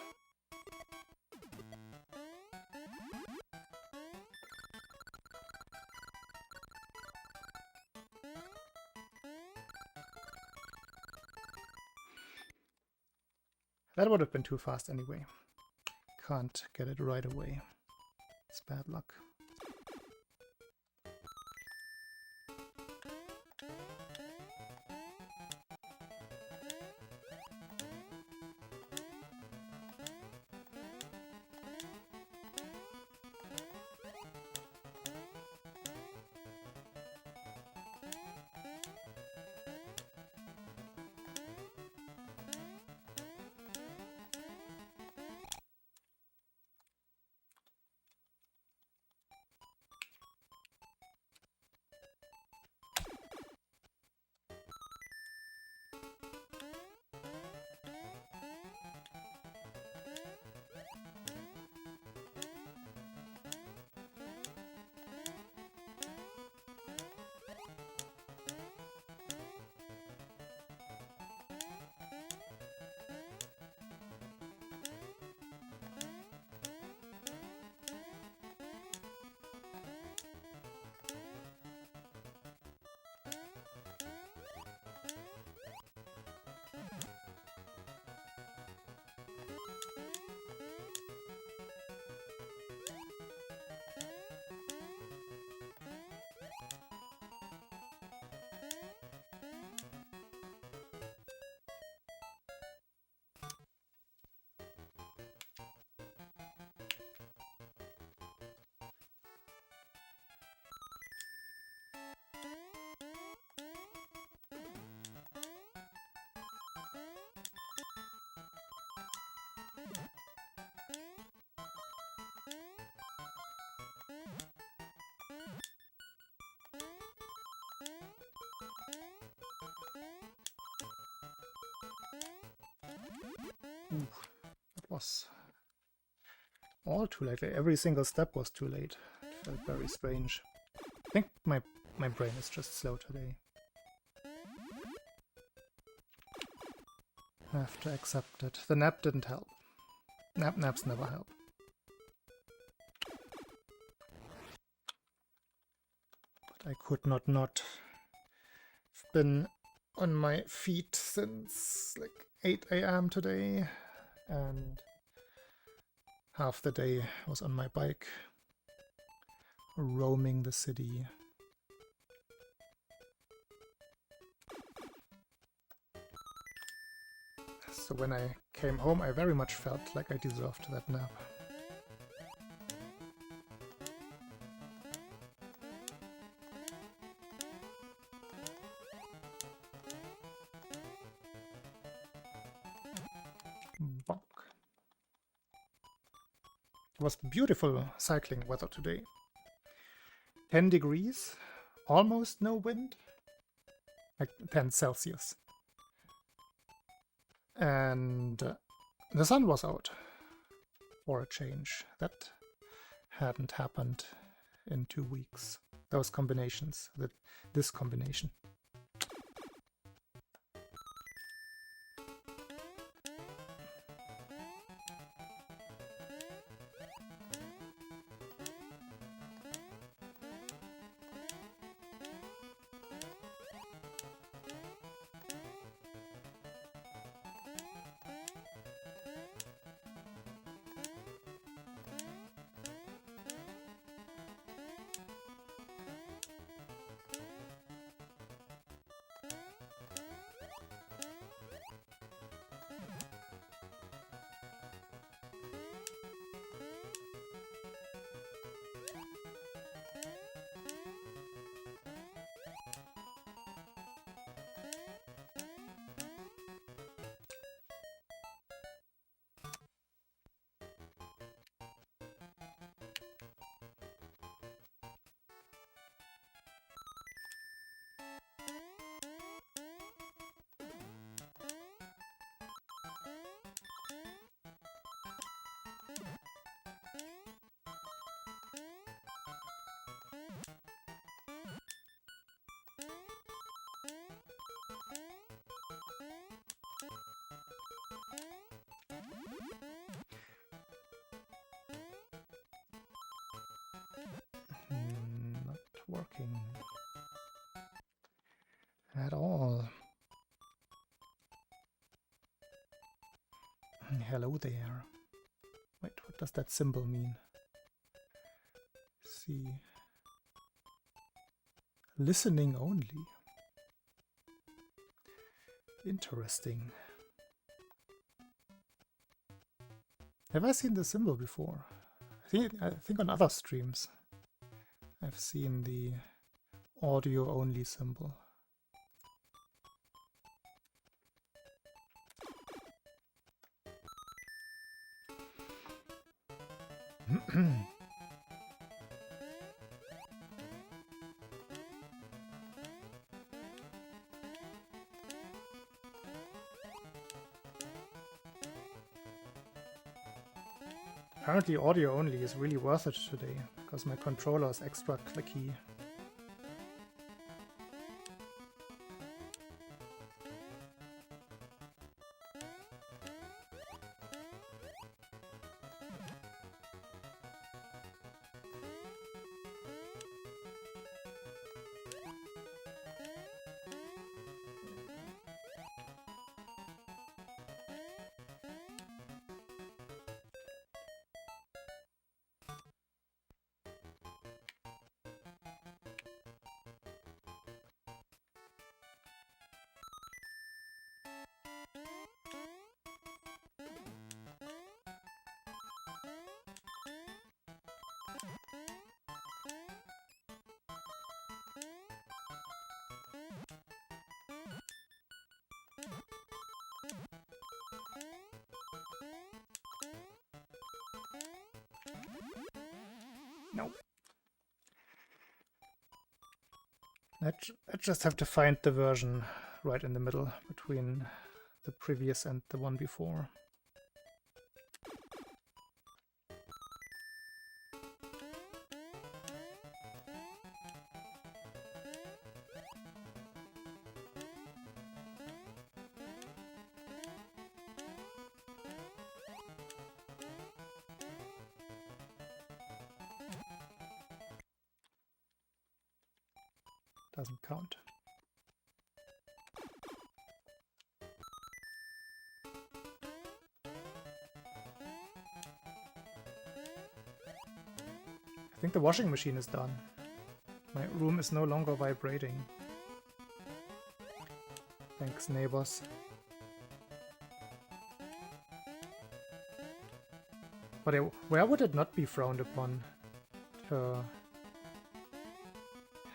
That would have been too fast anyway. Can't get it right away. It's bad luck. Ooh, that was all too late. Every single step was too late. It felt very strange. I think my brain is just slow today. I have to accept it. The nap didn't help. Naps never help. But I could not I've been on my feet since like 8 AM today, and half the day was on my bike, roaming the city. So when I came home, I very much felt like I deserved that nap. Bonk. It was beautiful cycling weather today. 10 degrees, almost no wind, like 10 Celsius. And the sun was out for a change. That hadn't happened in 2 weeks. Those combinations, this combination. working at all. Hello there. Wait, what does that symbol mean? See. Listening only. Interesting. Have I seen the symbol before? I think on other streams I've seen the audio only symbol. Apparently audio only is really worth it today, because my controller is extra clicky. Nope. I just have to find the version right in the middle between the previous and the one before. Doesn't count. I think the washing machine is done. My room is no longer vibrating. Thanks, neighbors. But where would it not be frowned upon to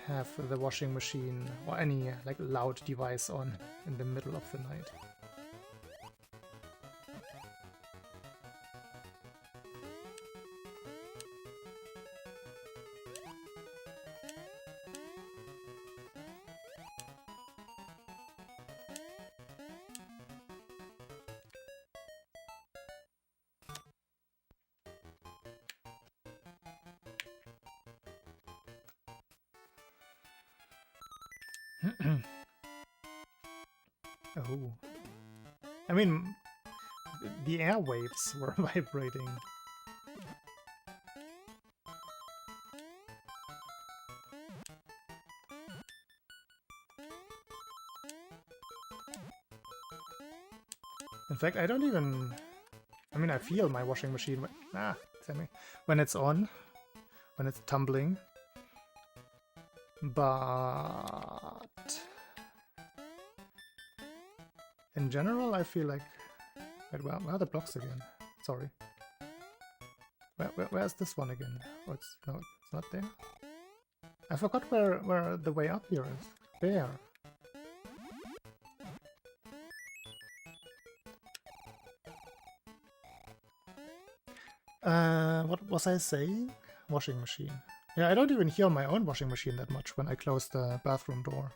have the washing machine or any like loud device on in the middle of the night? Oh. I mean, the airwaves were vibrating. In fact, I don't even... I mean, I feel my washing machine when it's on, when it's tumbling. But in general, I feel like... Wait, where are the blocks again? Sorry. Where's this one again? Oh, it's not there. I forgot where the way up here is. There. What was I saying? Washing machine. Yeah, I don't even hear my own washing machine that much when I close the bathroom door.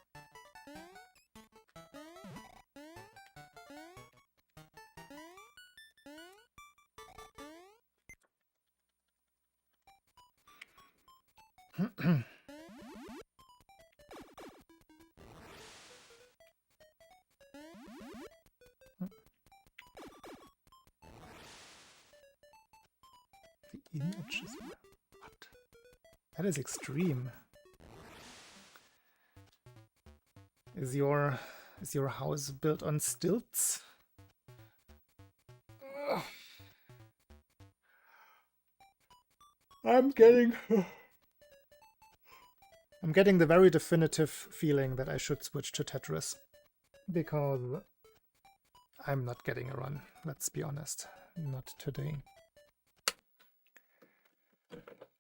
The images. What? That is extreme. Is your house built on stilts? I'm getting the very definitive feeling that I should switch to Tetris, because I'm not getting a run, let's be honest. Not today.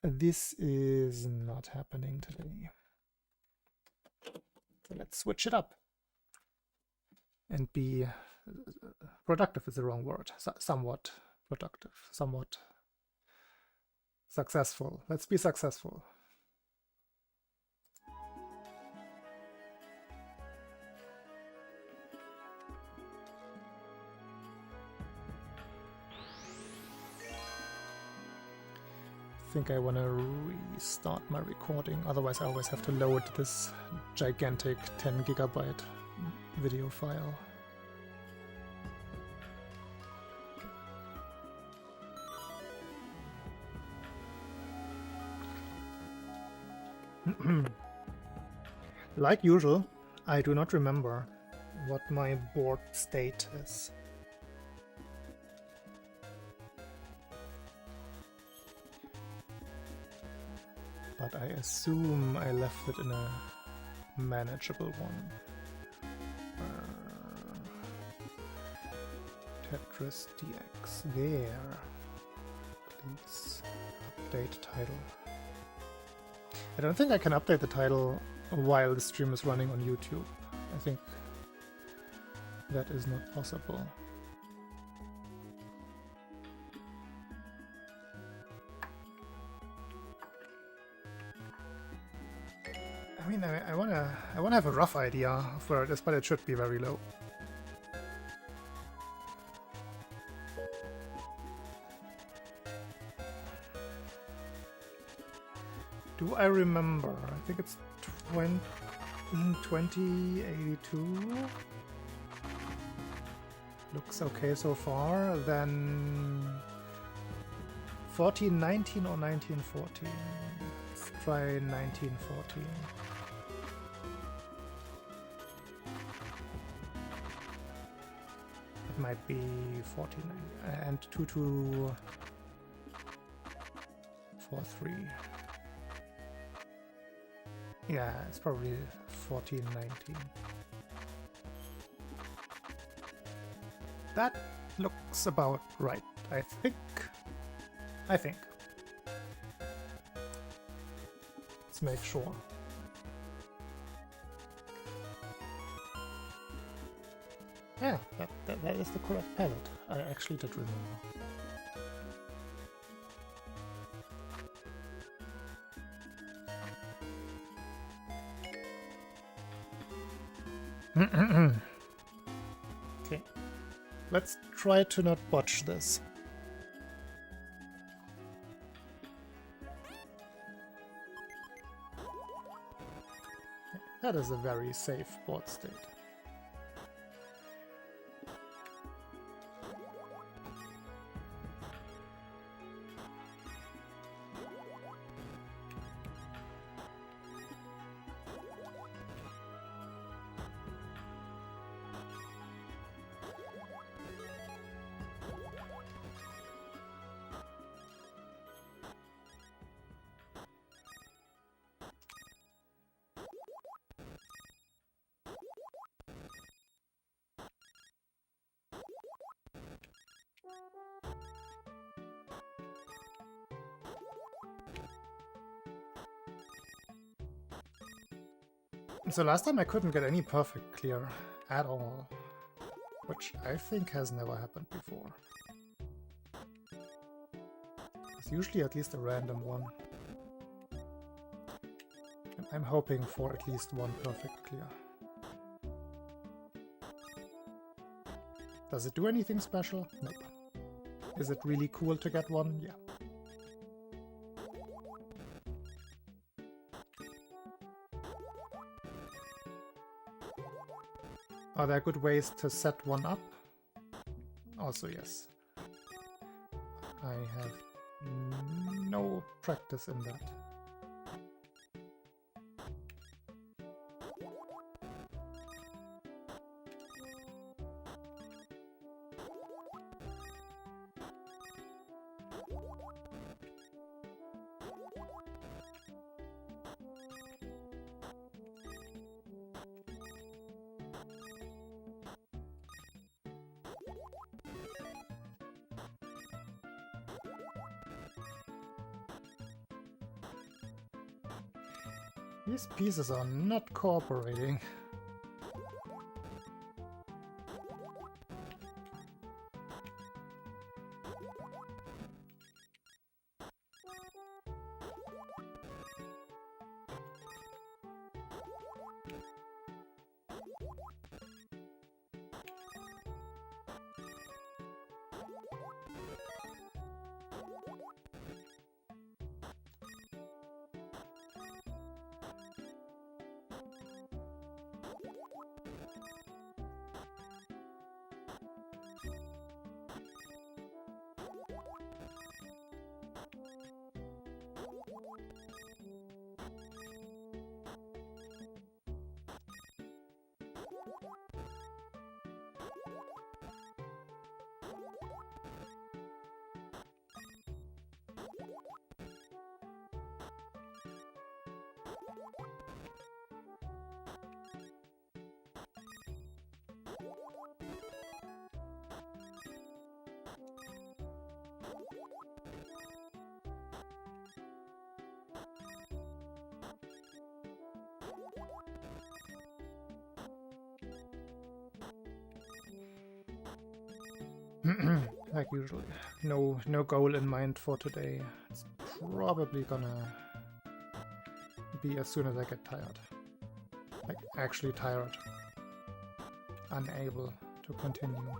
This is not happening today. So let's switch it up. And be productive is the wrong word. Somewhat productive, somewhat successful. Let's be successful. I think I want to restart my recording, otherwise I always have to load this gigantic 10 GB video file. Like usual, I do not remember what my board state is. But I assume I left it in a manageable one. Tetris DX. There. Please update title. I don't think I can update the title while the stream is running on YouTube. I think that is not possible. I mean, I wanna have a rough idea of where it is, but it should be very low. Do I remember? I think it's 2082. Looks okay so far. Then 1419 or 1914. Let's try 1914. It might be 14 and 2243. Yeah, it's probably 1419. That looks about right, I think. Let's make sure. Yeah, that is the correct palette. I actually did remember. Okay, let's try to not botch this. That is a very safe board state. So last time I couldn't get any perfect clear at all, which I think has never happened before. It's usually at least a random one. And I'm hoping for at least one perfect clear. Does it do anything special? Nope. Is it really cool to get one? Yeah. Are there good ways to set one up? Also, yes. I have no practice in that. These pieces are not cooperating. Like usually. No goal in mind for today. It's probably gonna be as soon as I get tired. Like, actually tired. Unable to continue.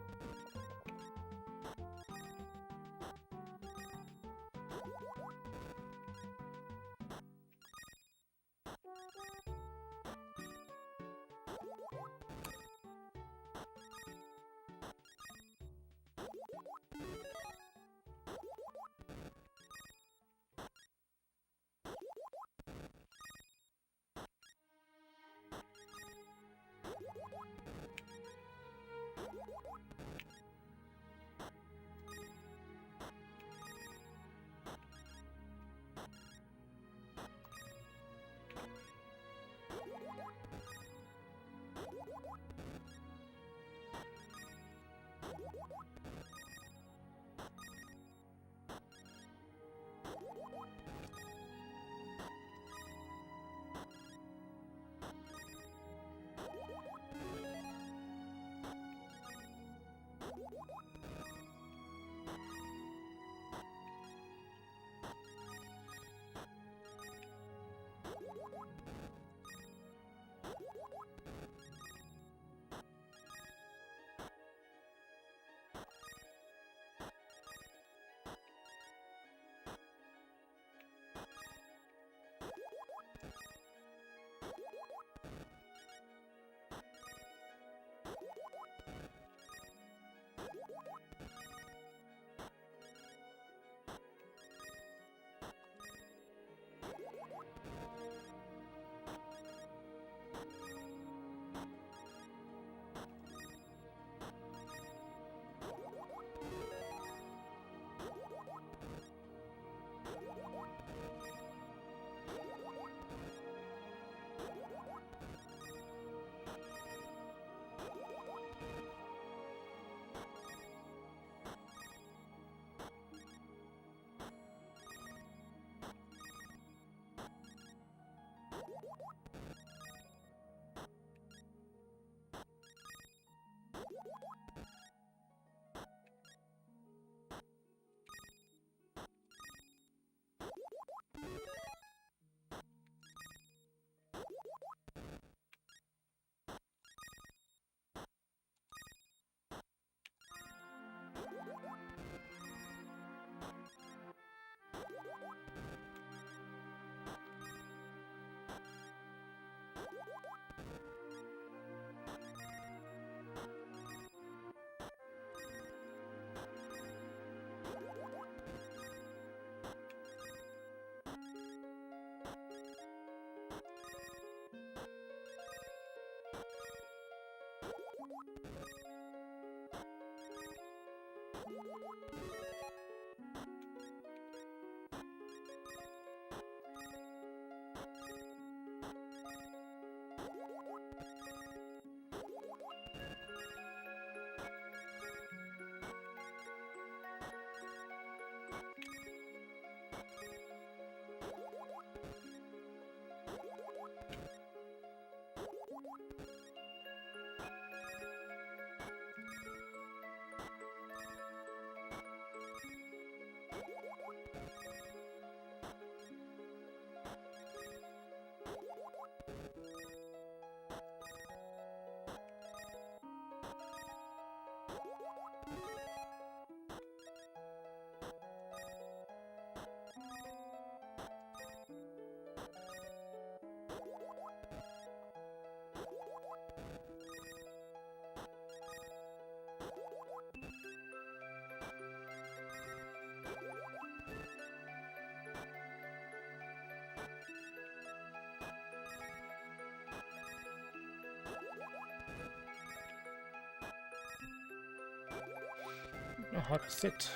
Oh, how to sit?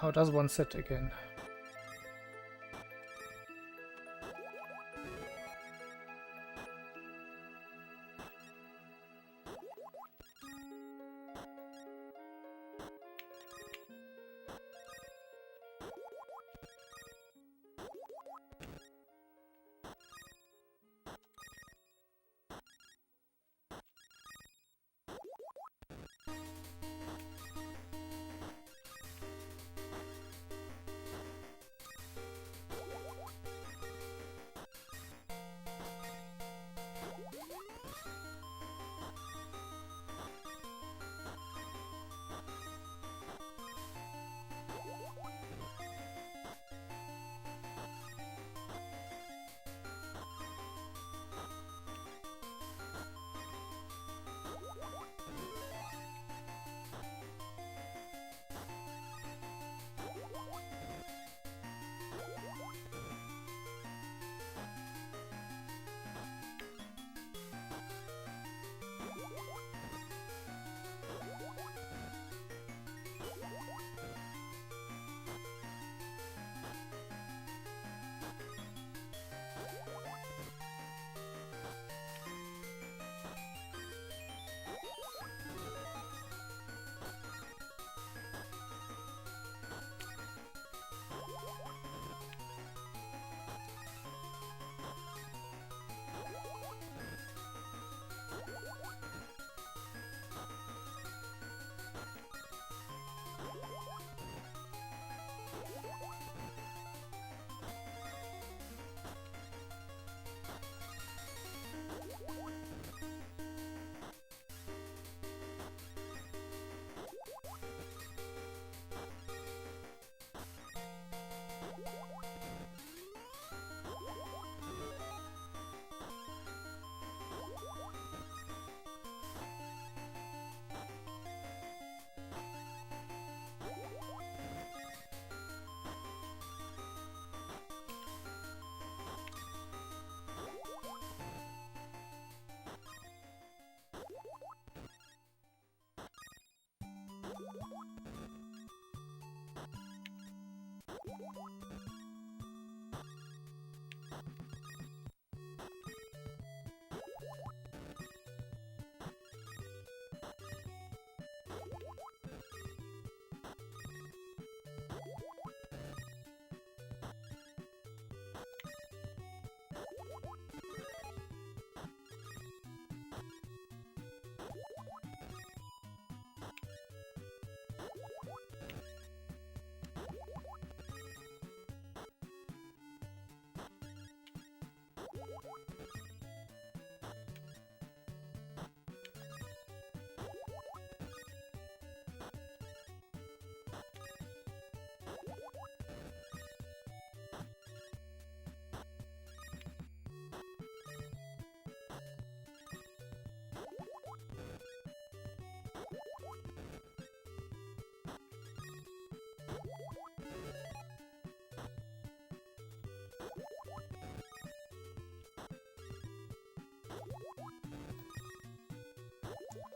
How does one sit again?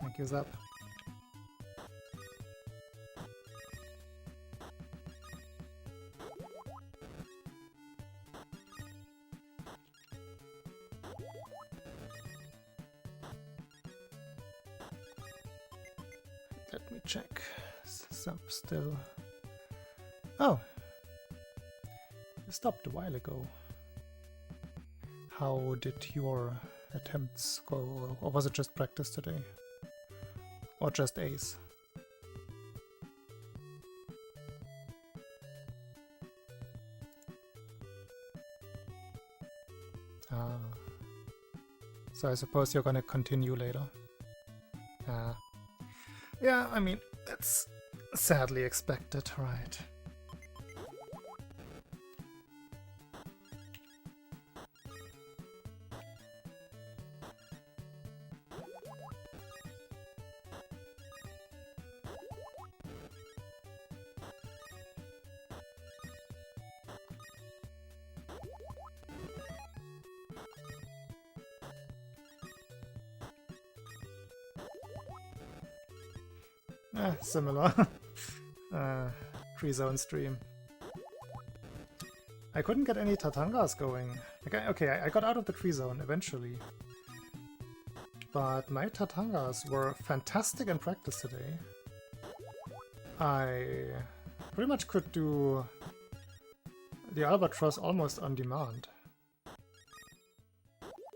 I gives up. Let me check. Some still. Oh, it stopped a while ago. How did your attempts go, or was it just practice today? Or just ace? Ah. So I suppose you're gonna continue later. Ah. Yeah, I mean, that's sadly expected, right? Similar. Tree Zone stream. I couldn't get any Tatangas going. Okay, I got out of the Tree Zone eventually. But my Tatangas were fantastic in practice today. I pretty much could do the Albatross almost on demand.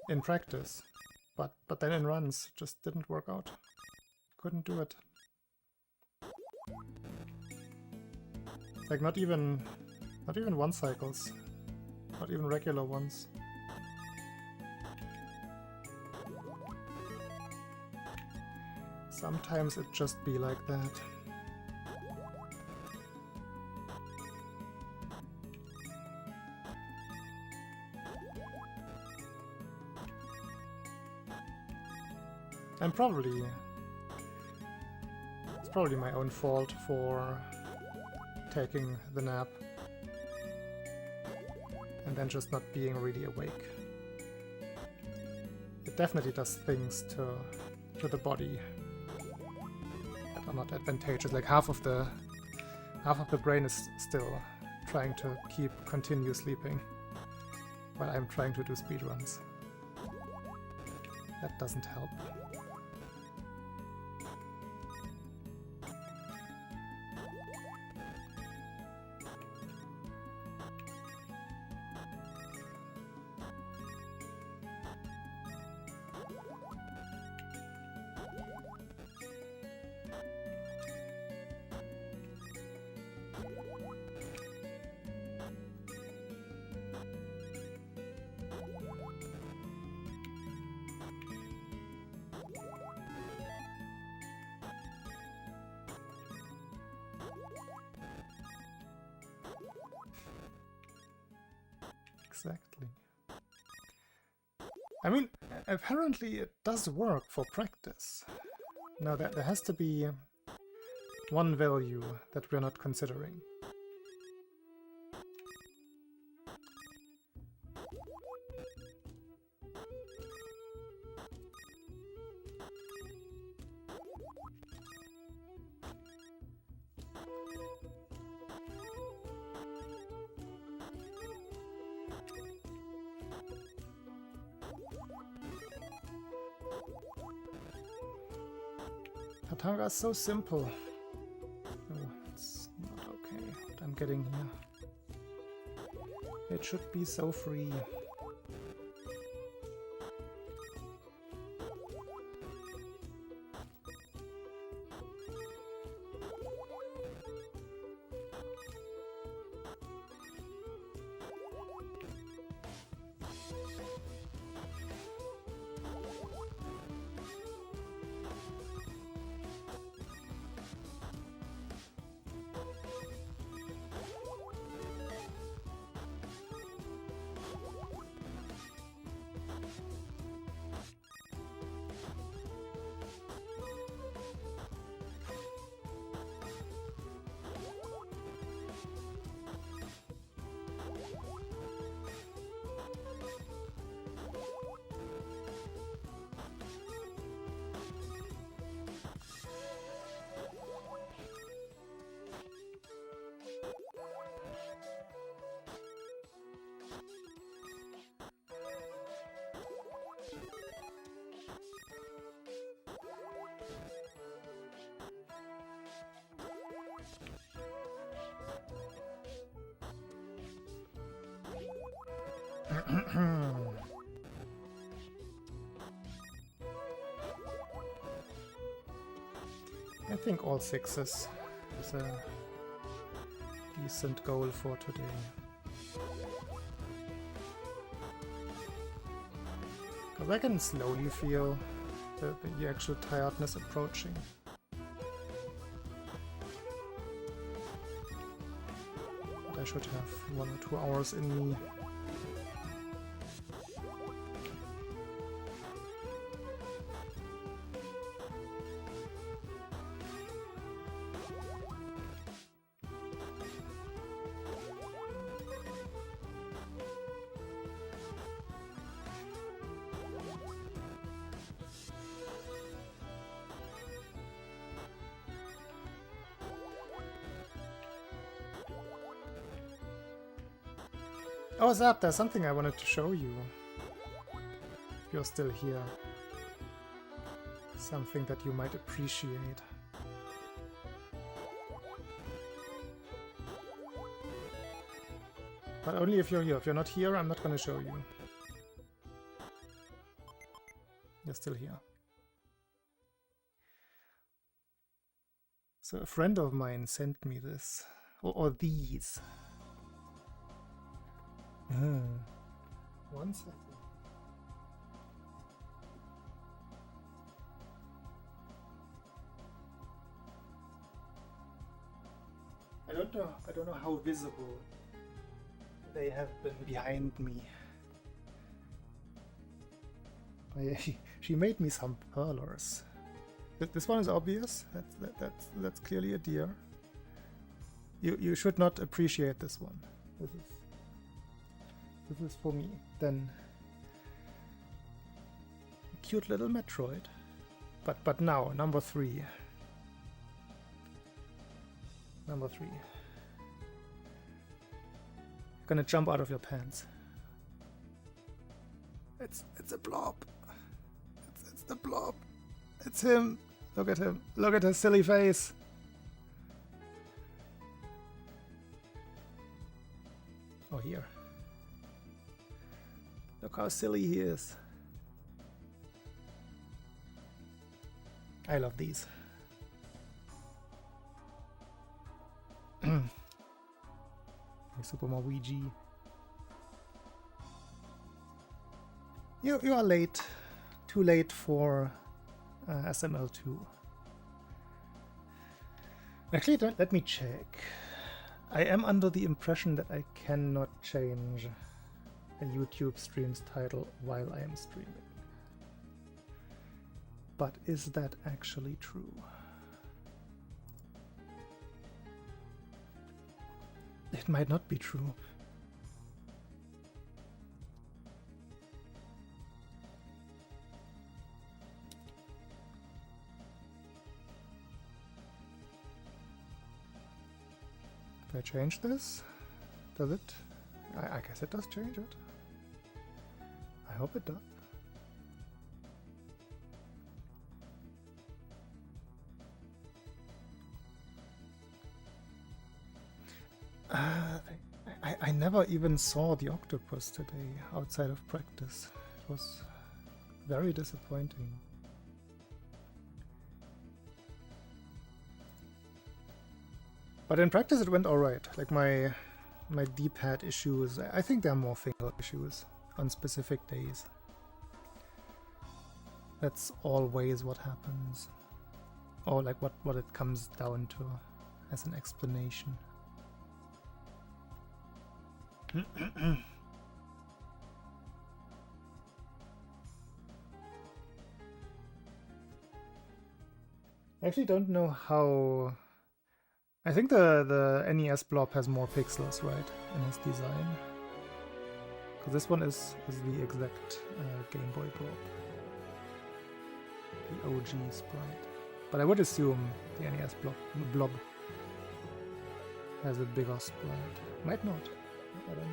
In practice. But then in runs, just didn't work out. Couldn't do it. Like not even one cycles. Not even regular ones. Sometimes it just be like that. And it's probably my own fault for taking the nap and then just not being really awake. It definitely does things to the body that are not advantageous. Like half of the brain is still trying to continue sleeping while I'm trying to do speedruns. That doesn't help. Exactly. I mean, apparently it does work for practice. Now there has to be one value that we're not considering. Tatanga is so simple. Oh, it's not okay what I'm getting here. It should be so free. I think all sixes is a decent goal for today. Because I can slowly feel the actual tiredness approaching. But I should have 1 or 2 hours in me. Oh, Zap, there's something I wanted to show you. If you're still here. Something that you might appreciate. But only if you're here. If you're not here, I'm not gonna show you. You're still here. So a friend of mine sent me this. Or these. 1 second. I don't know how visible they have been behind me. She made me some perlers. This one is obvious. That's clearly a deer. You should not appreciate this one. This is for me. Then a cute little Metroid. But now number 3. Number 3. You're gonna jump out of your pants. It's a blob. It's the blob. It's him. Look at him. Look at his silly face. Oh, here. Look how silly he is. I love these. Super Luigi. You are late. Too late for SML2. Actually, let me check. I am under the impression that I cannot change a YouTube stream's title while I am streaming. But is that actually true? It might not be true. If I change this, does it? I guess it does change it. I hope it does. I never even saw the octopus today outside of practice. It was very disappointing. But in practice it went alright. Like my D-pad issues, I think there are more finger issues on specific days. That's always what happens. Or like what it comes down to as an explanation. I actually don't know how... I think the NES blob has more pixels, right, in its design. Because this one is the exact Game Boy blob. The OG sprite. But I would assume the NES blob has a bigger sprite. Might not. I don't know.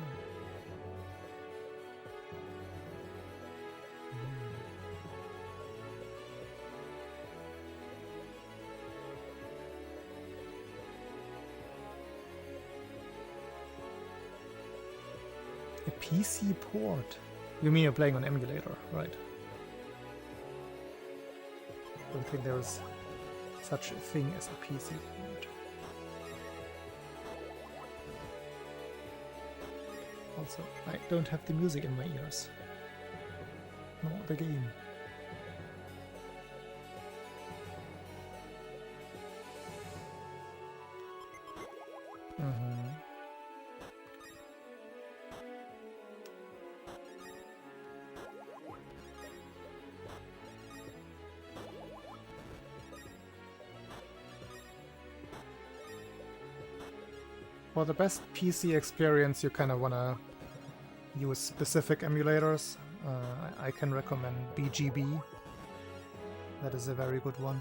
A PC port? You mean you're playing on emulator, right? I don't think there's such a thing as a PC port. Also, I don't have the music in my ears. Nor the game. For the best PC experience, you kind of want to use specific emulators. I can recommend BGB. That is a very good one.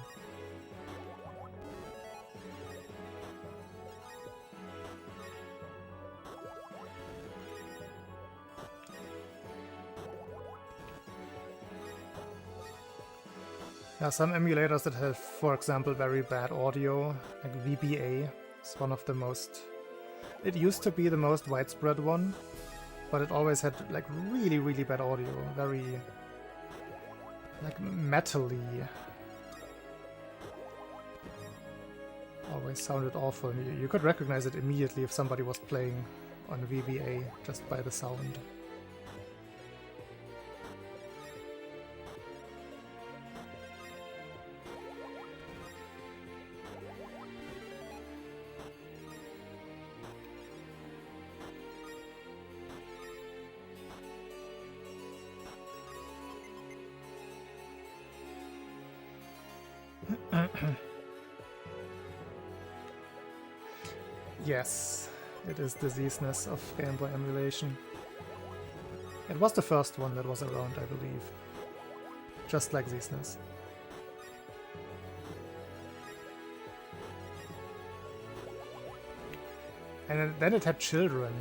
There are some emulators that have, for example, very bad audio, like VBA is one of the most... It used to be the most widespread one, but it always had like really, really bad audio, very like metally. Always sounded awful. And you could recognize it immediately if somebody was playing on VBA just by the sound. Yes, it is the Zeesness of Game Boy emulation. It was the first one that was around, I believe. Just like Zeesness. And then it had children.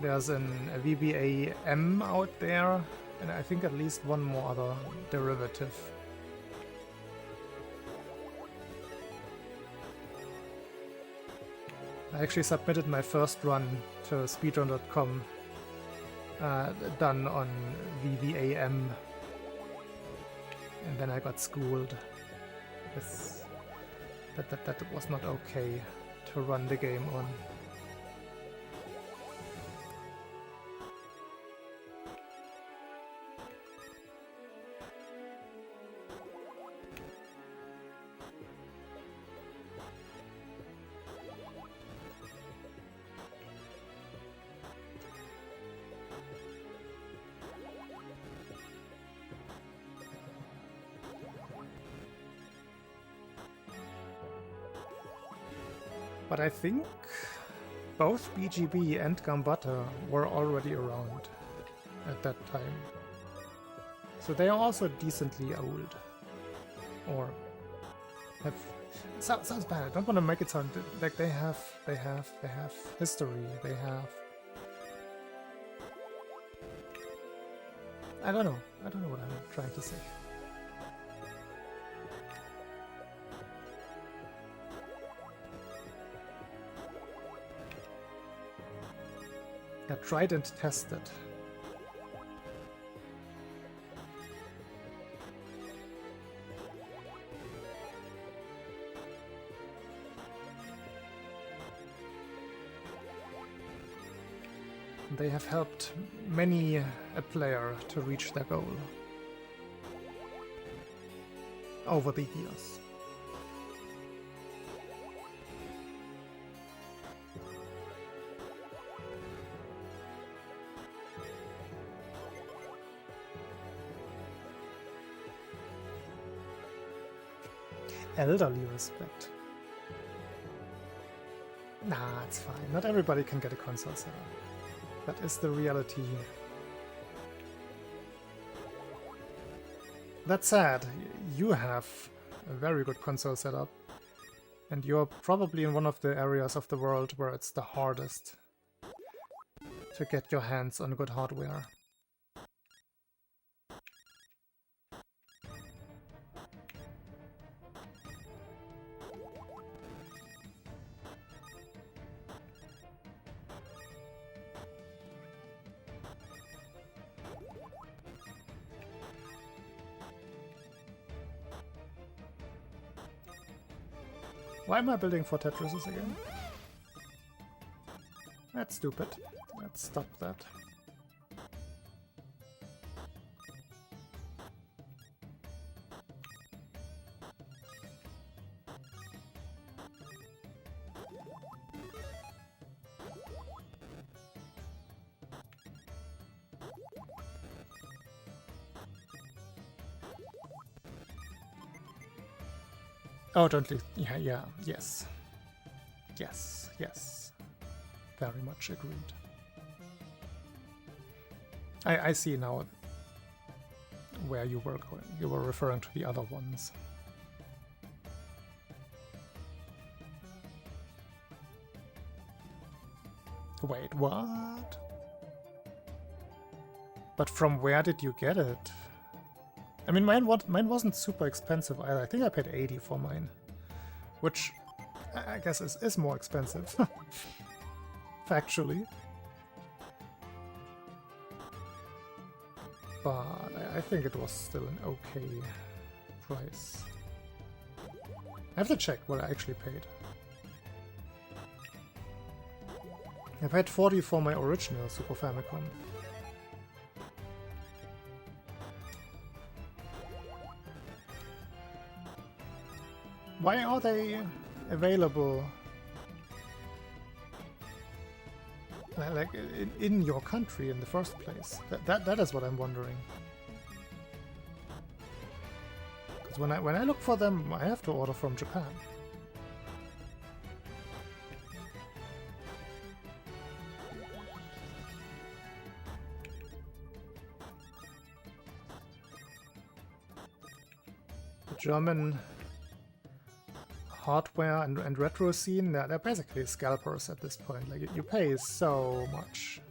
There's a VBA M out there, and I think at least one more other derivative. I actually submitted my first run to speedrun.com, done on VBAM, and then I got schooled. That was not okay to run the game on. But I think both BGB and Gambata were already around at that time. So they are also decently old. Or have... Sounds bad. I don't want to make it sound like they have history. They have... I don't know what I'm trying to say. Yeah, tried and tested. They have helped many a player to reach their goal over the years. Elderly respect. Nah, it's fine. Not everybody can get a console setup. That is the reality. That said, you have a very good console setup, and you're probably in one of the areas of the world where it's the hardest to get your hands on good hardware. Why am I building 4 Tetrises again? That's stupid. Let's stop that. Oh, don't leave. Yeah, yes. Yes. Very much agreed. I see now where you were going. You were referring to the other ones. Wait, what? But from where did you get it? I mean, mine wasn't super expensive either. I think I paid 80 for mine, which I guess is more expensive, factually. But I think it was still an okay price. I have to check what I actually paid. I paid 40 for my original Super Famicom. Why are they available like in your country in the first place? That is what I'm wondering. Because when I look for them, I have to order from Japan. The German hardware and retro scene, they're basically scalpers at this point. Like, you pay so much.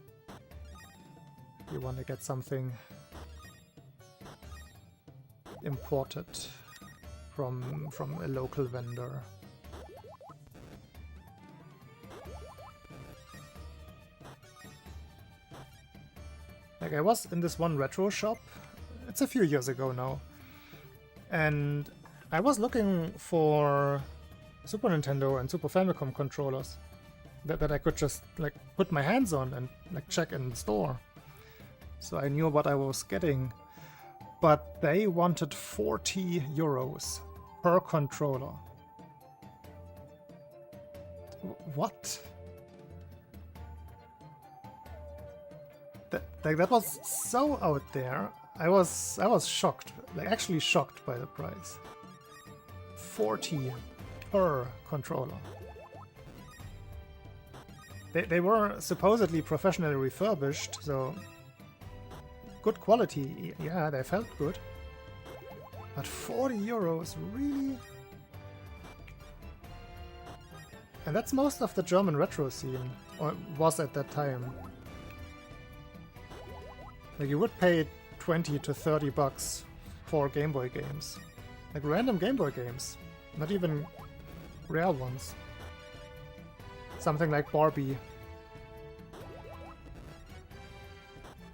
You want to get something imported from a local vendor. Like, I was in this one retro shop, it's a few years ago now, and I was looking for Super Nintendo and Super Famicom controllers that I could just like put my hands on and like check in the store. So I knew what I was getting. But they wanted 40 euros per controller. What? That was so out there. I was shocked, like actually shocked by the price. 40 per controller. They were supposedly professionally refurbished, so good quality. Yeah, they felt good. But 40 euros, really? And that's most of the German retro scene, or was at that time. Like, you would pay 20 to 30 bucks for Game Boy games. Like random Game Boy games. Not even rare ones. Something like Barbie.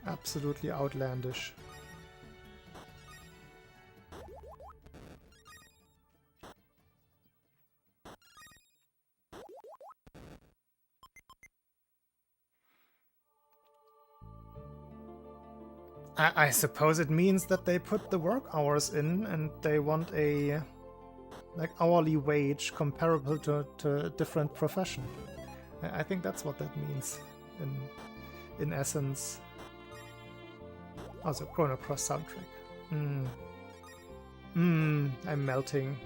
Absolutely outlandish. I suppose it means that they put the work hours in and they want a like hourly wage comparable to a different profession. I think that's what that means in essence. Also, Chrono Cross soundtrack. I'm melting.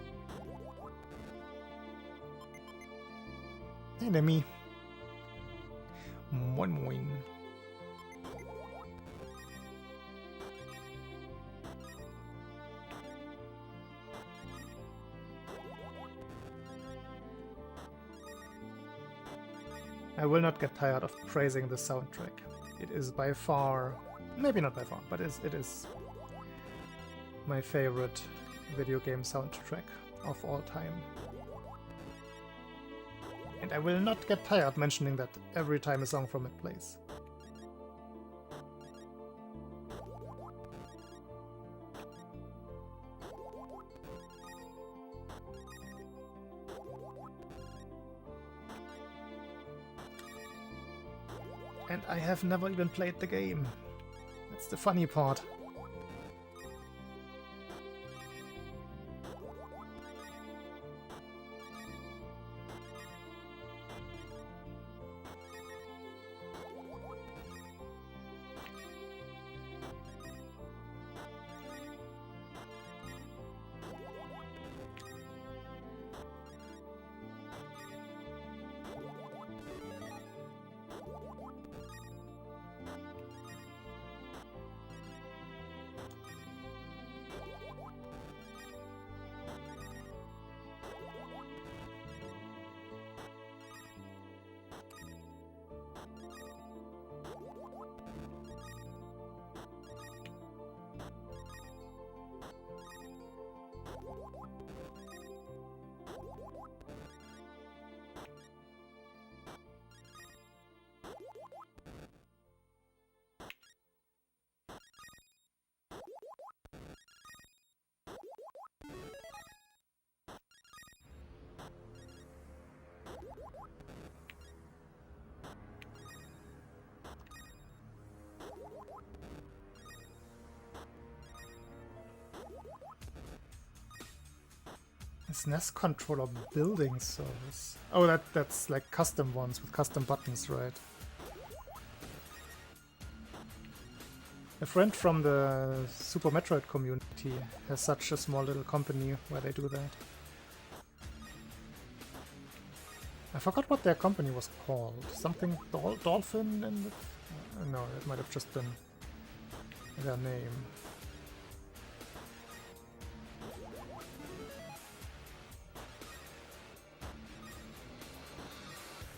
Enemy. Moin moin. I will not get tired of praising the soundtrack. It is by far, maybe not by far, but it is my favorite video game soundtrack of all time. And I will not get tired mentioning that every time a song from it plays. And I have never even played the game. That's the funny part. SNES controller building service. Oh, that's like custom ones with custom buttons, right? A friend from the Super Metroid community has such a small little company where they do that. I forgot what their company was called. Something Dolphin and no, it might have just been their name.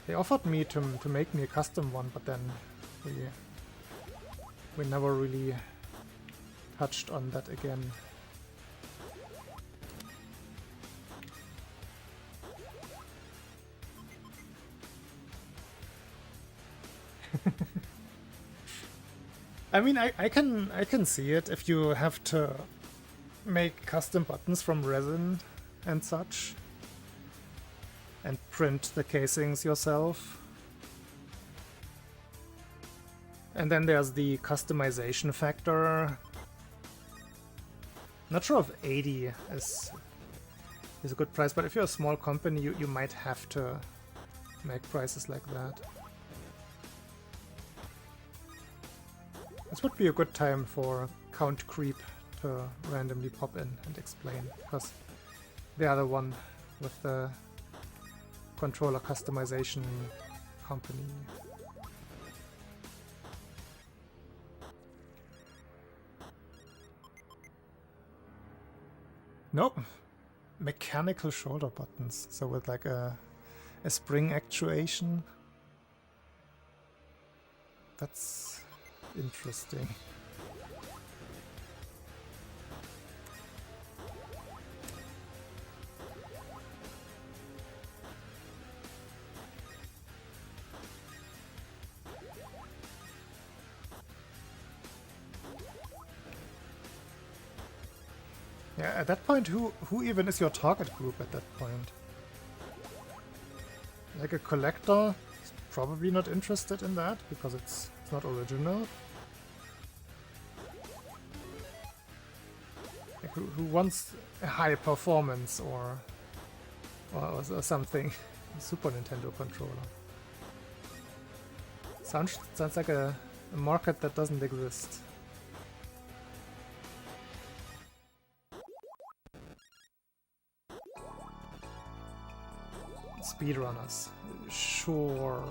They offered me to make me a custom one, but then we never really touched on that again. I mean, I can see it if you have to make custom buttons from resin and such, and print the casings yourself. And then there's the customization factor. Not sure if 80 is a good price, but if you're a small company, you might have to make prices like that. This would be a good time for Count Creep to randomly pop in and explain, because they are the one with the controller customization company. Nope. Mechanical shoulder buttons, so with like a spring actuation. That's interesting. Yeah, at that point, who even is your target group at that point? Like a collector is probably not interested in that because it's not original. Like who wants a high performance or something? Super Nintendo controller. Sounds like a market that doesn't exist. Speedrunners. Sure.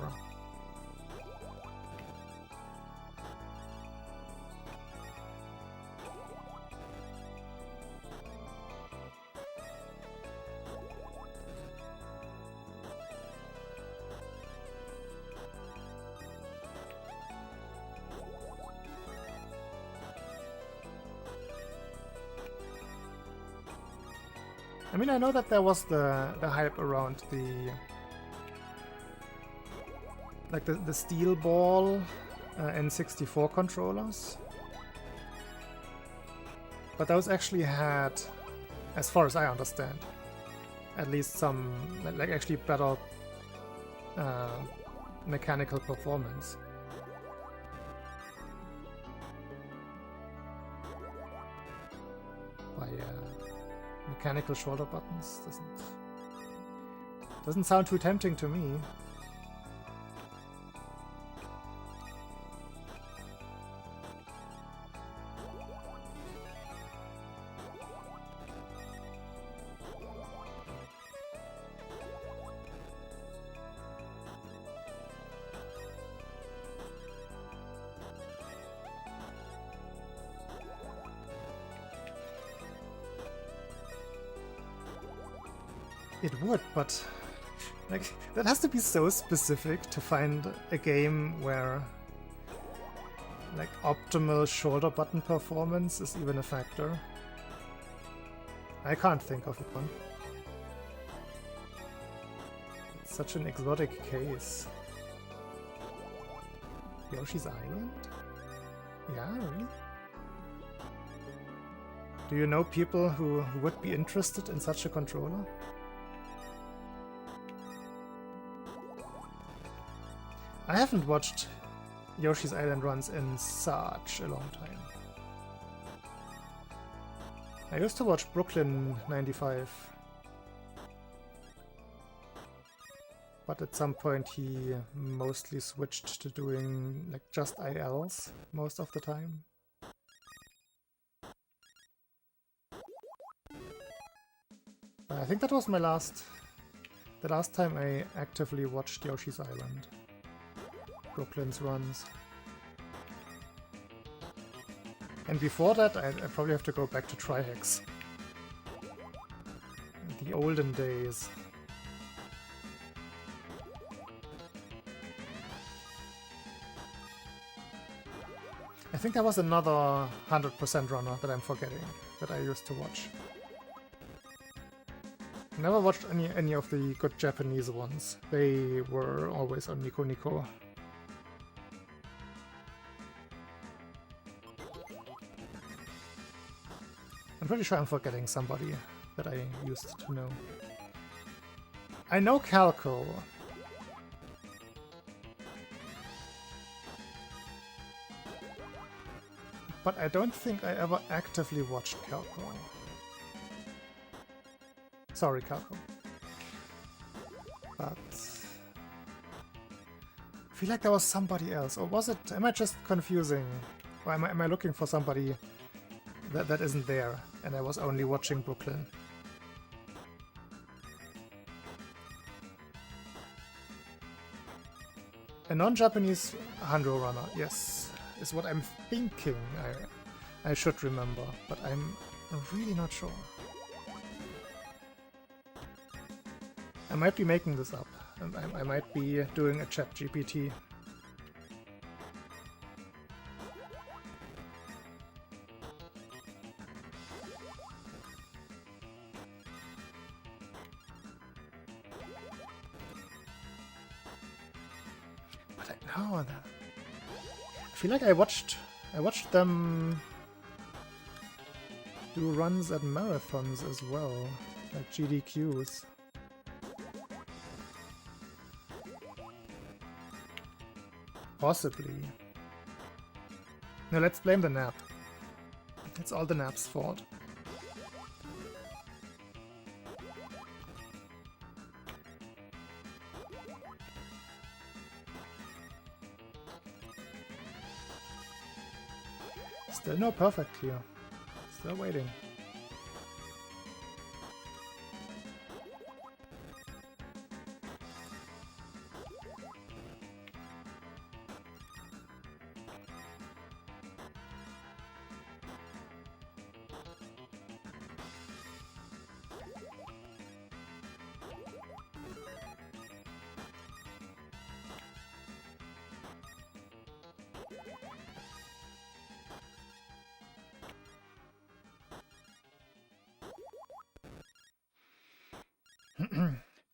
I mean, I know that there was the hype around the steel ball N64 controllers, but those actually had, as far as I understand, at least some like actually better mechanical performance. By mechanical shoulder buttons doesn't sound too tempting to me. It would, but like that has to be so specific to find a game where like optimal shoulder button performance is even a factor. I can't think of one. It's such an exotic case. Yoshi's Island? Yeah, really? Do you know people who would be interested in such a controller? I haven't watched Yoshi's Island runs in such a long time. I used to watch Brooklyn 95 But at some point he mostly switched to doing like just ILs most of the time. I think that was the last time I actively watched Yoshi's Island. Brooklyn's runs. And before that, I probably have to go back to Trihex. The olden days. I think there was another 100% runner that I'm forgetting, that I used to watch. I never watched any of the good Japanese ones. They were always on Nico Nico. I'm pretty sure I'm forgetting somebody that I used to know. I know Calco. But I don't think I ever actively watched Calco. Sorry, Calco. But I feel like there was somebody else. Or was it... Am I just confusing? Or am I looking for somebody that isn't there, and I was only watching Brooklyn? A non-Japanese Hanjo runner, yes, is what I'm thinking I should remember, but I'm really not sure. I might be making this up, and I might be doing a chat GPT. No, I feel like I watched them do runs at marathons as well, like GDQs. Possibly. No, let's blame the nap. It's all the nap's fault. Still no perfect here. Still waiting.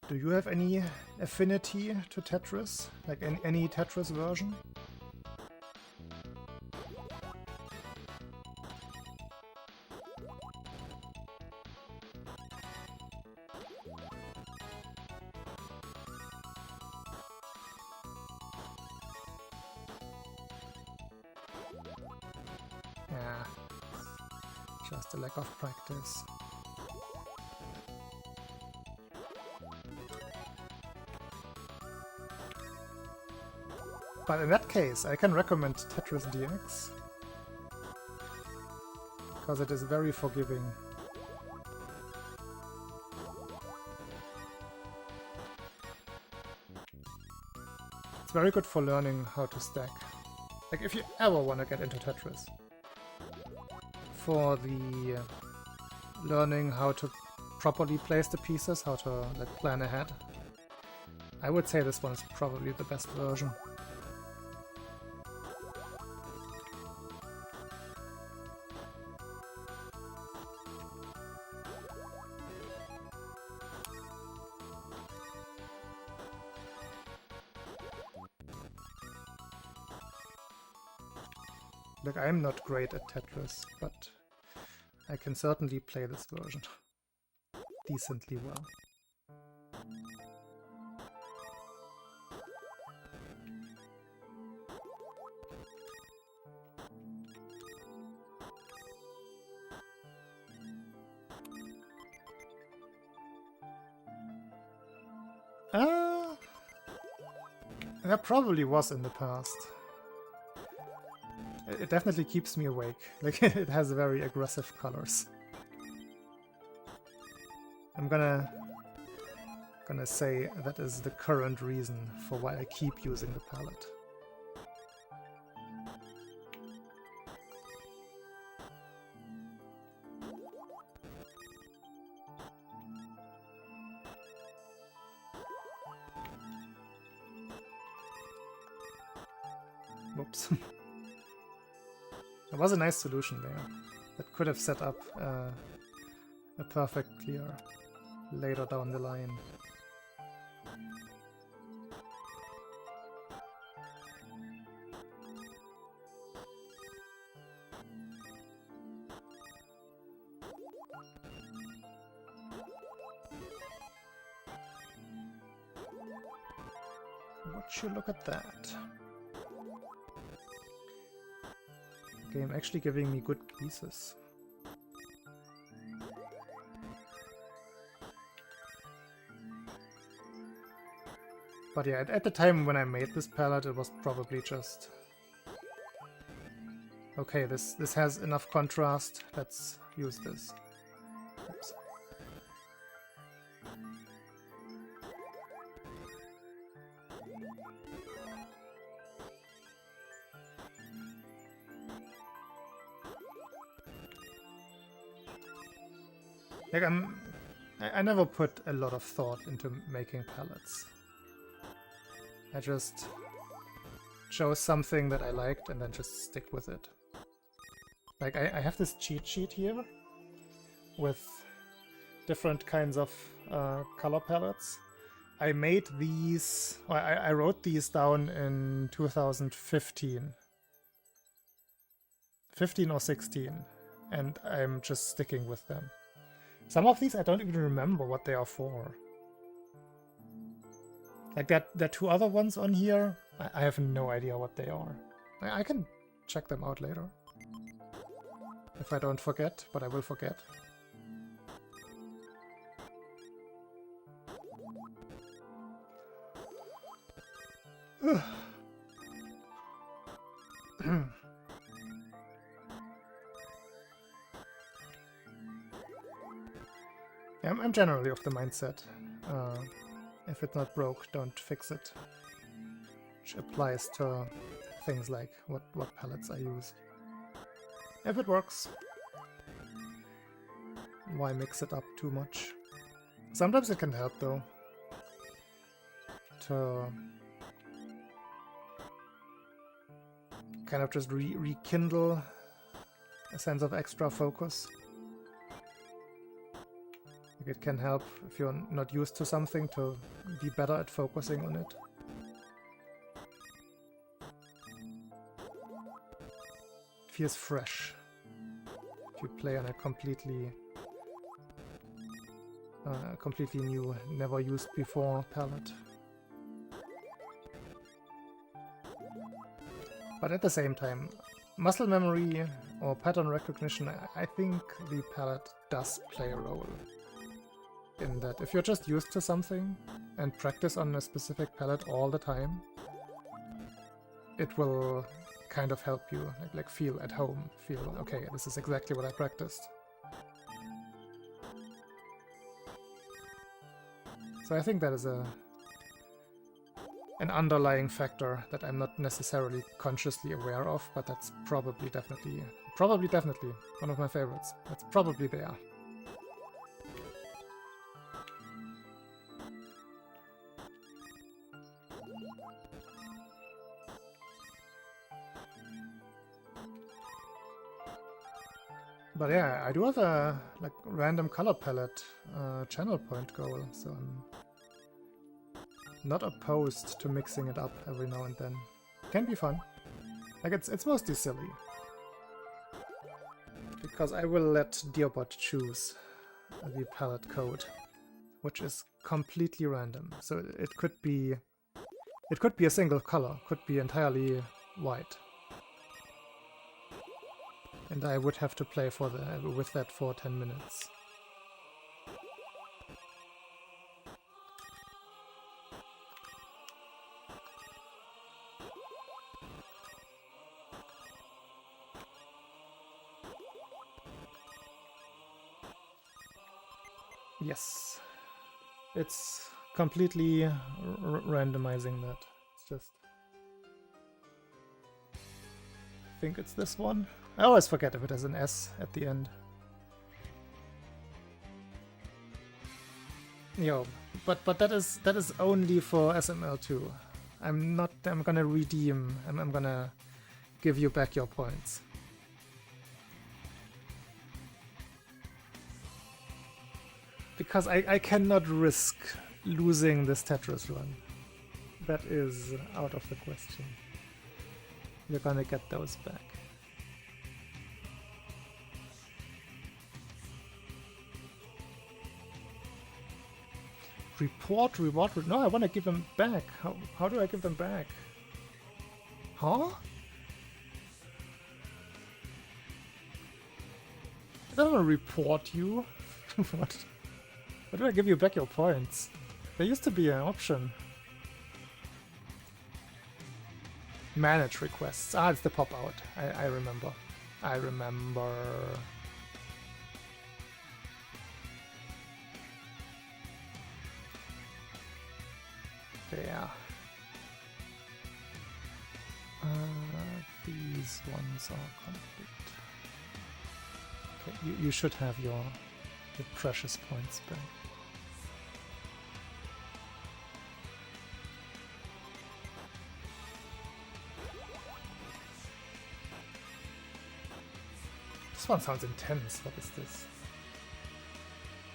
Do you have any affinity to Tetris? Like any Tetris version? Yeah, just a lack of practice. But in that case, I can recommend Tetris DX, because it is very forgiving. It's very good for learning how to stack. Like if you ever want to get into Tetris. For the learning how to properly place the pieces, how to like plan ahead. I would say this one is probably the best version. Like, I'm not great at Tetris, but I can certainly play this version decently well. There probably was in the past. It definitely keeps me awake. Like, it has very aggressive colors. I'm gonna say that is the current reason for why I keep using the palette. Whoops. There was a nice solution there that could have set up a perfect clear later down the line. Would you look at that? Game actually giving me good pieces. But yeah, at the time when I made this palette, it was probably just... Okay, this has enough contrast, let's use this. Oops. Like, I never put a lot of thought into making palettes. I just chose something that I liked and then just stick with it. Like, I have this cheat sheet here with different kinds of color palettes. I made these, or I wrote these down in 2015. 15 or 16, and I'm just sticking with them. Some of these I don't even remember what they are for. Like there are two other ones on here, I have no idea what they are. I can check them out later. If I don't forget, but I will forget. I'm generally of the mindset, if it's not broke, don't fix it. Which applies to things like what palettes I use. If it works, why mix it up too much? Sometimes it can help though, to kind of just rekindle a sense of extra focus. It can help if you're not used to something to be better at focusing on it. It feels fresh if you play on a completely new, never used before palette. But at the same time, muscle memory or pattern recognition, I think the palette does play a role. In that if you're just used to something and practice on a specific palette all the time, it will kind of help you like feel at home, feel okay, this is exactly what I practiced. So I think that is an underlying factor that I'm not necessarily consciously aware of, but that's probably definitely one of my favorites. That's probably there. But yeah, I do have a like random color palette channel point goal, so I'm not opposed to mixing it up every now and then. It can be fun. Like it's mostly silly. Because I will let Dearbot choose the palette code, which is completely random. So it could be a single color, could be entirely white. And I would have to play with that for 10 minutes. Yes. It's completely randomizing that. It's just... I think it's this one. I always forget if it has an S at the end. Yo, but that is only for SML2. I'm gonna redeem. I'm gonna give you back your points. Because I cannot risk losing this Tetris run. That is out of the question. You're gonna get those back. Report, reward, no, I want to give them back. How do I give them back? Huh? I don't want to report you. What? How do I give you back your points? There used to be an option. Manage requests. Ah, it's the pop-out. I remember. I remember. There. These ones are complete. Okay, you should have your precious points back. This one sounds intense. What is this?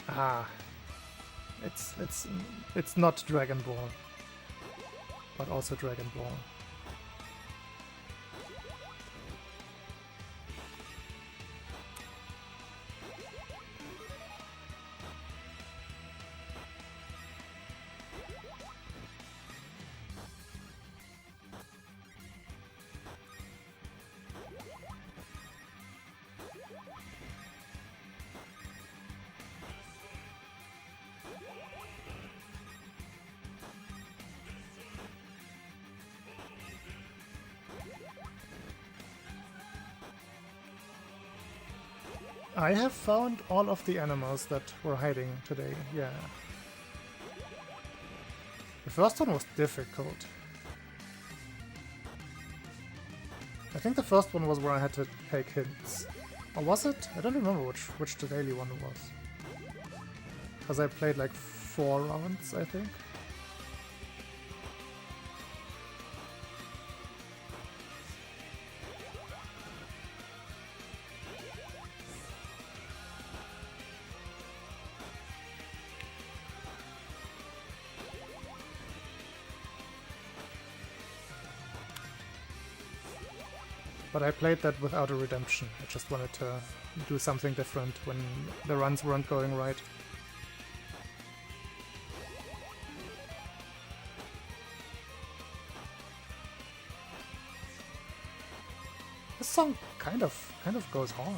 Ah, it's not Dragon Ball, but also Dragon Ball. I have found all of the animals that were hiding today, yeah. The first one was difficult. I think the first one was where I had to take hints. Or was it? I don't remember which the daily one was. Because I played like 4 rounds, I think. But I played that without a redemption. I just wanted to do something different when the runs weren't going right. This song kind of goes hard.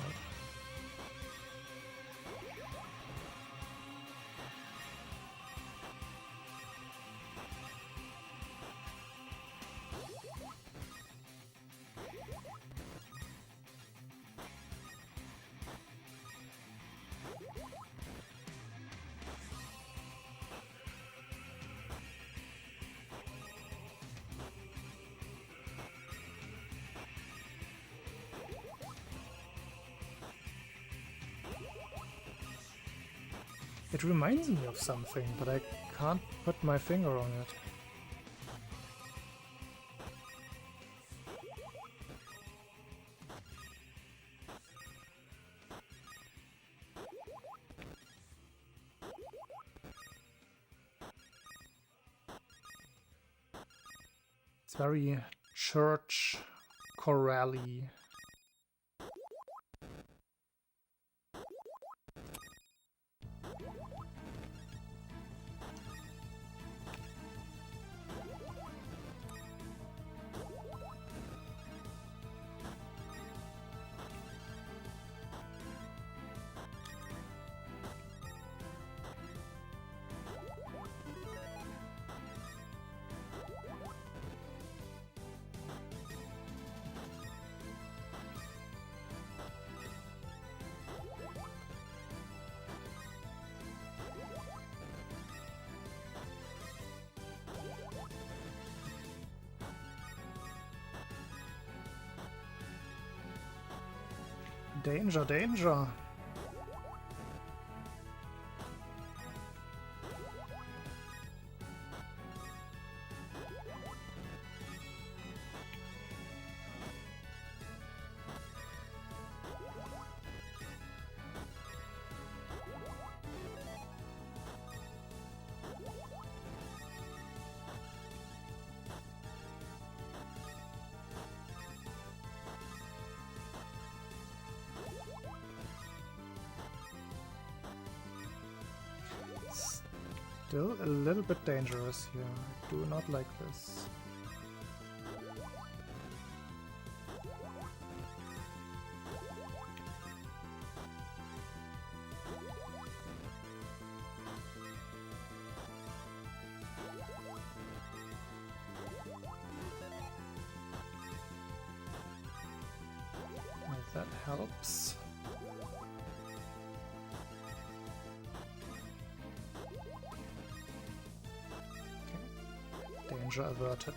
It reminds me of something, but I can't put my finger on it. It's very church chorale-y. Danger, danger. Still a little bit dangerous here. I do not like this. That helps. Okay. Danger averted.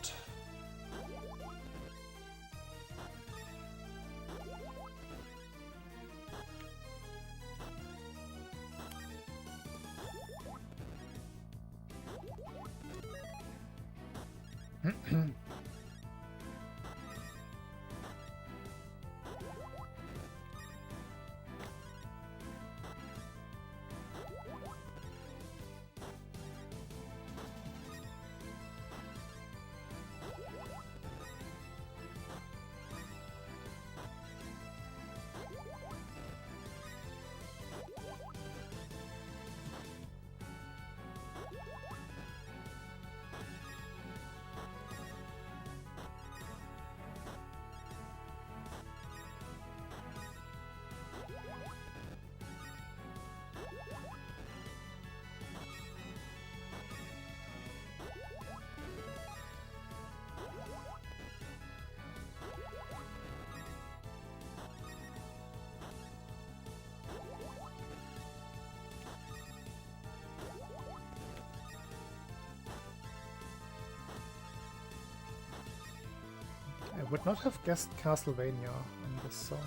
I would not have guessed Castlevania in this song.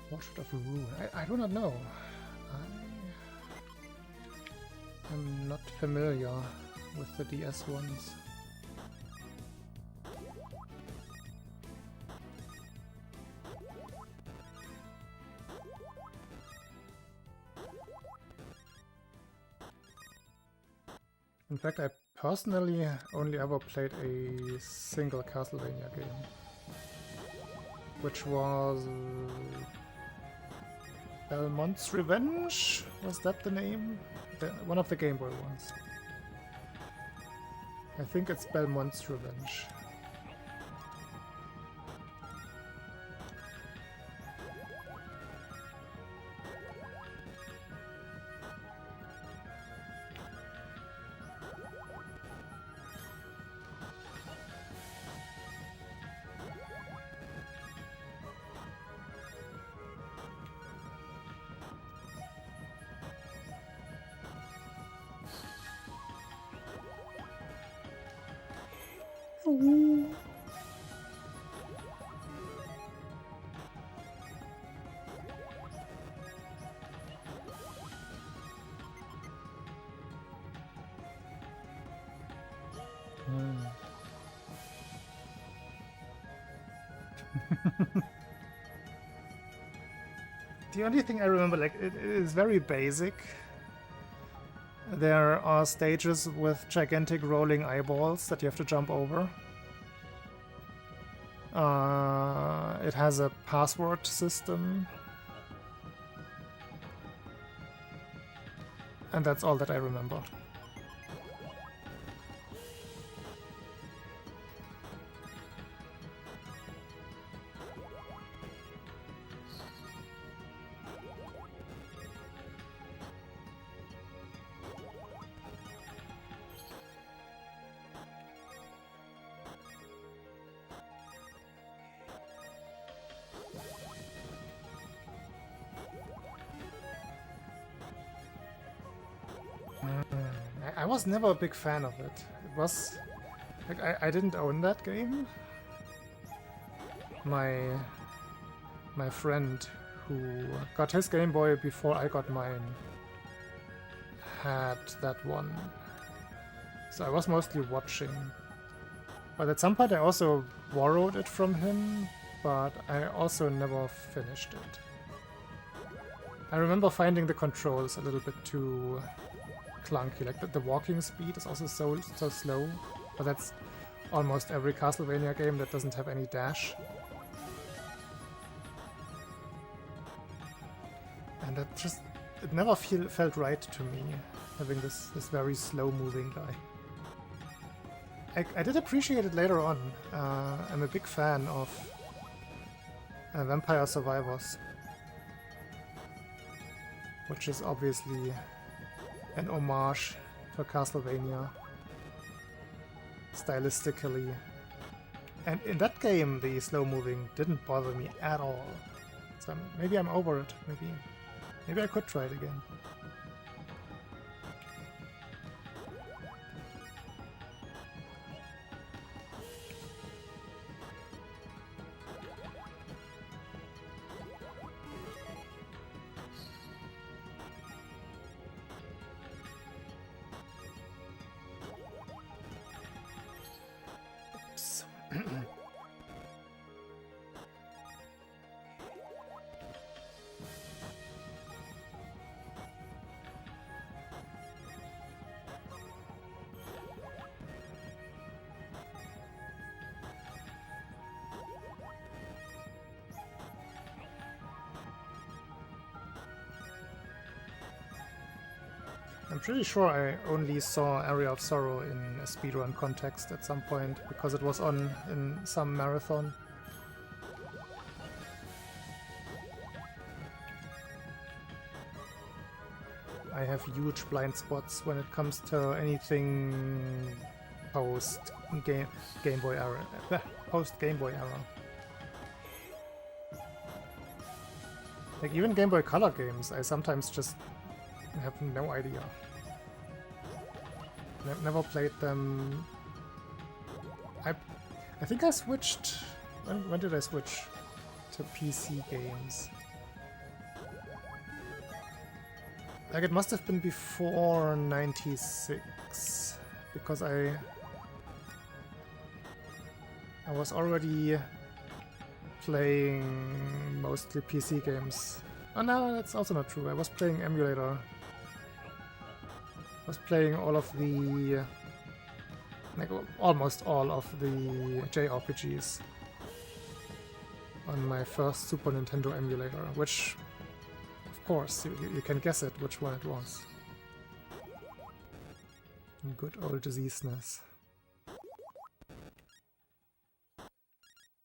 Portrait of a Rune. I do not know. I am not familiar with the DS ones. In fact, I personally only ever played a single Castlevania game, which was Belmont's Revenge? Was that the name? One of the Game Boy ones. I think it's Belmont's Revenge. The only thing I remember, like, it is very basic. There are stages with gigantic rolling eyeballs that you have to jump over. It has a password system. And that's all that I remember. I was never a big fan of it. It was... like, I didn't own that game. My friend who got his Game Boy before I got mine had that one. So I was mostly watching. But at some point I also borrowed it from him, but I also never finished it. I remember finding the controls a little bit too clunky, like the walking speed is also so slow, but that's almost every Castlevania game that doesn't have any dash. And that just, it never felt right to me, having this very slow-moving guy. I did appreciate it later on. I'm a big fan of Vampire Survivors, which is obviously an homage to Castlevania, stylistically. And in that game, the slow-moving didn't bother me at all. So maybe I'm over it. Maybe I could try it again. I'm pretty sure I only saw Area of Sorrow in a speedrun context at some point, because it was on in some marathon. I have huge blind spots when it comes to anything post Game Boy era. Post Game Boy era. Like even Game Boy Color games, I sometimes just have no idea. Never played them. I think I switched. When did I switch to PC games? Like it must have been before '96, because I was already playing mostly PC games. Oh no, that's also not true. I was playing emulator. I was playing all of the, like almost all of the JRPGs on my first Super Nintendo emulator, which, of course, you can guess it which one it was. Good old diseaseness.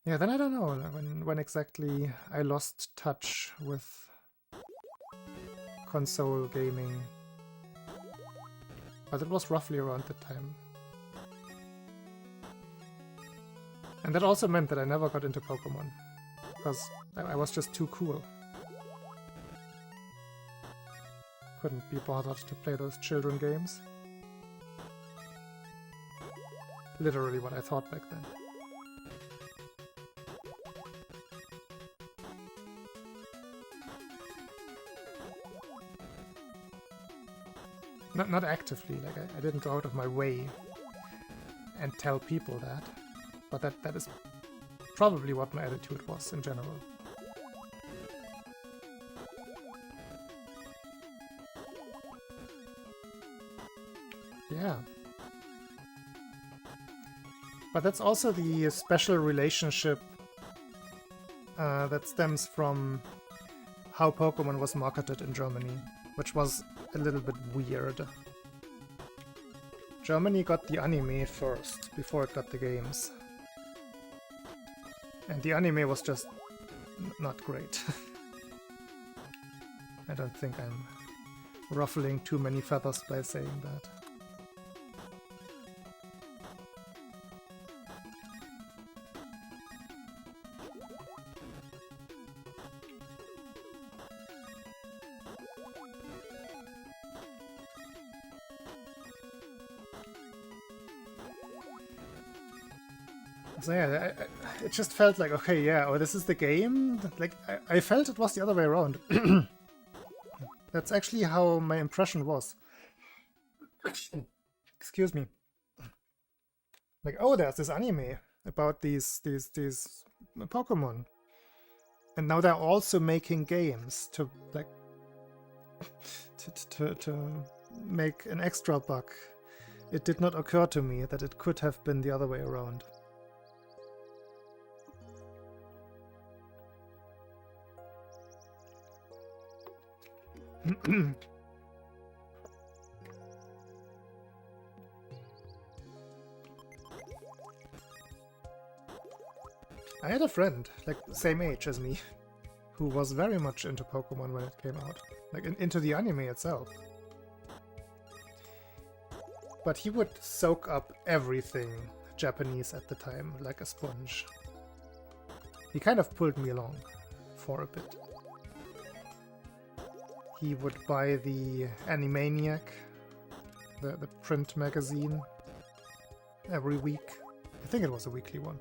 Yeah, then I don't know when exactly I lost touch with console gaming. But it was roughly around that time. And that also meant that I never got into Pokemon, because I was just too cool. Couldn't be bothered to play those children games. Literally what I thought back then. Not actively, like I didn't go out of my way and tell people that, but that is probably what my attitude was in general. Yeah. But that's also the special relationship that stems from how Pokemon was marketed in Germany, which was a little bit weird. Germany got the anime first, before it got the games. And the anime was just not great. I don't think I'm ruffling too many feathers by saying that. So yeah, it just felt like, okay, yeah, oh, this is the game. Like, I felt it was the other way around. That's actually how my impression was. Excuse me. Like, oh, there's this anime about these Pokemon. And now they're also making games to, like, to make an extra buck. It did not occur to me that it could have been the other way around. I had a friend, like, same age as me, who was very much into Pokemon when it came out. Like, into the anime itself. But he would soak up everything Japanese at the time, like a sponge. He kind of pulled me along for a bit. He would buy the Animaniac, the print magazine, every week. I think it was a weekly one.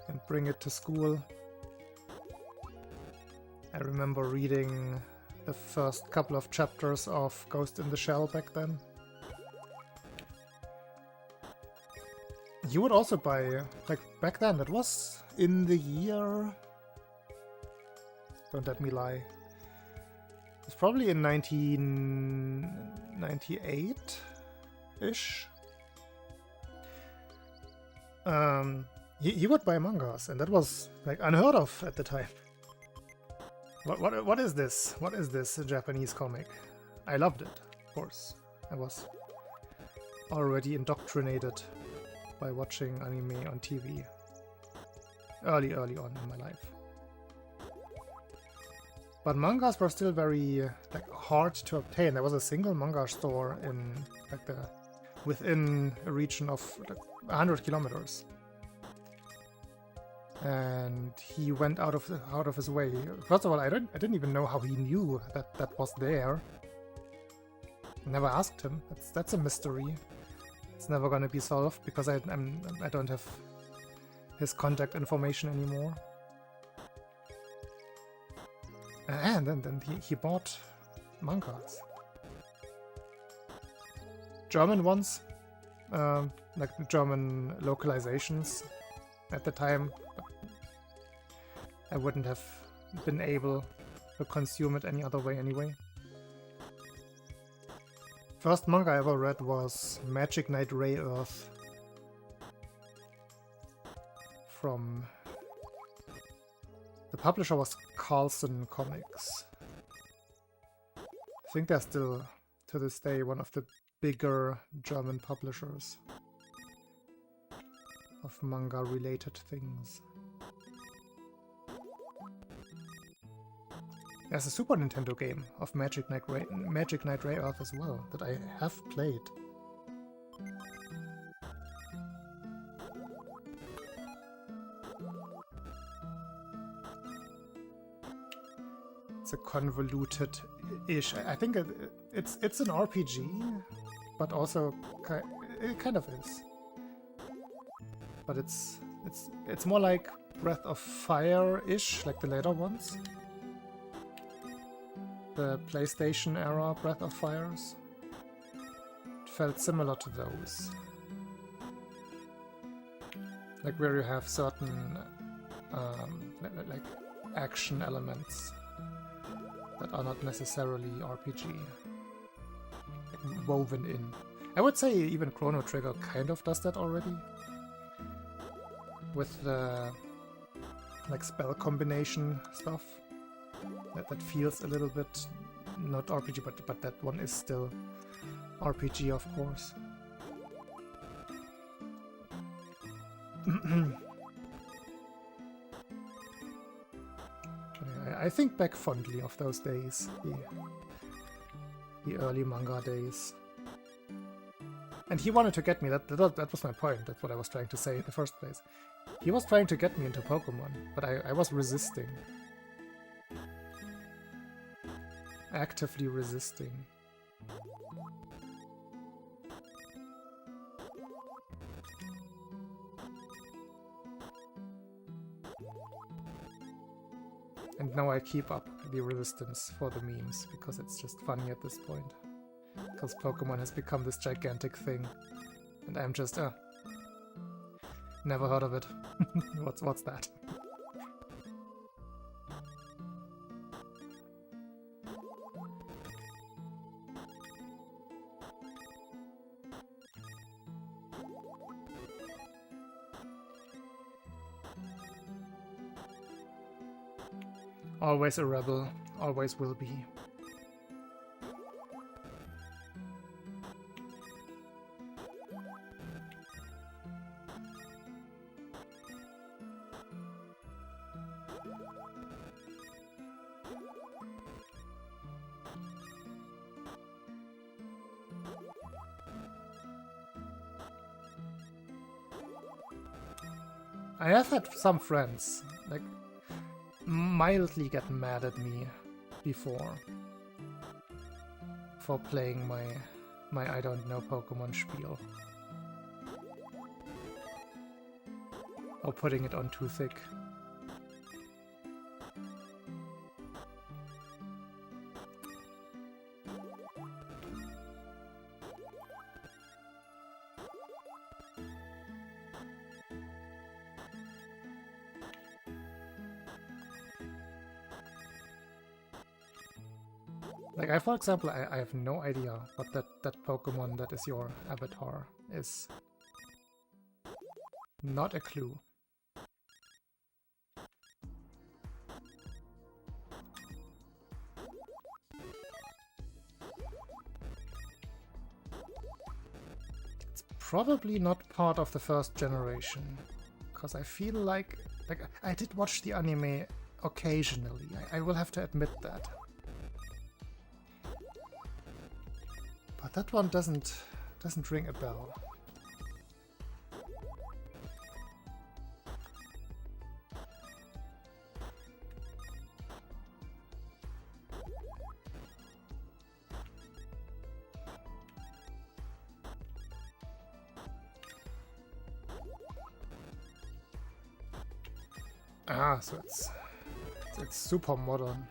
And bring it to school. I remember reading the first couple of chapters of Ghost in the Shell back then. You would also buy, like, back then, that was in the year... Don't let me lie. It's probably in 1998-ish. He would buy mangas, and that was, like, unheard of at the time. What is this? What is this Japanese comic? I loved it, of course. I was already indoctrinated by watching anime on TV early on in my life. But mangas were still very like hard to obtain. There was a single manga store in like within a region of like 100 kilometers. And he went out of his way. First of all, I didn't even know how he knew that was there. I never asked him. That's a mystery. It's never gonna be solved because I don't have his contact information anymore. And then he bought mangas. German ones, like German localizations at the time. I wouldn't have been able to consume it any other way anyway. First manga I ever read was Magic Knight Ray Earth from... The publisher was Carlsen Comics. I think they're still, to this day, one of the bigger German publishers of manga-related things. There's a Super Nintendo game of Magic Knight Ray Earth as well, that I have played. It's a convoluted-ish. I think it's an RPG, but also it kind of is. But it's more like Breath of Fire-ish, like the later ones. The PlayStation era Breath of Fires. It felt similar to those. Like where you have certain like action elements that are not necessarily RPG, like woven in. I would say even Chrono Trigger kind of does that already, with the like spell combination stuff. That feels a little bit not RPG, but that one is still RPG, of course. I think back fondly of those days, the early manga days. And he wanted to get me, that was my point, that's what I was trying to say in the first place. He was trying to get me into Pokemon, but I was resisting. Actively resisting. And now I keep up the resistance for the memes, because it's just funny at this point. Because Pokemon has become this gigantic thing. And I'm just, never heard of it. What's that? Always a rebel, always will be. I have had some friends, like, mildly get mad at me before for playing my I don't know Pokemon spiel. Or putting it on too thick. Like, for example, I have no idea what that Pokemon that is your avatar is. Not a clue. It's probably not part of the first generation, because I feel like I did watch the anime occasionally. I will have to admit that. But that one doesn't ring a bell. Ah, so it's super modern.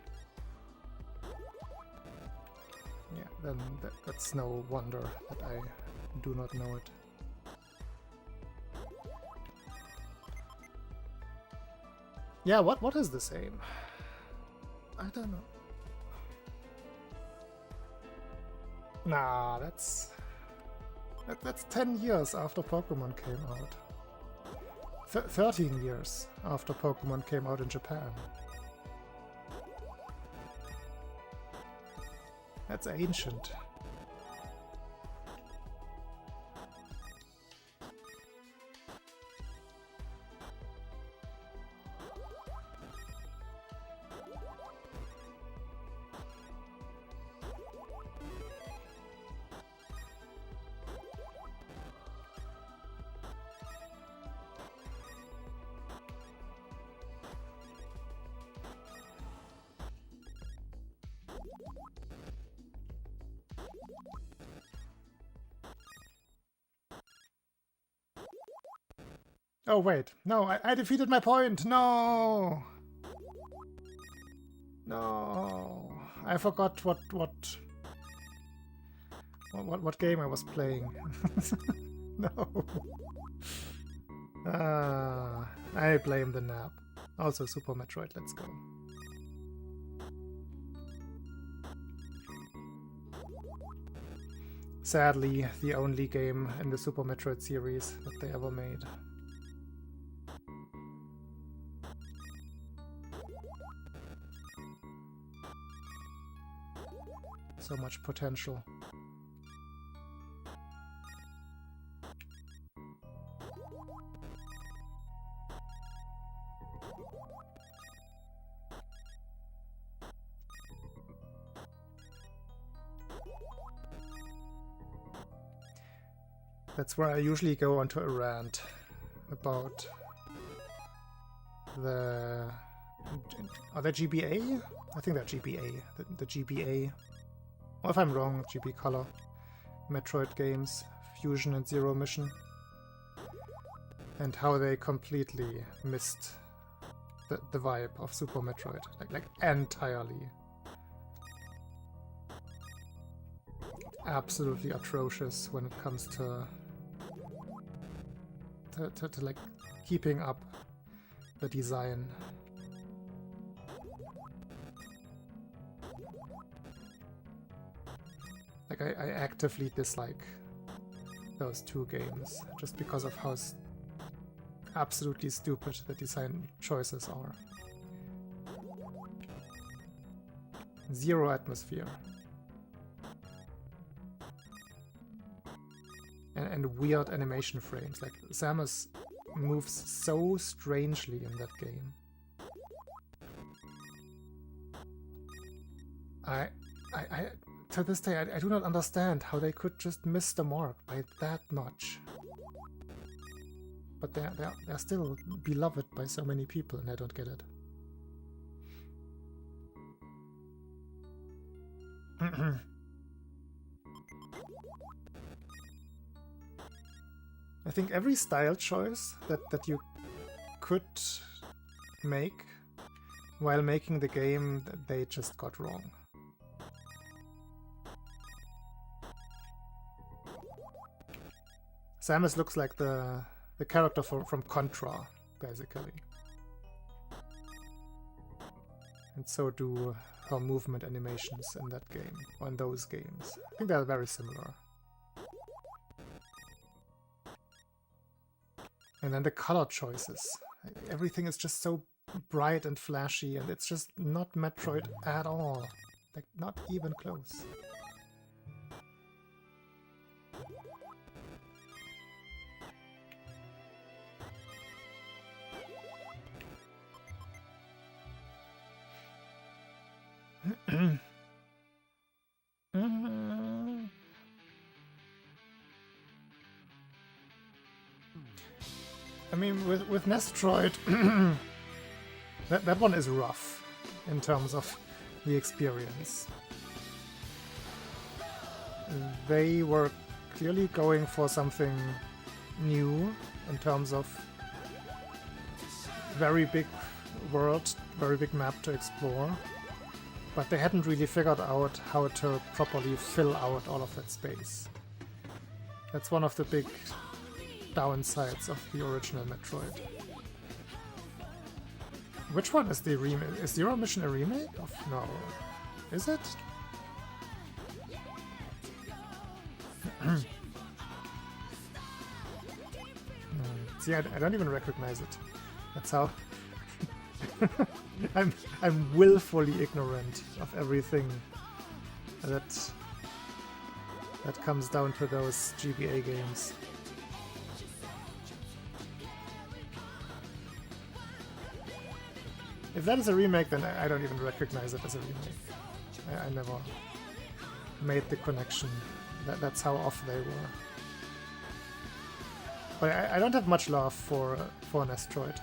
Yeah, then that's no wonder that I do not know it. Yeah, what is the same? I don't know. Nah, that's 10 years after Pokemon came out. 13 years after Pokemon came out in Japan. That's ancient. Oh wait, no, I defeated my point. No, no, I forgot what game I was playing. No. I blame the nap. Also Super Metroid. Let's go. Sadly, the only game in the Super Metroid series that they ever made. So much potential. That's where I usually go onto a rant about the... Are they GBA? I think they're GBA. The GBA. Or if I'm wrong, GB Color. Metroid games, Fusion and Zero Mission. And how they completely missed the vibe of Super Metroid, like entirely. Absolutely atrocious when it comes to like keeping up the design. Like I actively dislike those two games just because of how absolutely stupid the design choices are. Zero atmosphere. And weird animation frames. Like, Samus moves so strangely in that game. To this day, I do not understand how they could just miss the mark by that much. But they're still beloved by so many people, and I don't get it. I think every style choice that you could make while making the game, they just got wrong. Samus looks like the character from Contra, basically. And so do her movement animations in that game, or in those games. I think they're very similar. And then the color choices. Everything is just so bright and flashy, and it's just not Metroid at all. Like, not even close. I mean, with Nestroid, that one is rough in terms of the experience. They were clearly going for something new in terms of very big world, very big map to explore, but they hadn't really figured out how to properly fill out all of that space. That's one of the big downsides of the original Metroid. Which one is the remake? Is Zero Mission a remake? No. Is it? See, I don't even recognize it. That's how... I'm willfully ignorant of everything that comes down to those GBA games. If that is a remake, then I don't even recognize it as a remake. I never made the connection. That's how off they were. But I don't have much love for Nestroid.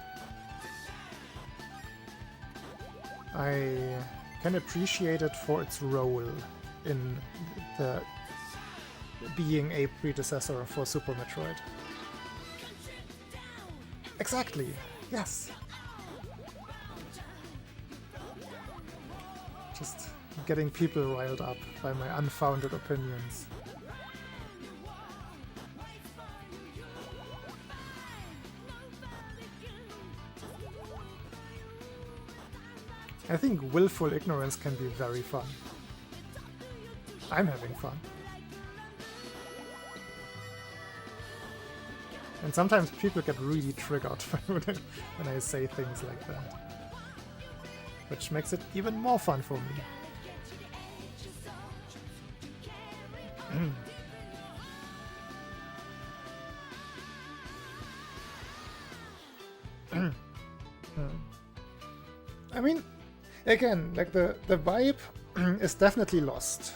I can appreciate it for its role in the being a predecessor for Super Metroid. Exactly. Yes. Just getting people riled up by my unfounded opinions. I think willful ignorance can be very fun. I'm having fun. And sometimes people get really triggered when I say things like that. Which makes it even more fun for me. I mean, again, like the vibe is definitely lost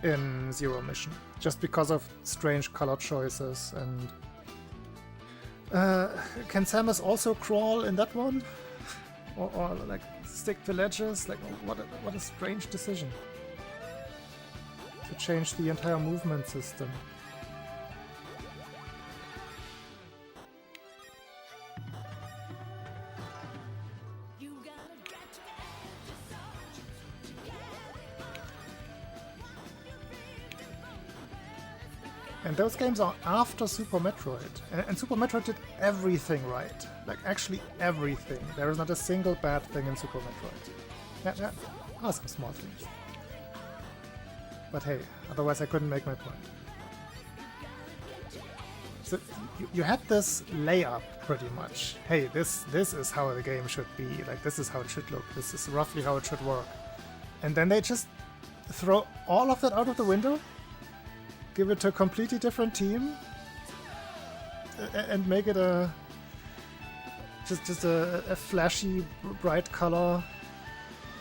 in Zero Mission, just because of strange color choices and... can Samus also crawl in that one? Or like stick to ledges? Like, what a strange decision. To change the entire movement system. And those games are after Super Metroid. And Super Metroid did everything right. Like, actually everything. There is not a single bad thing in Super Metroid. Yeah, are some small things. But hey, otherwise I couldn't make my point. So you had this layup pretty much. Hey, this is how the game should be. Like, this is how it should look. This is roughly how it should work. And then they just throw all of that out of the window, give it to a completely different team, and make it a just a flashy, bright color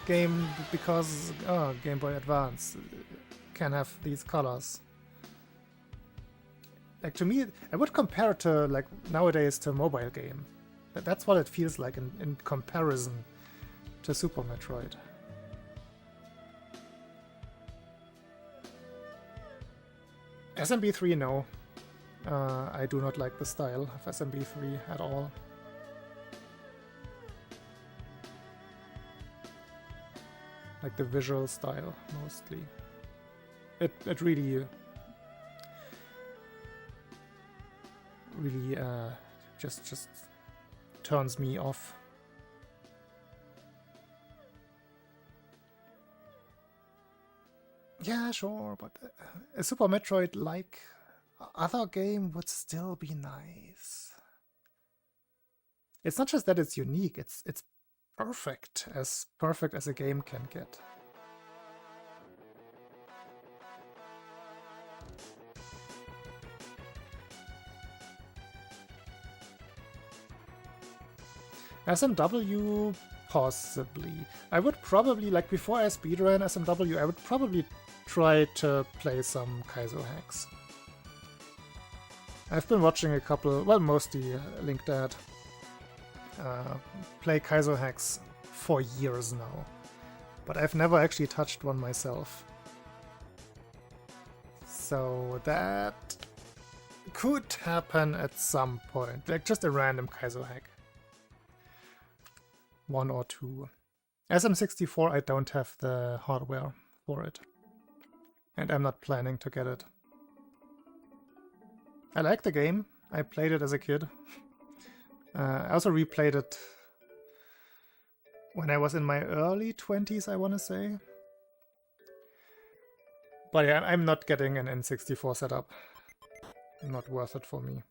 game because Game Boy Advance can have these colors. Like, to me, I would compare it to, like, nowadays to a mobile game. That's what it feels like in comparison to Super Metroid. SMB3, no. I do not like the style of SMB3 at all. Like the visual style, mostly. It really just turns me off. Yeah, sure, but a Super Metroid-like other game would still be nice. It's not just that it's unique, it's perfect as a game can get. SMW, possibly. I would probably, like before I speedrun SMW, I would probably try to play some Kaizo hacks. I've been watching a couple, well, mostly Link Dad, play Kaizo hacks for years now, but I've never actually touched one myself. So that could happen at some point, like just a random Kaizo hack. One or two. SM64, I don't have the hardware for it. And I'm not planning to get it. I like the game. I played it as a kid. I also replayed it when I was in my early 20s, I want to say. But yeah, I'm not getting an N64 setup. Not worth it for me.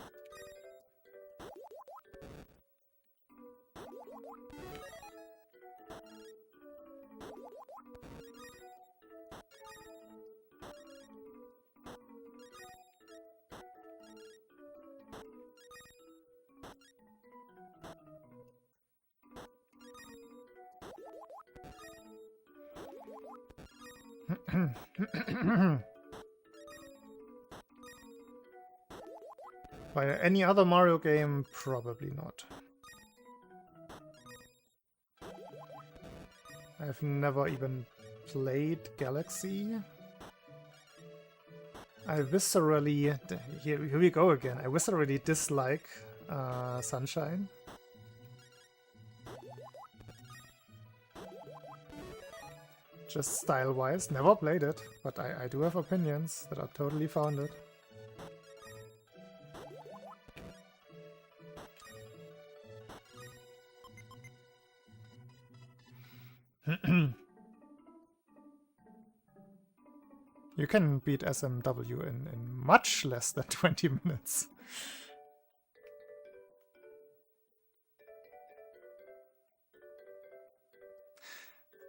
By any other Mario game, probably not. I've never even played Galaxy. I viscerally... Here we go again. I viscerally dislike Sunshine. Just style-wise, never played it, but I do have opinions that are totally founded. You can beat SMW in much less than 20 minutes.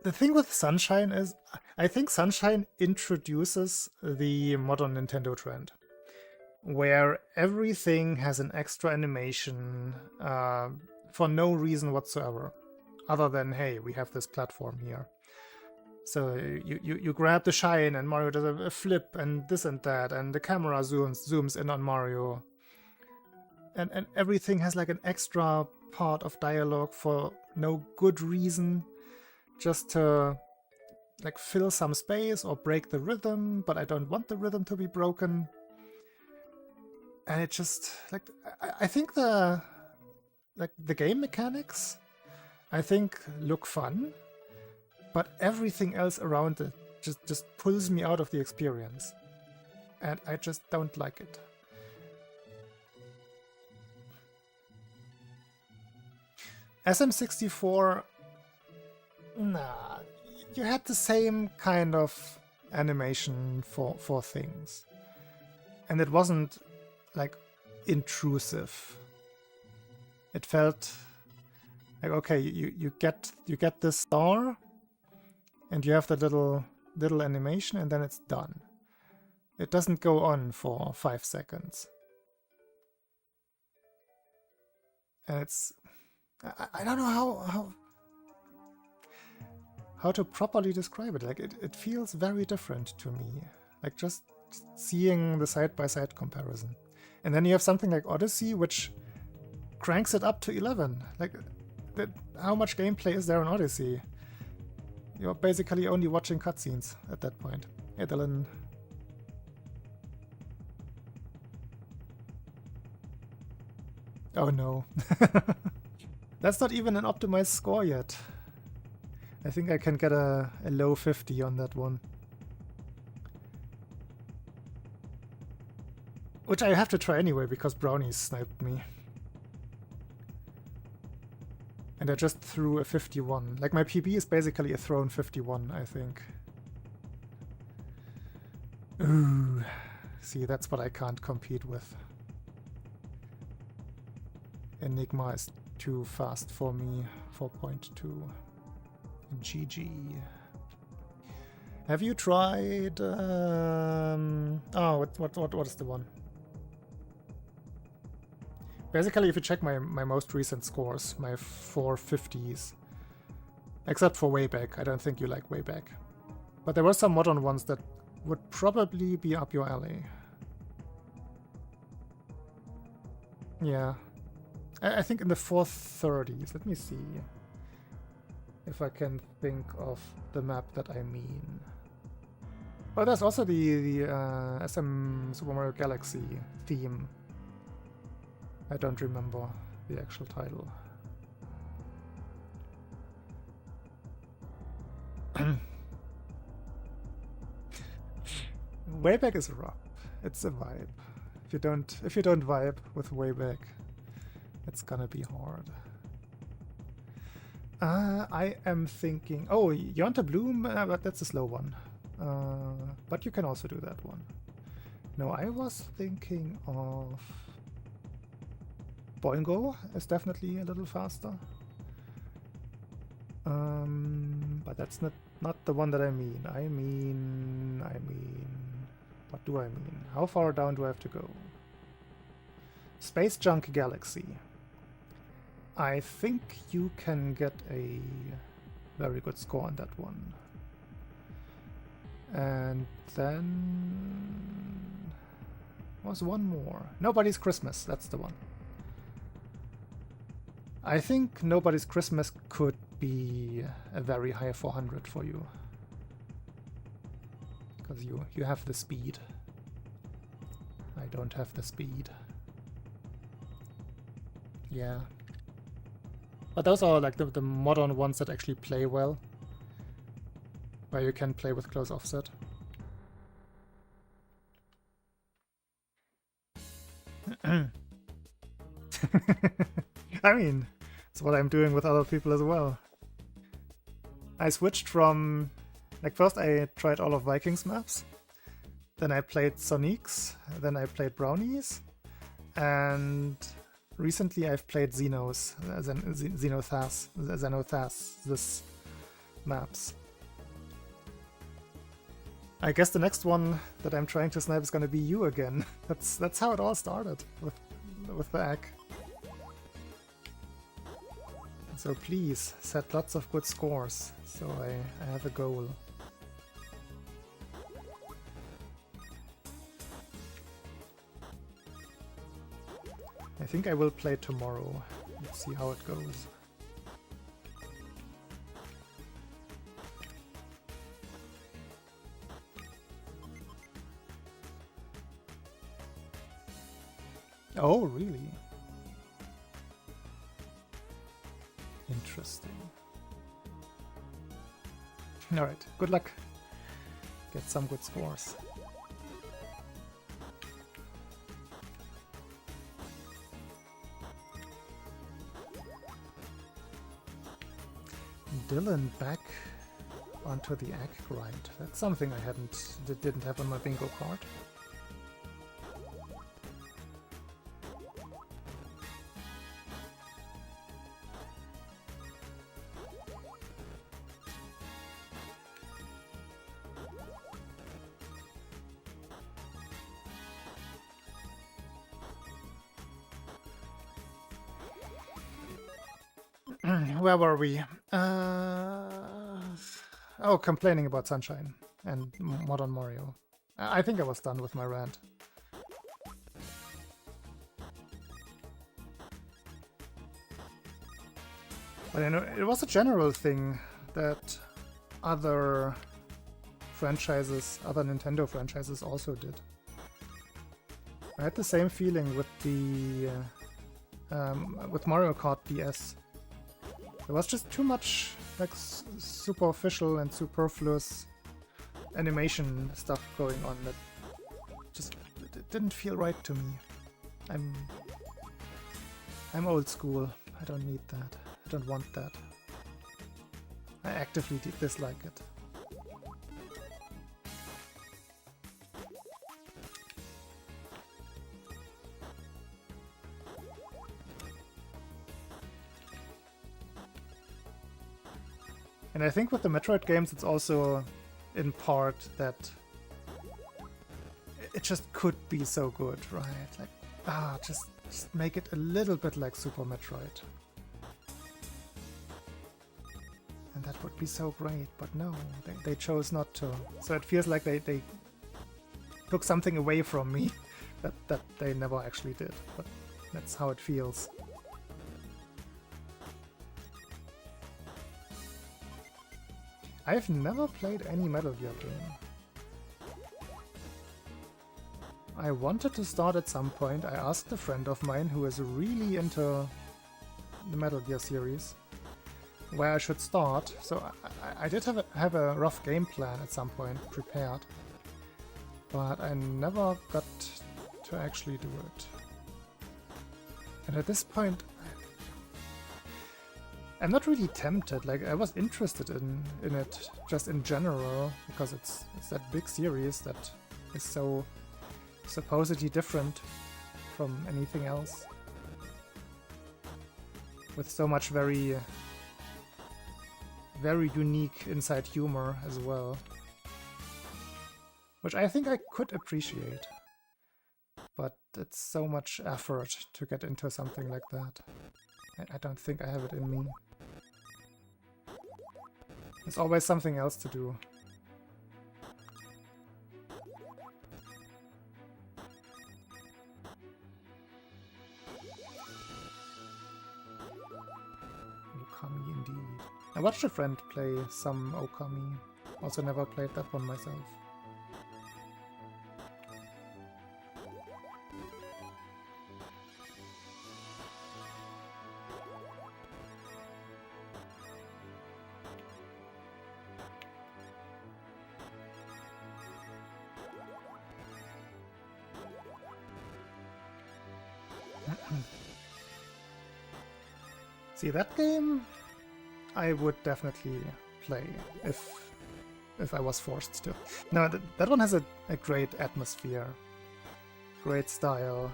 The thing with Sunshine is, I think Sunshine introduces the modern Nintendo trend, where everything has an extra animation for no reason whatsoever, other than, hey, we have this platform here. So you grab the shine and Mario does a flip and this and that, and the camera zooms in on Mario. And everything has like an extra part of dialogue for no good reason, just to like fill some space or break the rhythm, but I don't want the rhythm to be broken. And it just, like, I think the game mechanics, I think, look fun, but everything else around it just pulls me out of the experience. and I just don't like it. SM64, nah, you had the same kind of animation for things. And it wasn't, like, intrusive. It felt like, okay, you get this star, and you have the little animation, and then it's done. It doesn't go on for 5 seconds. And it's... I don't know how to properly describe it. Like, it feels very different to me. Like, just seeing the side-by-side comparison. And then you have something like Odyssey, which cranks it up to 11. Like, how much gameplay is there in Odyssey? You're basically only watching cutscenes at that point. Hey, Dylan. Oh no. That's not even an optimized score yet. I think I can get a low 50 on that one. Which I have to try anyway, because brownies sniped me. And I just threw a 51. Like, my PB is basically a thrown 51, I think. Ooh. See, that's what I can't compete with. Enigma is too fast for me. 4.2. GG. Have you tried... Oh, what is the one? Basically, if you check my most recent scores, my 450s, except for Wayback, I don't think you like Wayback. But there were some modern ones that would probably be up your alley. Yeah. I think in the 430s. Let me see if I can think of the map that I mean. Oh, there's also the SM Super Mario Galaxy theme. I don't remember the actual title. Wayback is rough. It's a vibe. If you don't vibe with Wayback, it's gonna be hard. I am thinking... Oh, Yonta Bloom, but that's a slow one. But you can also do that one. No, I was thinking of... Boingo is definitely a little faster. But that's not the one that I mean. I mean... What do I mean? How far down do I have to go? Space Junk Galaxy. I think you can get a very good score on that one. And then... was one more. Nobody's Christmas, that's the one. I think Nobody's Christmas could be a very high 400 for you. Because you have the speed. I don't have the speed. Yeah. But those are like the modern ones that actually play well. Where you can play with close offset. I mean, it's what I'm doing with other people as well. I switched from... Like, first I tried all of Vikings maps. Then I played Sonics. Then I played Brownies. And... recently I've played Xenothas maps. I guess the next one that I'm trying to snipe is gonna be you again. That's how it all started with the egg. So please set lots of good scores, so I have a goal. I think I will play tomorrow. Let's see how it goes. Oh, really? Interesting. Alright, good luck. Get some good scores. Dylan back onto the egg grind. That's something I didn't have on my bingo card. Where were we? Oh, complaining about Sunshine and Modern Mario. I think I was done with my rant. But I know it was a general thing that other franchises, other Nintendo franchises also did. I had the same feeling with the with Mario Kart DS. There was just too much like superficial and superfluous animation stuff going on that just it didn't feel right to me. I'm old school. I don't need that. I don't want that. I actively dislike it. And I think with the Metroid games, it's also in part that it just could be so good, right? Like, just make it a little bit like Super Metroid. And that would be so great, but no, they chose not to. So it feels like they took something away from me that they never actually did, but that's how it feels. I've never played any Metal Gear game. I wanted to start at some point. I asked a friend of mine who is really into the Metal Gear series where I should start. So I did have a rough game plan at some point prepared, but I never got to actually do it. And at this point, I'm not really tempted. Like, I was interested in it just in general because it's that big series that is so supposedly different from anything else, with so much very unique inside humor as well, which I think I could appreciate. But it's so much effort to get into something like that. I don't think I have it in me. There's always something else to do. Okami indeed. I watched a friend play some Okami. Also never played that one myself. See, that game I would definitely play if I was forced to. No, that one has a great atmosphere, great style.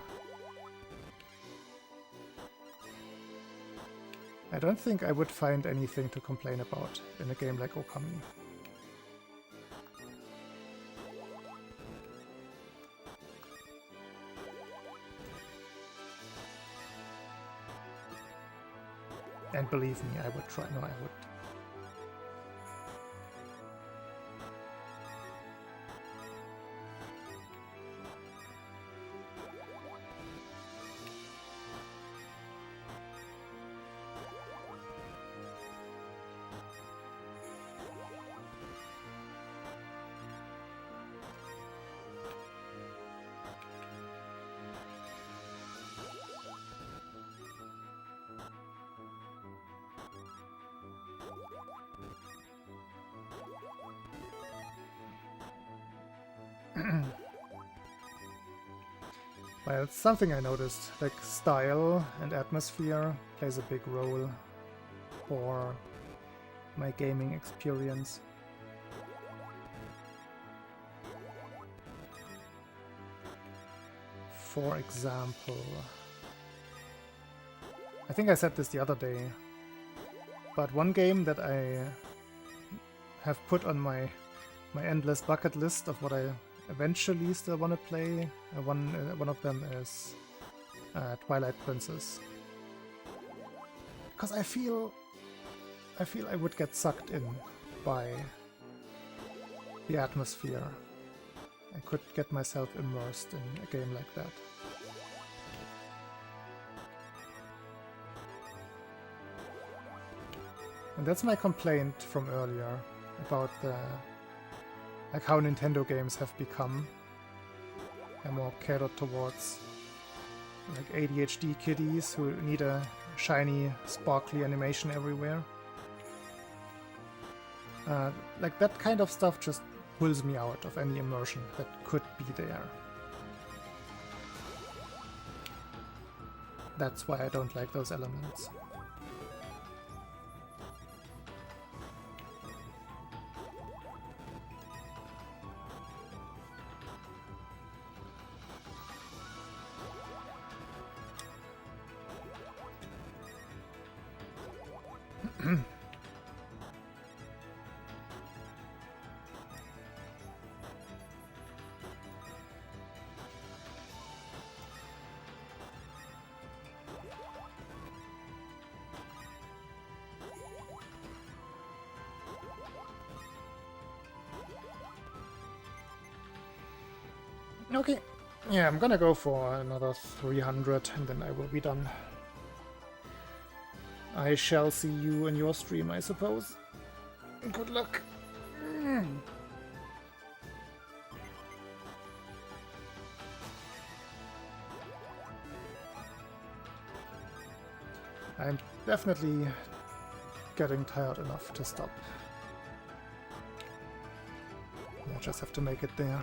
I don't think I would find anything to complain about in a game like Okami. And believe me, I would try. No, I would. Well, it's something I noticed, like style and atmosphere plays a big role for my gaming experience. For example, I think I said this the other day, but one game that I have put on my endless bucket list of what I eventually still want to play, one of them is Twilight Princess. Because I feel I would get sucked in by the atmosphere. I could get myself immersed in a game like that. And that's my complaint from earlier about like how Nintendo games have become. They're more catered towards like ADHD kiddies who need a shiny, sparkly animation everywhere. Like that kind of stuff just pulls me out of any immersion that could be there. That's why I don't like those elements. Okay, yeah, I'm gonna go for another 300 and then I will be done. I shall see you in your stream, I suppose. Good luck. I'm definitely getting tired enough to stop. I just have to make it there.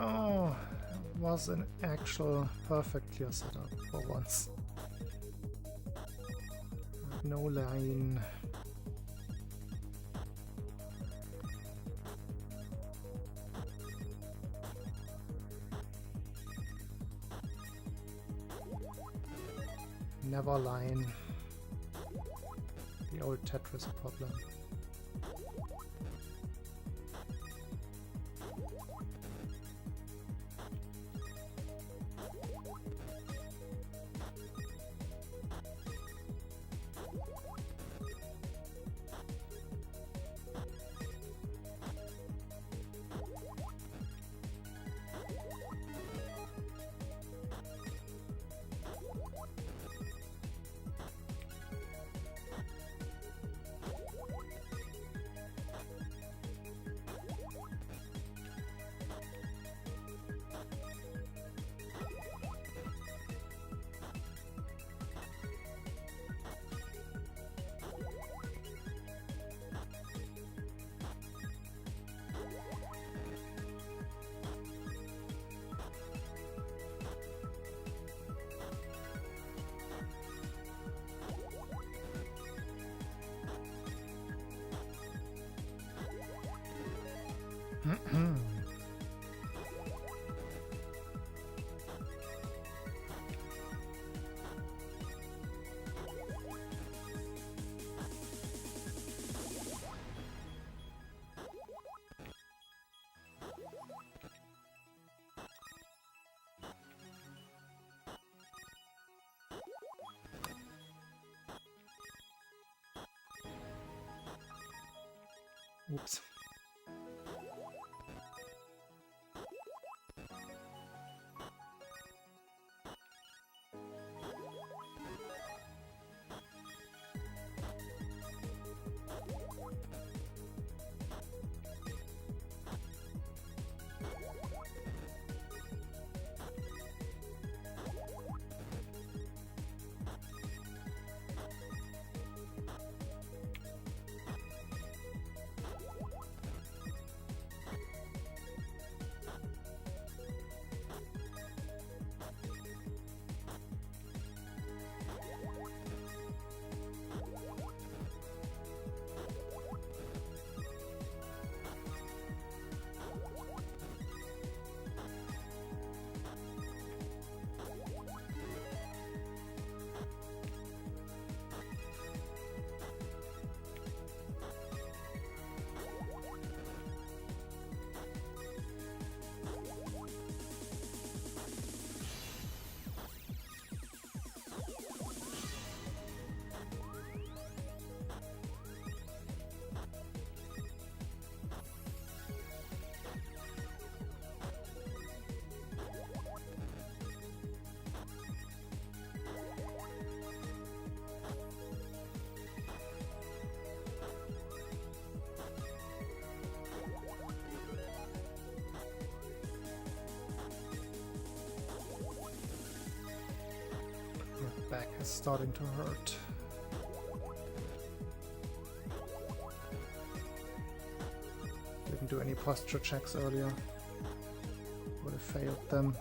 Oh, it was an actual perfect clear setup for once. No line. never align. The old Tetris problem. Oops. Back is starting to hurt. Didn't do any posture checks earlier. Would have failed them.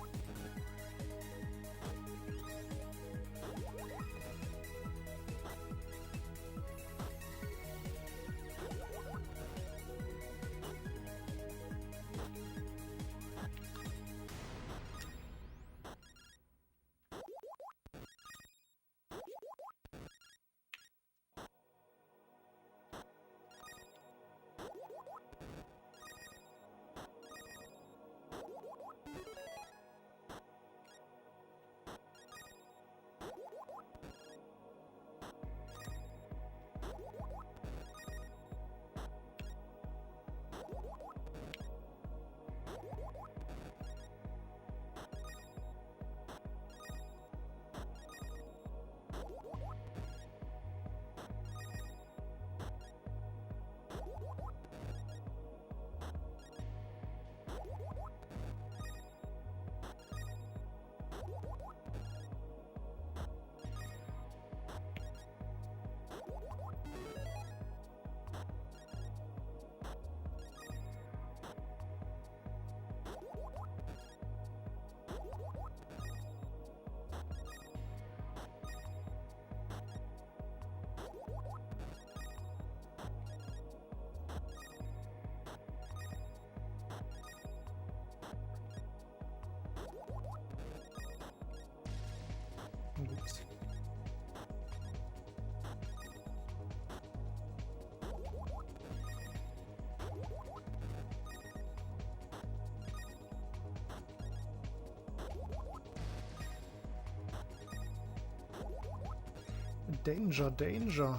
Danger, danger.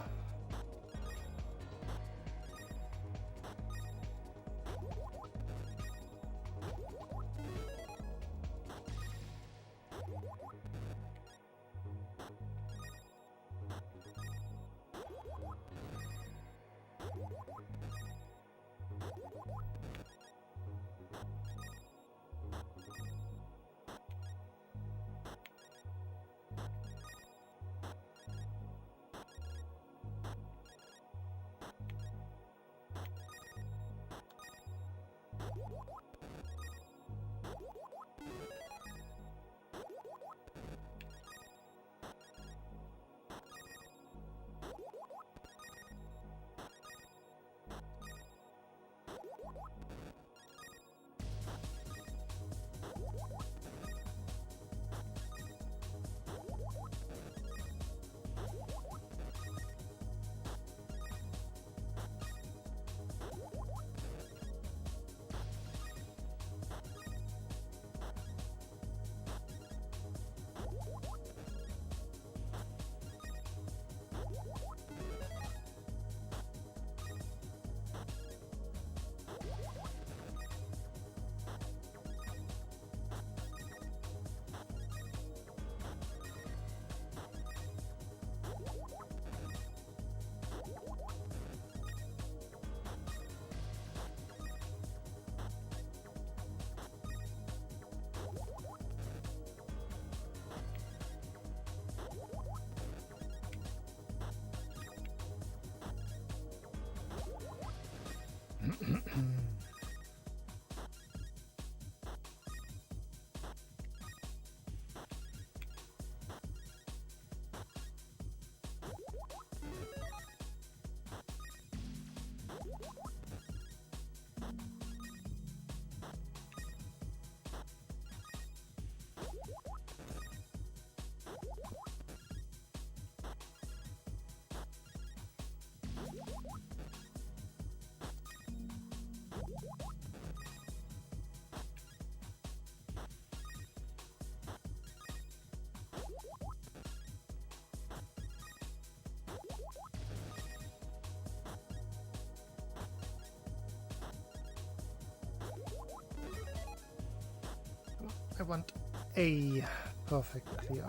I want a perfect clear.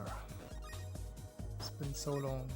It's been so long.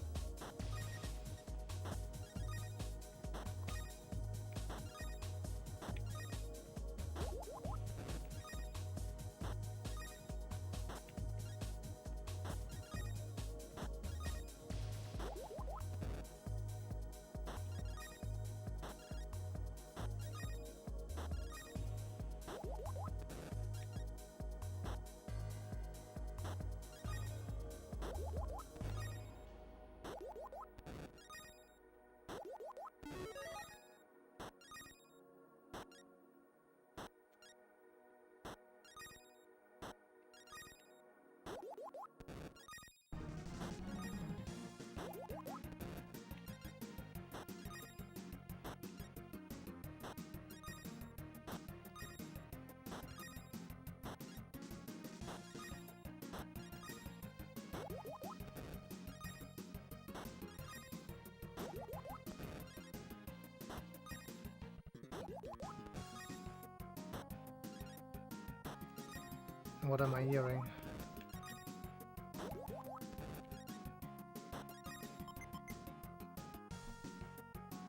What am I hearing?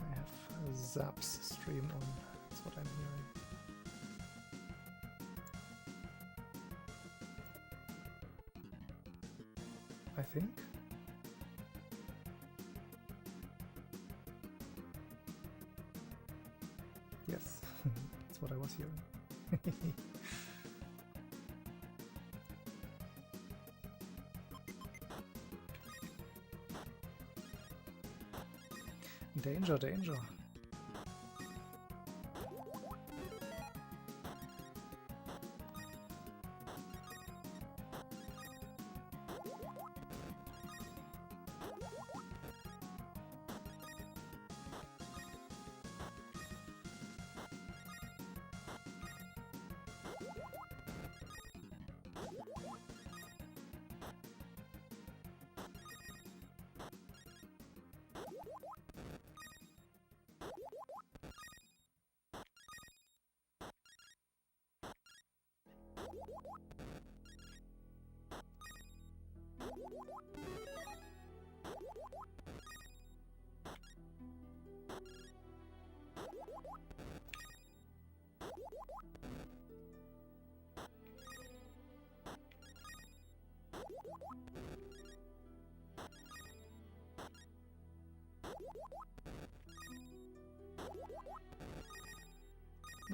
I have Zaps stream on. That's what I'm hearing. I think. Yes, that's what I was hearing. Danger, danger.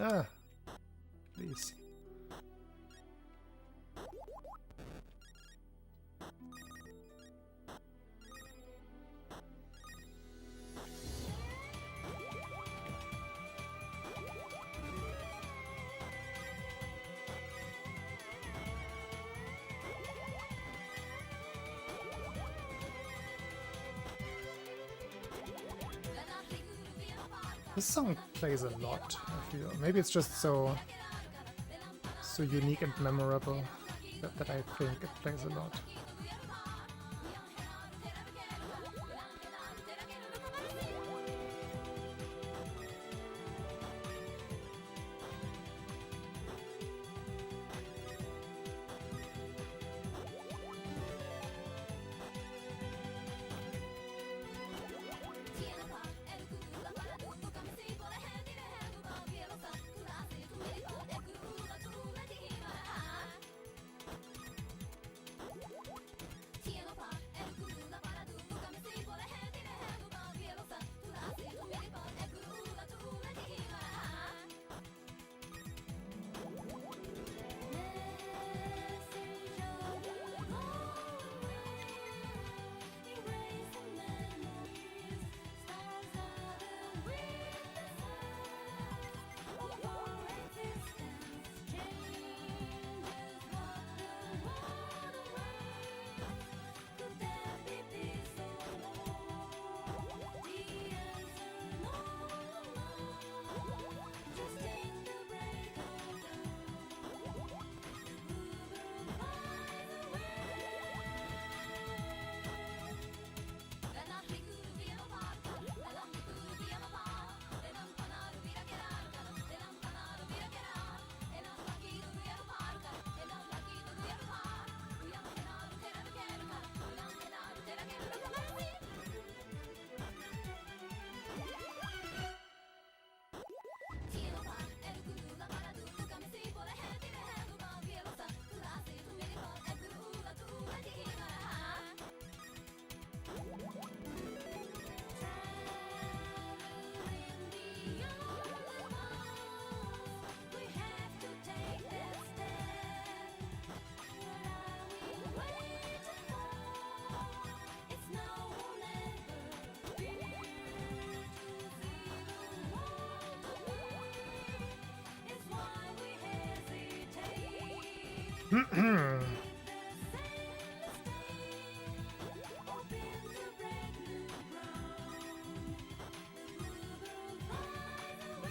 Ah, please. This song plays a lot, I feel. Maybe it's just so unique and memorable that I think it plays a lot.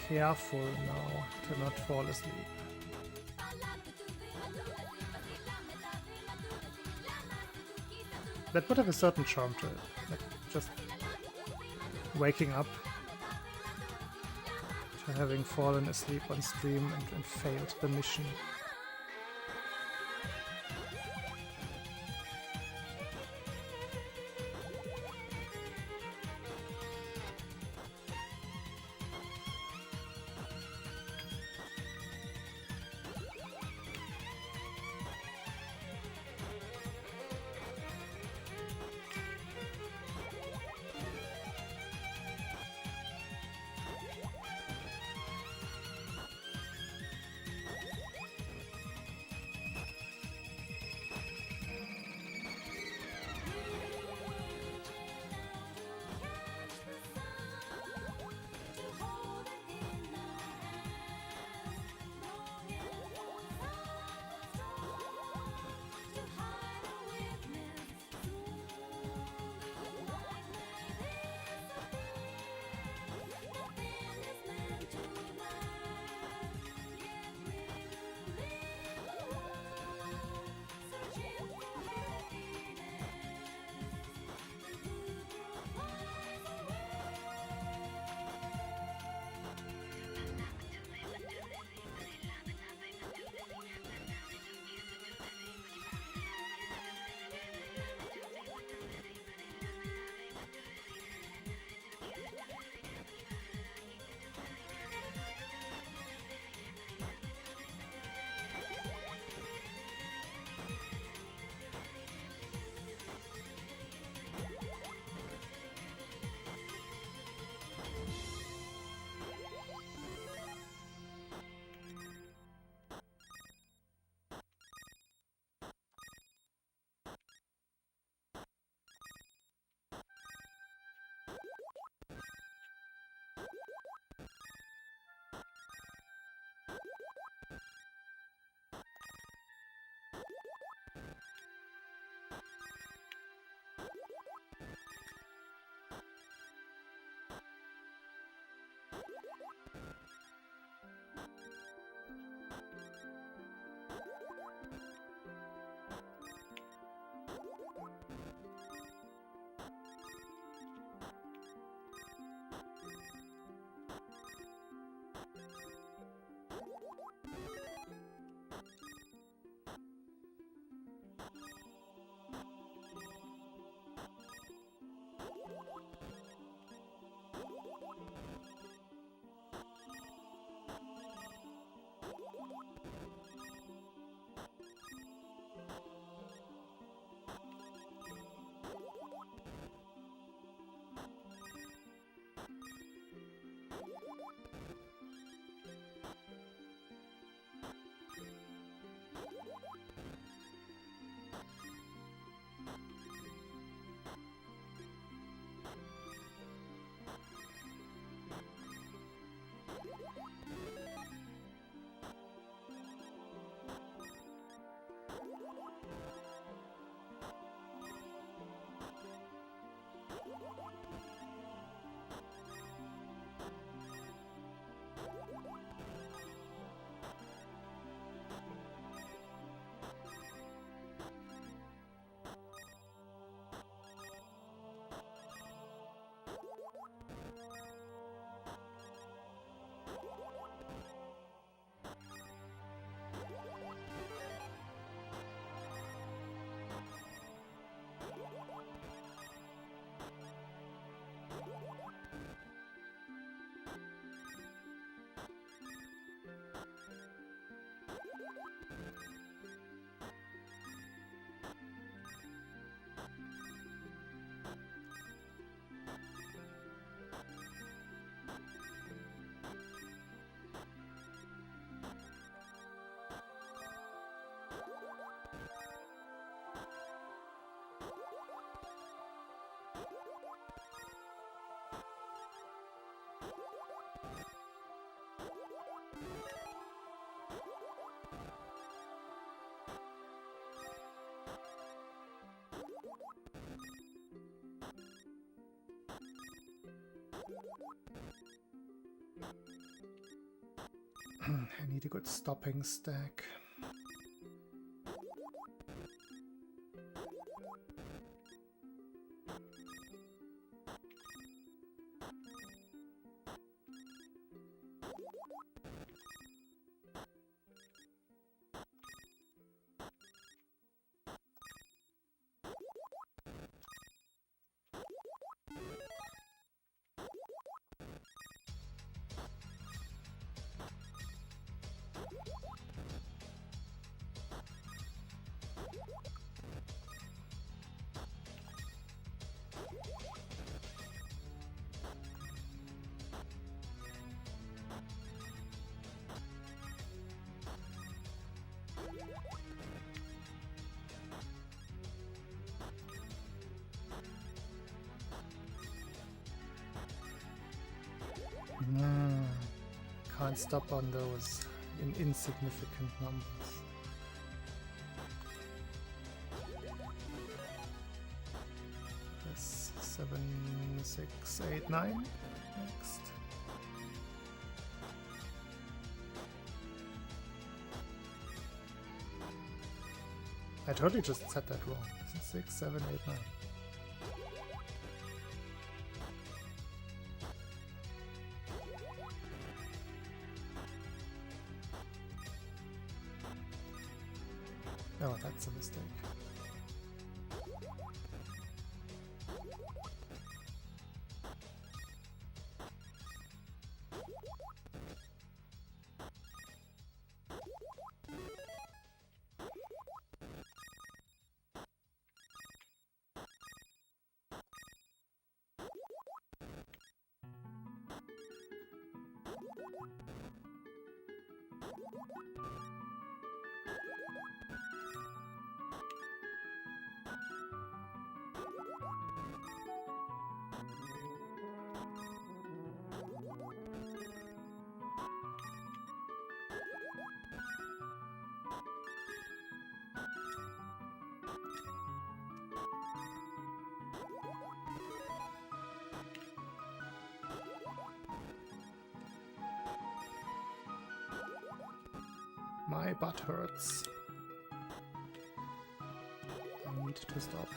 Careful now to not fall asleep. That would have a certain charm to it, like just waking up to having fallen asleep on stream and failed the mission. I need a good stopping stack. Can't stop on those insignificant numbers. Yes, 7, 6, 8, 9. Next. I totally just said that wrong. 6, 7, 8, 9. Oh, that's a mistake. My butt hurts. I need to stop.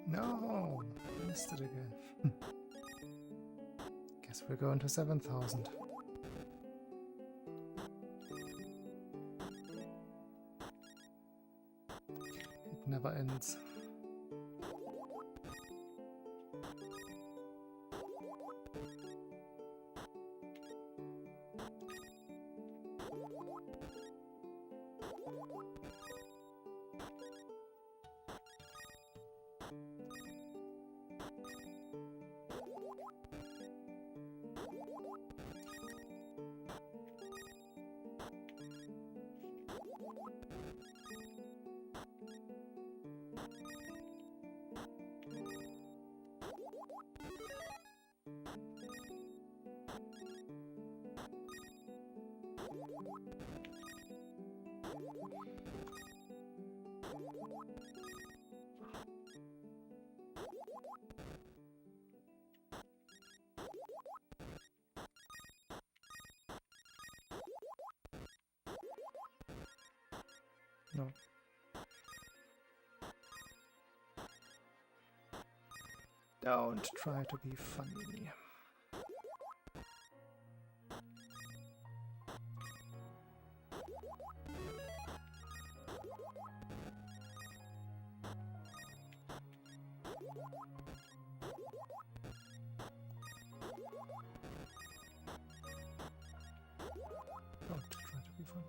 No, I missed it again. Guess we're going to 7,000. It never ends. No. Don't try to be funny. Don't try to be funny.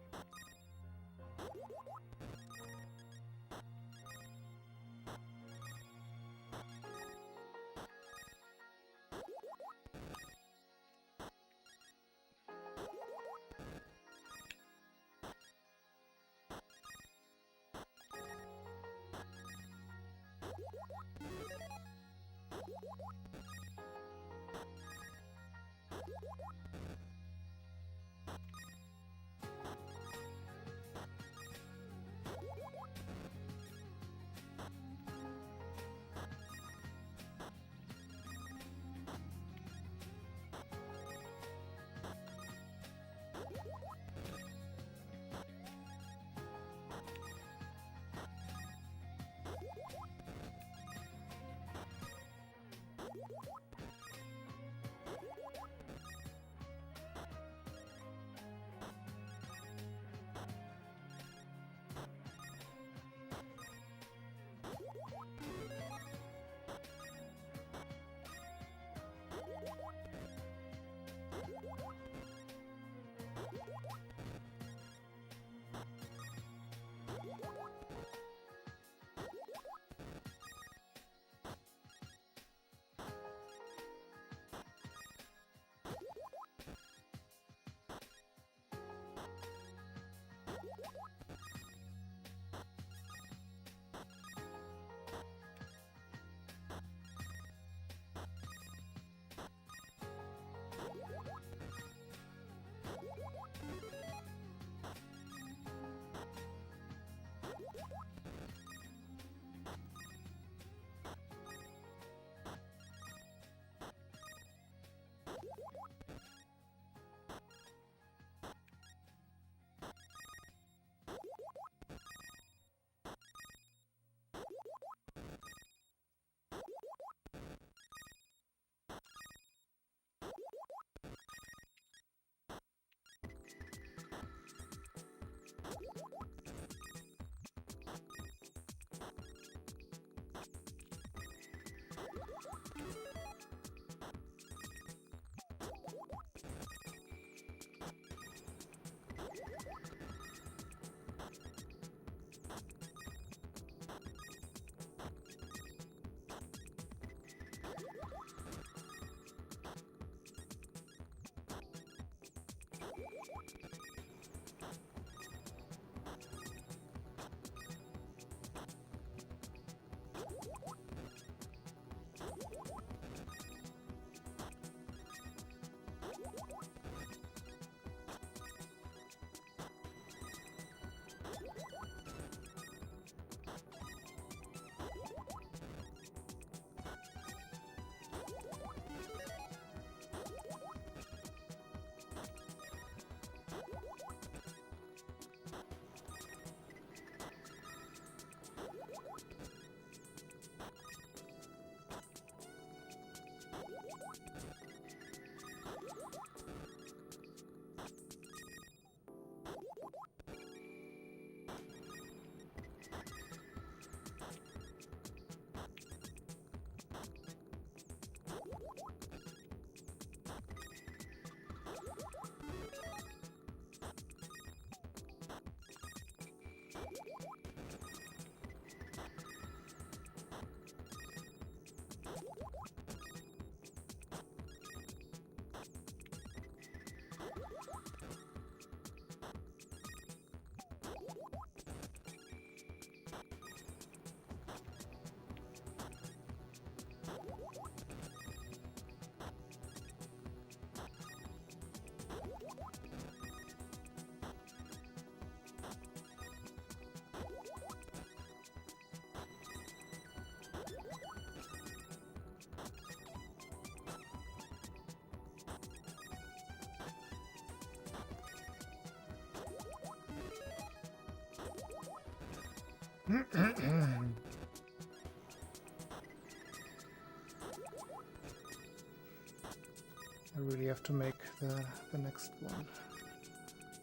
I really have to make the next one.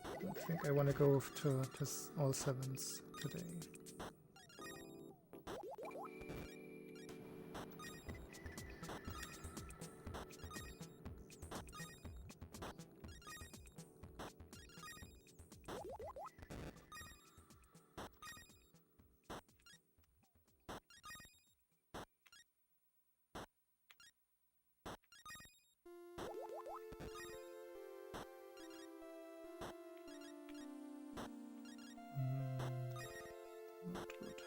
I don't think I want to go to all 7s today. Not good.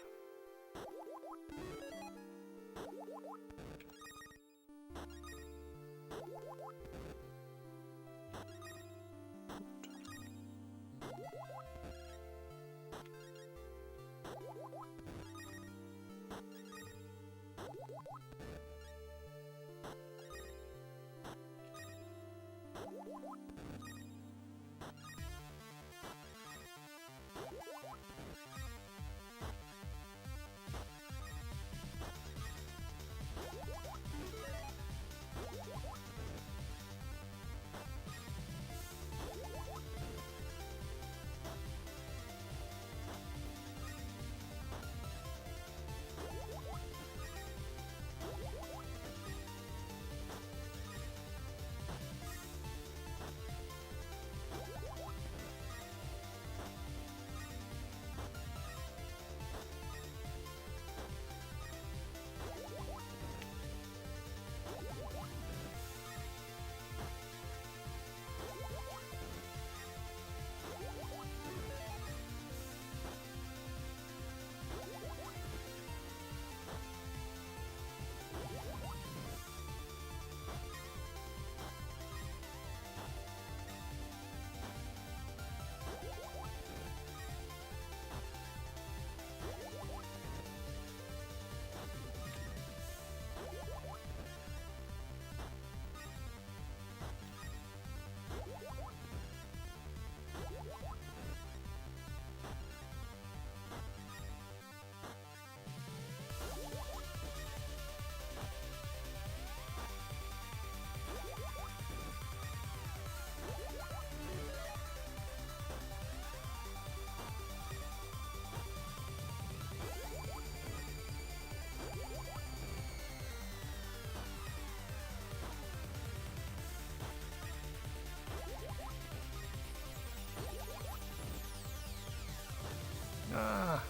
Ah,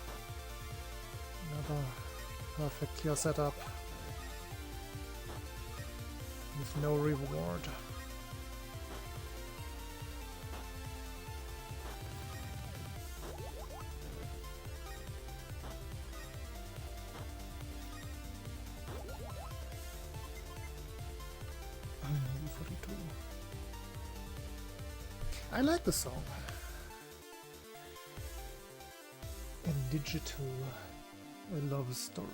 another perfect clear setup with no reward. E42. I like the song. A digital love story.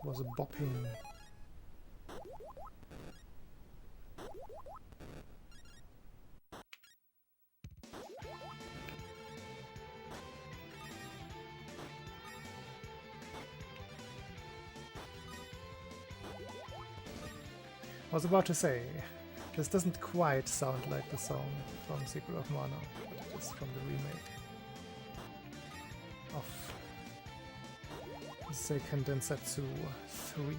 Was a bopping. I was about to say, this doesn't quite sound like the song from Secret of Mana, but it is from the remake of Seiken Densetsu 3.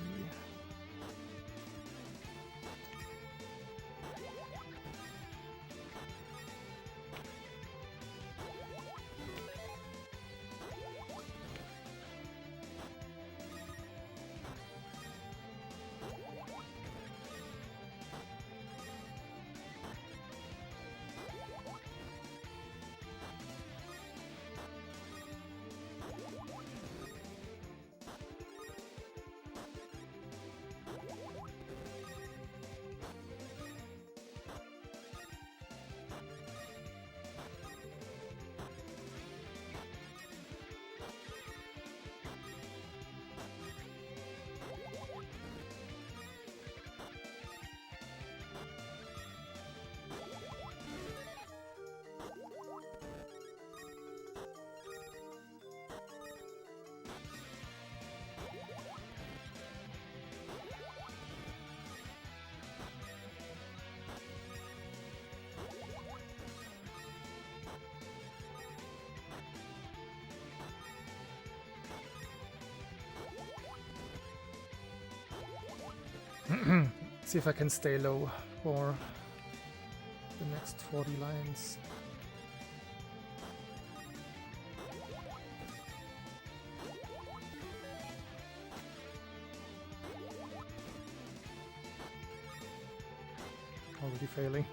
See if I can stay low for the next 40 lines. Already failing.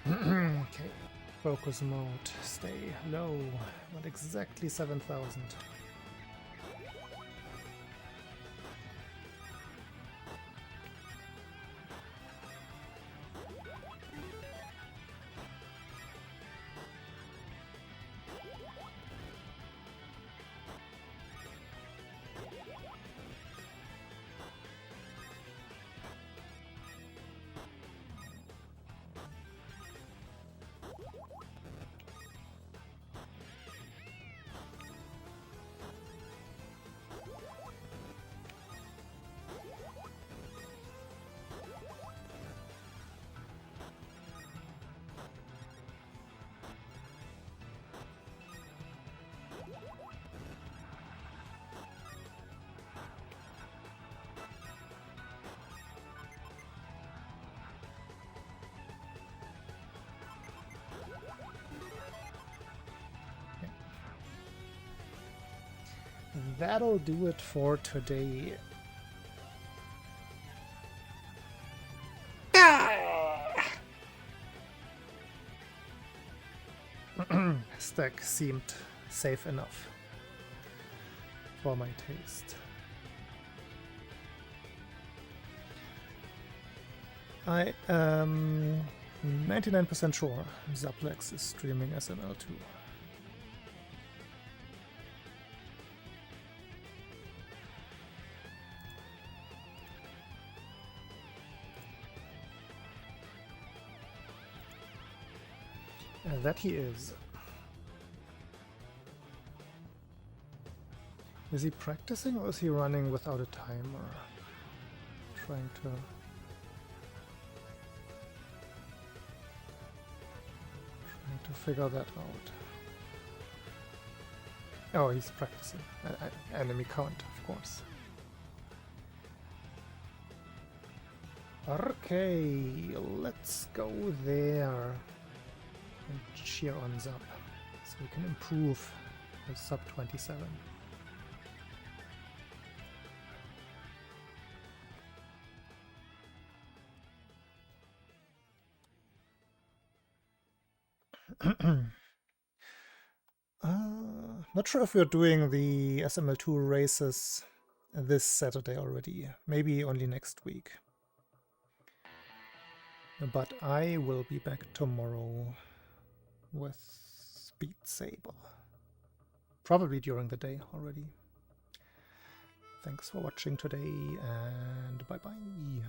Okay, focus mode, stay low, not exactly 7,000. That'll do it for today. Stack seemed safe enough for my taste. I am 99% sure Zaplex is streaming SML2. That he is. Is he practicing or is he running without a timer? Trying to figure that out. Oh, he's practicing. Enemy count, of course. Okay, let's go there. And cheer on Zap, so we can improve the sub 27. Not sure if we're doing the SML2 races this Saturday already. Maybe only next week. But I will be back tomorrow with Speed Saber. Probably during the day already. Thanks for watching today, and bye-bye.